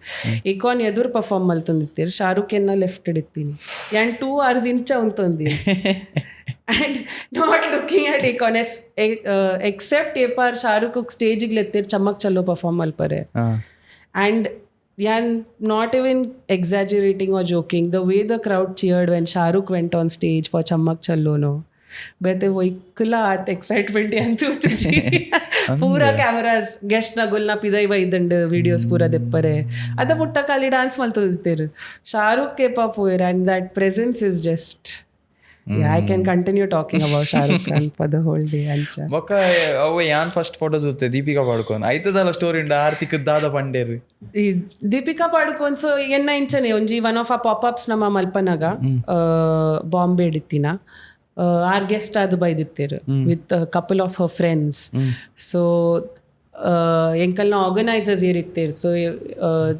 Akon ಎದುರು perform ಮಲ್ತಂದಿತ್ತೀರಿ Shahrukh ಎನ್ನ left ಇಡ್ತೀನಿ ಯಾನ್ 2 hours ಇಂಚ ಉಂತೊಂದಿ and not looking at Akon except epar Shahrukh stage ಗೆ ಲೆತ್ತೀರ್ ಚಮ್ಮಕ್ ಚಲೋ perform ಮಲ್ಪರೆ. And yeah, not even exaggerating or joking, the way the crowd cheered when Shahrukh went on stage for Chammak Challo no bete wo ikkala at excitement antu tuji pura cameras guest na gulna pidai vaidand videos pura deppare ada putta kali dance maltoditteru Shahrukh ke pa poer and that presence is just yeah I can continue talking about Shahrukh Khan for the whole day ancha ಬೊಕ್ಕ ಅವ ಯಾನ್ first photo ಜೊತೆ Deepika ಪಾಡುಕೋನ್ ಐತದಲ್ಲ story ಉಂಡ ಆರ್ತಿಕ್ ದಾದ ಪಂಡೇರು Deepika ಪಾಡುಕೋನ್. So ಎನ್ನ ಇಂಚನೆ ಒಂಜಿ one of ಆ popups ನಮ್ಮ ಮಲ್ಪನಾಗ ಬಾಂಬೆ ಇಡಿತ್ತಿನ ಆರ್ ಗೆಸ್ಟ್ ಅದು ಬೈದಿತ್ತೇರು with couple of her friends. So ಎಂಕಲ್ನ ಆರ್ಗನೈಸರ್ಸ್ ಏರಿತ್ತೇರು. So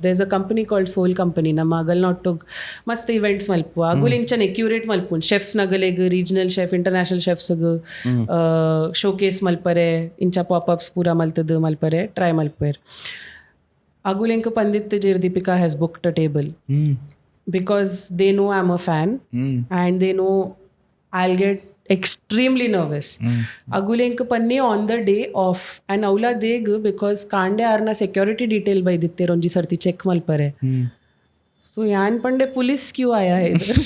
there's a company called soul company ನಮ್ಮ ಅಗಲ್ನ ಒಟ್ಟುಗ್ ಮಸ್ತ್ ಇವೆಂಟ್ಸ್ ಮಲ್ಪು ಅಗುಲ್ ಇಂಚನೆ ಕ್ಯೂರೇಟ್ ಮಲ್ಪುನ್ ಶೆಫ್ಸ್ ನಗಲೆಗ್ ರೀಜನಲ್ ಶೆಫ್ ಇಂಟರ್ನ್ಯಾಷನಲ್ ಶೆಫ್ಸ್ಗ್ ಶೋಕೇಸ್ ಮಲ್ಪರೆ ಇಂಚ ಪಾಪಪ್ಸ್ ಪೂರ ಮಲ್ತದು ಮಲ್ಪರೆ ಟ್ರೈ ಮಲ್ಪೇರ್. ಅಗುಲ್ ಎಂಕ ಪಂದಿತ್ತು ಜೇರ್ Deepika has booked a table because they know I am a fan and they know I'll get extremely nervous. Agulenk panne on the day of and aula deg because kande arna security detail by ditte ronji sarti check malpare. So yan pande police क्यों आया है इधर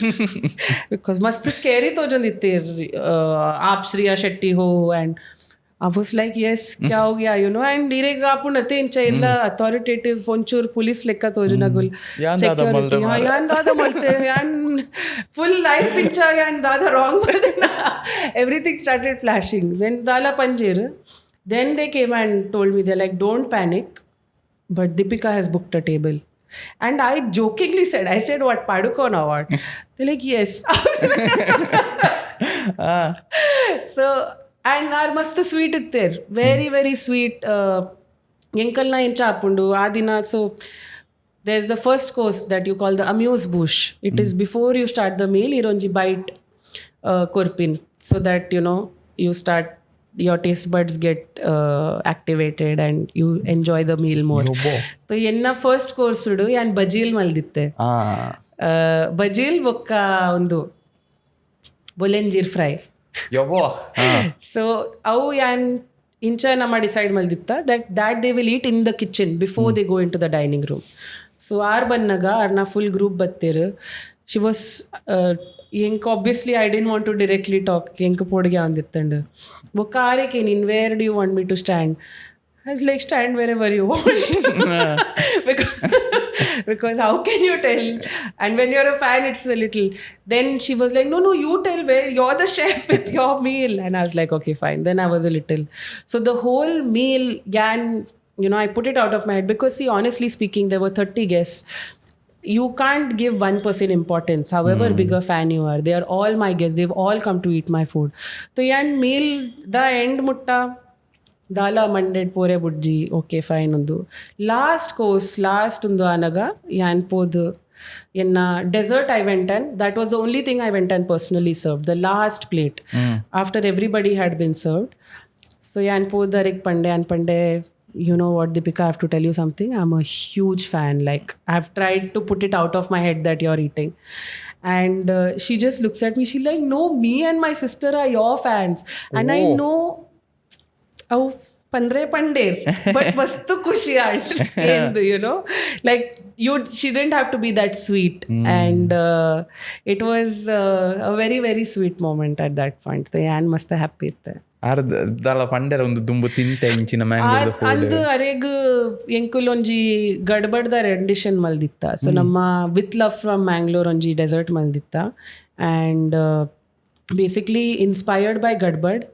because मस्त scary तो जन दिtte आप श्रिया शेट्टी हो and I was like yes क्या हो गया you know and direct आप नते इंचा इल्ला authoritative ಒಂಚೂರು police ಲೆಕ್ಕ ತೋಜನಗುಲ್ security ಯಾನ್ ದಾದ ಮಲ್ತೆ ಯಾನ್ full life ಇಂಚಾ ಯಾನ್ ದಾದ wrong ಬರ್ದೇನಾ everything started flashing then ದಾಲ ಪಂಜೇರ್ then they came and told me they're like don't panic but Deepika has booked a table and I jokingly said I said what Padukone award they're like yes so and our mast sweet itter very very sweet ಎಂಕಲ್ನ ಎಂಚ ಆಪುಂಡು ಆ ದಿನ. So there is the first course that you call the amuse bouche. It is before you start the meal ironji bite korpin, so that you start, your taste buds get activated and you enjoy the meal more. So enna first course udu yan bajil malditte. ಬಜೀಲ್ ಬೊಕ್ಕ ಒಂದು ಬೊಲೆಂಜೀರ್ fry. So ಅವು ಯಾನ್ ಇಂಚ ನಮ್ಮ decide ಮಲ್ದಿತ್ತ that they will eat in the kitchen before they go into the dining room. So ಆರ್ ಬನ್ನಗ ಆರ್ನ full group ಬತ್ತೇರು. ಶಿ ವಾಸ್ ಎಂಕ್ obviously I didn't want to directly talk. ಎಂಕ್ ಪೋಡ್ಗೆ ಅಂದಿತ್ತಂಡು ಬೊಕ್ಕ ಆರೇಕೆ ನೀನು where do you want me to stand? I was like, stand wherever you want. because how can you tell? And when you're a fan, it's a little. Then she was like, no, you tell where you're the chef with your meal. And I was like, okay, fine. Then I was a little. So the whole meal, I put it out of my head because, see, honestly speaking, there were 30 guests. You can't give one person importance, however big a fan you are. They are all my guests. They've all come to eat my food. So meal, the end mutta. ದಾಲ ಮಂಡೆಡ್ ಪೋರೆ ಬುಡ್ಜಿ okay fine ಒಂದು last course last ಒಂದು ಆನಗ ಯಾನ್ ಪೋದು ಎನ್ನ dessert I went and that was the only thing I went and personally serve the last plate after everybody had been served. So ಯಾನ್ ಪೋದು ಅರೆಗ್ ಪಂಡೆ ಅನ್ಪಂಡೆ you know what, Deepika, I have to tell you something. I'm a huge fan. Like, I've tried to put it out of my head that you're eating. And she just looks at me. She's like, no, me and my sister are your fans. And I know ಅವು ಪಂಡೆ but ಮಸ್ತು ಖುಷಿ ಆಯ್ತು. Like she didn't have to be that sweet. And it was a very very sweet moment at that point. ಯಾನ್ ಮಸ್ತ್ happy ಇತ್ತು. ದಾಲ ಪಂಡೆರ ಒಂದು ದುಂಬು ತಿಂತೆ ಇಂಚಿನ ಮ್ಯಾಂಗ್ಳೂರ್ ಅಂದು ಅರೆಗ್ ಎಂಕುಲ್ ಒಂಜಿ ಗಡ್ಬಡ್ದ ರೆಂಡಿಷನ್ ಮಲ್ದಿತ್ತ. ಸೊ ನಮ್ಮ ವಿತ್ ಲವ್ ಫ್ರಮ್ ಮ್ಯಾಂಗ್ಳೂರ್ ಒಂಜಿ ಡೆಸರ್ಟ್ ಮಲ್ದಿತ್ತ. And basically inspired by gadbad,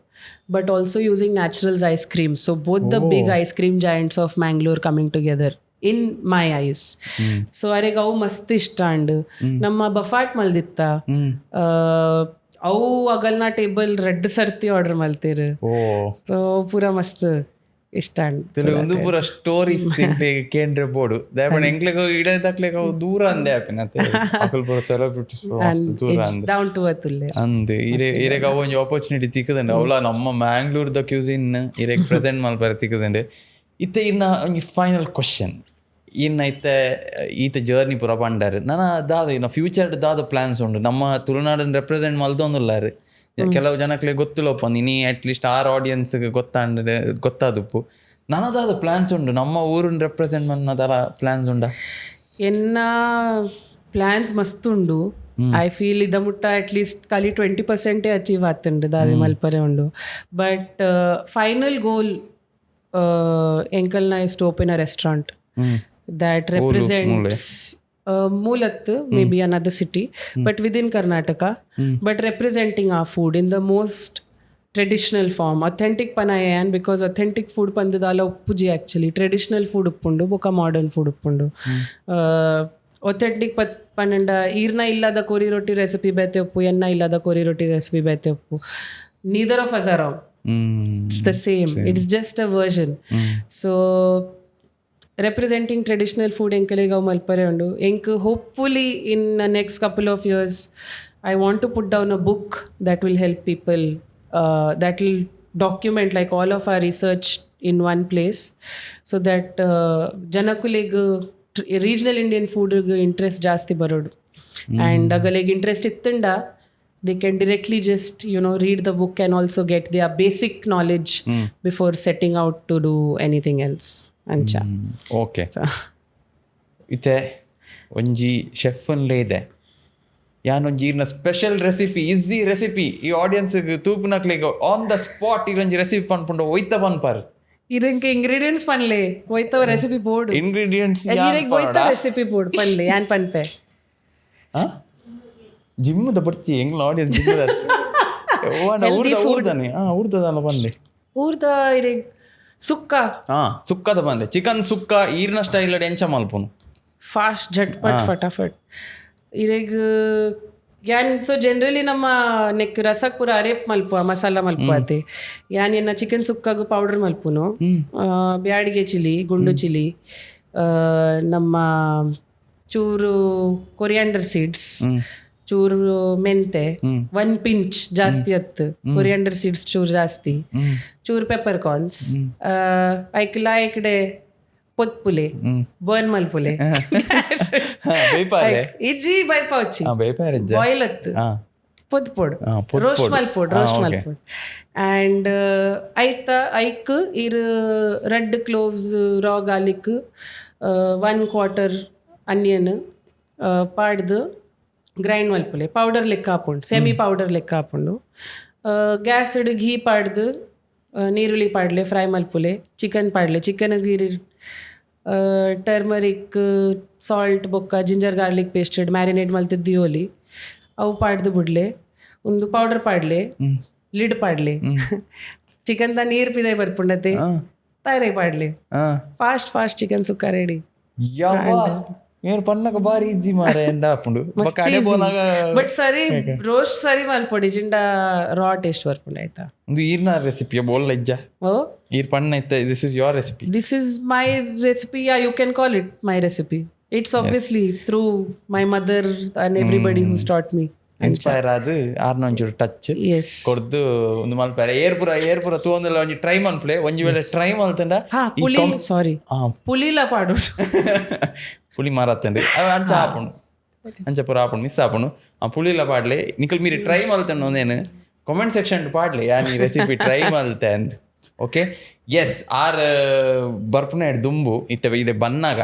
but also using Naturals ice cream. So both the big ice cream giants of Mangalore coming together in my eyes. So arega avu mast ishta and namma buffet malditta. ಅವು ಅಗಲ್ನ table red ಸರ್ತಿ order ಮಲ್ತೀರಿ. So ಪೂರ ಮಸ್ತ್ ಇಷ್ಟ ಒಂದು ಪೂರ story ಕೇಂದ್ರ ಬೋಡು ದಯಪಣ ಎಂಕ್ಲೆಗ ಇಡ ತಕ್ಲೆಗ ಅವು ದೂರ ಅಂದೆ ಆಪಿನ ಅಕಲ್ ಪೂರ ಸೆಲೆಬ್ರಿಟೀಸ್ ದೂರ ಅಂದೆ ಡೌನ್ ಟು ಅರ್ತ್ ಉಲ್ಲೆ ಅಂದೆ ಇರೆಗ ಅವು ಒಂಜಿ ಆಪರ್ಚುನಿಟಿ ತಿಕ್ಕದಂಡೆ ಅವಳ ನಮ್ಮ ಮ್ಯಾಂಗ್ಳೂರ್ದ ಕ್ಯೂಸಿನ್ ಇರೆಗ್ ಪ್ರೆಸೆಂಟ್ ಮಲ್ಪರೆ ತಿಕ್ಕದಂಡೆ. ಇತ್ತೆ ಇನ್ನ ಒಂಜಿ ಫೈನಲ್ ಕ್ವಶನ್, ಇನ್ನು ಈತ ಜರ್ನಿ ಪೂರ ಪಂಡಾರು ನನ್ನ ದಾದ ಇನ್ನು ಫ್ಯೂಚರ್ ದಾದ ಪ್ಲಾನ್ಸ್ ಉಂಡು. ನಮ್ಮ ತುಳುನಾಡನ್ನು ರೆಪ್ರೆಸೆಂಟ್ ಮಲ್ದೊಂದುಲ್ಲಾರು ಕೆಲವು ಜನಕ್ಕೆ ಗೊತ್ತಿಲ್ಲಪ್ಪ ನೀ ಅಟ್ಲೀಸ್ಟ್ ಆರ್ ಆಡಿಯನ್ಸ್ಗೆ ಗೊತ್ತಾದಪ್ಪು ನನ್ನದಾದ ಪ್ಲಾನ್ಸ್ ಉಂಡು. ನಮ್ಮ ಊರನ್ನ ರೆಪ್ರೆಸೆಂಟ್ ಮನ್ನದಾರ ಪ್ಲಾನ್ಸ್ ಉಂಡ? ಎನ್ನ ಪ್ಲಾನ್ಸ್ ಮಸ್ತ್ ಉಂಡು. ಐ ಫೀಲ್ ಇದ ಮುಟ್ಟ ಅಟ್ಲೀಸ್ಟ್ ಖಾಲಿ 20% ಅಚೀವ್ ಆತುಂಡು ದಾದಿ ಮಲ್ಪರೆ ಉಂಡು. ಬಟ್ ಫೈನಲ್ ಗೋಲ್ ಎಂಕಲ್ನ is to open a restaurant that represents Moolat, maybe another city, but within Karnataka, but representing our food in the most traditional form. Authentic panayan, because authentic food pandadala uppuji actually. Traditional food uppundu, boka modern food uppundu. Authentic pananda, irna illada kori roti recipe bete uppu, enna illada kori roti recipe bete uppu. Neither of us are wrong. It's the same. It's just a version. So representing traditional food enkalega malpare undu enk hopefully in the next couple of years I want to put down a book that will help people that will document like all of our research in one place, so that janakuleg regional Indian food interest jaasti barodu. And agaleg interest ittunda they can directly just read the book and also get their basic knowledge before setting out to do anything else. ಅಂಚ okay. ಇತ್ತೆ ಒಂಜಿ ಶೆಫ್ನ್ಲೇ ಇದೆ ಯಾನೊಂಜಿ ಈರ್ನ special recipe easy recipe ಈ ಆಡಿಯನ್ಸ್ಗೆ ತೂಪುನಕ್ಲಿಗೆ on the spot ಇರೊಂಜಿ recipe ಪನ್ಪುಂಡು ಒಯ್ತ ಪನ್ಪಾರು ಇರಂಕೆ ಇಂಗ್ರೀಡಿಯೆಂಟ್ಸ್ ಪನ್ಲೆ ಒಯ್ತವ ರೆಸಿಪಿ ಬೋರ್ಡ್ ಇಂಗ್ರೀಡಿಯೆಂಟ್ಸ್ ಇರಂಕೆ ಒಯ್ತ ರೆಸಿಪಿ ಬೋರ್ಡ್ ಪನ್ಲೆ ಯಾನ್ ಪನ್ಪೆ ಜಿಮ್ಮದ ಬರ್ತಿ ಎಂಗ್ಲ ಆಡಿಯನ್ಸ್ ಜಿಮ್ಮದ ಊರ್ದಾನೆ ಊರ್ದದಲ್ಲ ಪನ್ಲೆ ಊರ್ದ ಇರಂಗೆ ಸುಕ್ಕ ಸುಕ್ಕದ ಬಂದೆ ಚಿಕನ್ ಸುಕ್ಕ ಈರ್ನ ಸ್ಟೈಲ್ ಎಂಚ ಮಲ್ಪುನು ಫಾಸ್ಟ್ ಝಟ್ಪಟ್ ಫಟಾಫಟ್ ಇರೆಗ್ ಯಾನ್ ಸೊ ಜನರಲಿ ನಮ್ಮ ನೆಕ್ ರಸಕ್ ಪೂರ ಅರೇಪ್ ಮಲ್ಪುವ ಮಸಾಲ ಮಲ್ಪುವ ಅತೆ ಯಾನ್ ಎನ್ನ ಚಿಕನ್ ಸುಕ್ಕಾಗು ಪೌಡರ್ ಮಲ್ಪುನು ಬ್ಯಾಡಿಗೆ ಚಿಲಿ ಗುಂಡು ಚಿಲಿ ನಮ್ಮ ಚೂರು ಕೊರಿಯಾಂಡರ್ ಸೀಡ್ಸ್ ಚೂರು ಮೆಂತೆ 1 ಪಿಂಚ್ ಜಾಸ್ತಿ ಅತ್ತು ಕೊರಿಯಾಂಡರ್ ಸೀಡ್ಸ್ ಚೂರು ಜಾಸ್ತಿ ಚೂರು ಪೆಪ್ಪರ್ ಕಾರ್ನ್ಸ್ ಐಕ್ಲಾ ಇಕಡೆ ಪೊತ್ಪುಲೆ ಬರ್ನ್ ಮಲ್ಪುಲೆ ಇಜ್ಜಿ ಬೈಪಾವಚ್ಚಿ ಬಾಯ್ಲ್ ಅತ್ತು ಪೊದ್ಪೊಡ್ ರೋಸ್ಟ್ ಮಲ್ಪೊಡ್ ಆ್ಯಂಡ್ ಐತ ಐಕ್ ಇರ್ ರೆಡ್ ಕ್ಲೋವ್ಸ್ ರಾ ಗಾರ್ಲಿಕ್ 1/4 ಅನಿಯನ್ ಪಾಡ್ದು ಗ್ರೈಂಡ್ ಮಲ್ಪುಲೆ ಪೌಡರ್ ಲೆಕ್ಕ ಹಾಕೊಂಡು ಸೆಮಿ ಪೌಡರ್ ಲೆಕ್ಕ ಹಾಕೊಂಡು ಗ್ಯಾಸ್ ಇಡು ಘೀ ಪಾಡ್ದು ನೀರುಳ್ಳಿ ಪಾಡ್ಲೆ ಫ್ರೈ ಮಲ್ಪುಲೆ ಚಿಕನ್ ಪಾಡ್ಲೆ ಚಿಕನ್ಗೆ ಟರ್ಮರಿಕ್ ಸಾಲ್ಟ್ ಬೊಕ್ಕ ಜಿಂಜರ್ ಗಾರ್ಲಿಕ್ ಪೇಸ್ಟೆಡ್ ಮ್ಯಾರಿನೇಟ್ ಮಲ್ತಿದ್ದು ದಿಯೋಲಿ ಅವು ಪಾಡ್ದು ಬಿಡ್ಲೆ ಒಂದು ಪೌಡರ್ ಪಾಡ್ಲೆ ಲಿಡ್ ಪಾಡ್ಲೆ ಚಿಕನ್ ದ ನೀರು ಪಿದೆ ಬರ್ಪುಂಡತೆ ತಯಾರಿ ಪಾಡ್ಲೆ ಫಾಸ್ಟ್ ಚಿಕನ್ ಸುಕ್ಕ ರೆಡಿ ಏನು ಪನ್ನಕ ಬಾರಿ ಇಜ್ಜಿ ಮಾರೆ ಎಂದ ಹಾಕೊಂಡು ಬಟ್ ಸರಿ ರೋಸ್ಟ್ ಸರಿ ಮಲ್ಪೊಡಿ ಜಿಂಡ ರಾ ಟೇಸ್ಟ್ ಬರ್ಪುಂಡ ಆಯ್ತಾ ಒಂದು ಈರ್ನ ರೆಸಿಪಿ ಬೋಲ್ ಇಜ್ಜ ಈರ್ ಪಣ್ಣ ಇತ್ತ this is your recipe this is my recipe yeah you can call it my recipe it's obviously through my mother and everybody who taught me inspire ಆದ್ ಆರ್ನ ಒಂಚೂರು ಟಚ್ ಕೊಡ್ದು ಒಂದು ಮಲ್ಪಾರೆ ಏರ್ಪುರ ತೂಂದಲ್ಲ ಒಂಜಿ ಟ್ರೈ ಮಲ್ಪ್ಲೆ ಒಂಜಿ ವೇಳೆ ಟ್ರೈ ಮಲ್ತಂಡ ಪುಲಿಲ ಪಾಡು పులి మారత్తండి అవి అంచ ఆపండు అంచపుర ఆపండు మిస్ ఆపండు ఆ పులిల పాడలే నికల్ మీరు ట్రై మల్తాను నేను కామెంట్ సెಕ್ಷನ್ ಪಾಡ್ಲೆ ಯಾ ನೀ ರೆಸಿಪಿ ಟ್ರೈ ಮಲ್ತೆ ಅಂದ್ ಓಕೆ ಎಸ್ ಆರ್ ಬರ್ಪುನ ದುಂಬು ಇತ್ತೆ ಇದೆ ಬನ್ನಾಗ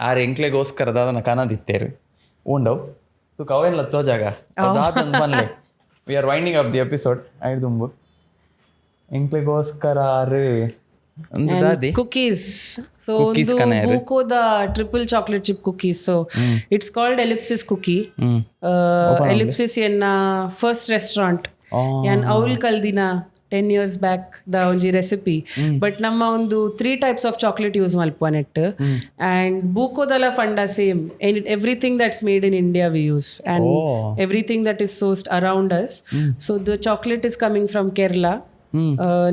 ಆರ್ ಎಂಕ್ಲೆಗೋಸ್ಕರ ದಾದನ ಕನದಿತ್ತೇರು ಉಂಡವು ತು ಕವೆಲ್ಲ ತೋಜಾಗ ಅದಾದಂದು ಬನ್ಲೆ we are winding up the episode ಐಡ್ ದುಂಬು ಎಂಕ್ಲೆಗೋಸ್ಕರ ಆರ್ cookies so bukoda triple chocolate chip cookies so it's called ellipsis cookie ellipsis enna first restaurant and aul kaldina 10 years back the onji recipe but namma ondu 3 types of chocolate use malpuanet and bukodala funda same and everything that's made in India we use and everything that is sourced around us so the chocolate is coming from Kerala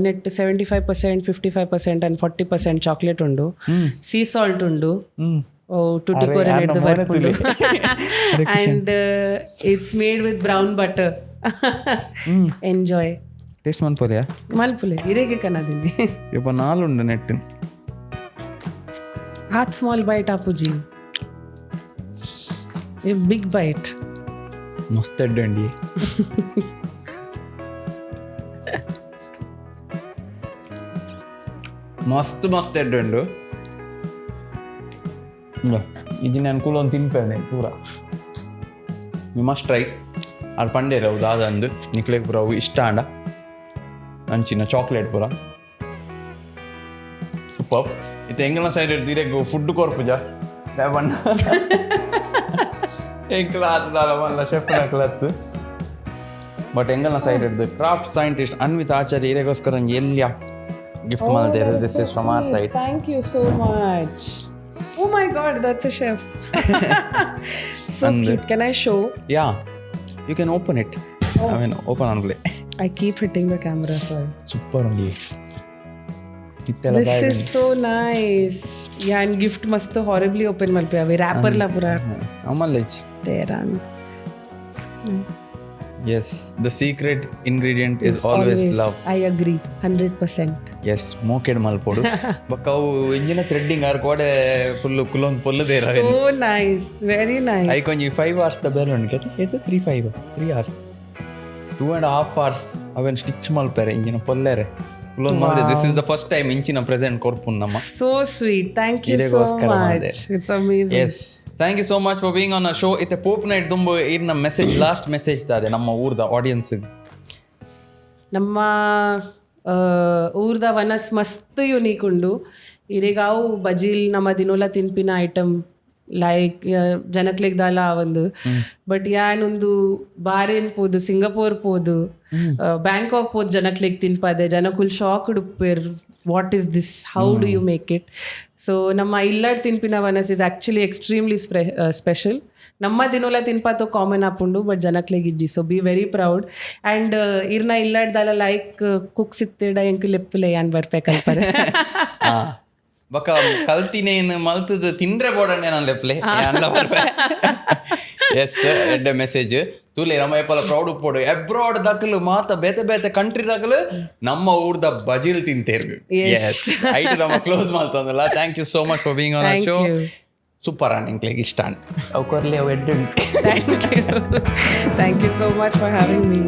net 75% 55% and 40% chocolate undu sea salt undu tutti koreneddu barpundu and it's made with brown butter enjoy taste malpule irege kanadindi yoba naal undu net half small bite apuji a big bite mast edandi ಮಸ್ತ್ ಎಡ್ಡು ಇದು ನಾನು ಕೂಲ ಒಂದು ತಿನ್ಪೇನೆ ಪೂರ you must try ಅಲ್ಲಿ ಪಂಡೇರವು ದಾದಂದು ನಿಕ್ಲೆಗ್ ಪೂರ ಅವು ಇಷ್ಟ ಅಂಡ ಅಂಚಿನ ಚಾಕ್ಲೇಟ್ ಪೂರ ಸೂಪರ್ ಇದು ಎಂಗಲ ಸೈಡ್ ದಿರೆಗ್ ಫುಡ್ ಕೊರ್ಪುಜ ಬಣ್ಣ ಎಂಕಲ ಆತದಲ್ಲ ಮಲ್ಲ ಶೆಫ್ನ ಕ್ಲತ್ ಬಟ್ ಎಂಗಲ್ನ ಸೈಡ್ ಹಿಡ್ದು ಕ್ರಾಫ್ಟ್ ಸೈಂಟಿಸ್ಟ್ ಅನ್ವಿತ್ ಆಚಾರ್ಯ ಇರೆಗೋಸ್ಕರ ಎಲ್ಲಿಯ gift maltere this is from our side thank you so much oh my god that's a chef so and cute can I show yeah you can open it I mean open and play I keep hitting the camera sorry super only this is so nice yeah and gift mast horribly open malpe ave wrapper la pura amalech teran yes the secret ingredient is always love I agree 100% yes moked malpodu bakkavu enjina threading ar kode full kulon pollude ra so nice very nice I konji 5 hours the bell on kete eto 3 hours 2.5 hours aven stitch malpere enjina pollere kulon malde this is the first time inchina present korpunnamma so sweet thank you so much it's amazing yes thank you so much for being on our show ite pop night dumbu irna message last message tade namma urda audience ನಮ್ಮ ಊರ್ದ ವನಸ್ ಮಸ್ತ್ unique ಉಂಡು ಇರೆಗಾವು ಬಜೀಲ್ ನಮ್ಮ ದಿನೋಲ ತಿನ್ಪಿನ item like ಜನಕ್ಲೆಗ್ ದಾಲ ಒಂದು but ಯಾನೊಂದು ಬಾರೇನ್ ಪೋದು Singapore ಪೋದು ಬ್ಯಾಂಕಾಕ್ ಪೋದು ಜನಕ್ಲೆಗ್ ತಿನ್ಪದೆ ಜನಕುಲ್ ಶಾಕ್ ಉಡುಪ್ಪೇರ್ what is this, how do you make it. So ನಮ್ಮ ಇಲ್ಲಾಡ್ ತಿನ್ಪಿನ ವನಸ್ ಇಸ್ ಆ್ಯಕ್ಚುಲಿ ಎಕ್ಸ್ಟ್ರೀಮ್ಲಿ ಸ್ಪೆಷಲ್. ನಮ್ಮ ದಿನೋಲ ತಿನ್ಪಾತು ಕಾಮನ್ ಆಪುಂಡು ಬಟ್ ಜನಕ್ಲೆಗಿಜ್ಜಿ. So be very proud. And ಇರ್ನ ಇಲ್ಲಾಡ್ದಲ್ಲ ಲೈಕ್ ಕುಕ್ ಸಿಕ್ತಿಡ ಎಂಕ್ ಲೆಪ್ಪಲೆ ಯಾನ್ ಬರ್ಬೇಕಲ್ಪರೆ. ಬೊಕ್ಕ ಕಲ್ತಿನೇನು ಮಲ್ತದ ತಿಂಡ್ರೆ ಬೋಡಂಡೆ ನಾನು ಲೆಪ್ಲೆ ಅಲ್ಲ ಬರ್ಬೆ. ಎಸ್ ಎಡ್ಡೆ ಮೆಸೇಜ್ ತೂಲೆ ನಮ್ಮ ಏಪಲ ಪ್ರೌಡ್ ಉಪ್ಪೋಡು ಅಬ್ರಾಡ್ ದಕ್ಕಲು ಮಾತ ಬೇತೆ ಬೇತೆ ಕಂಟ್ರಿ ದಕ್ಕಲು ನಮ್ಮ ಊರ್ದ ಬಜಿಲ್ ತಿಂತೇರು. ಎಸ್ ಐಟ್ ನಮ್ಮ ಕ್ಲೋಸ್ ಮಾಡ್ತಂದಲ್ಲ. Thank you so much for being on show. Super ಅಣ್ಣಿಂಗ್ಲಿಗೆ ಇಷ್ಟ ಅವ್ ಕೊರ್ಲಿ ಅವು ಎಡ್ಡು. Thank you so much for having me.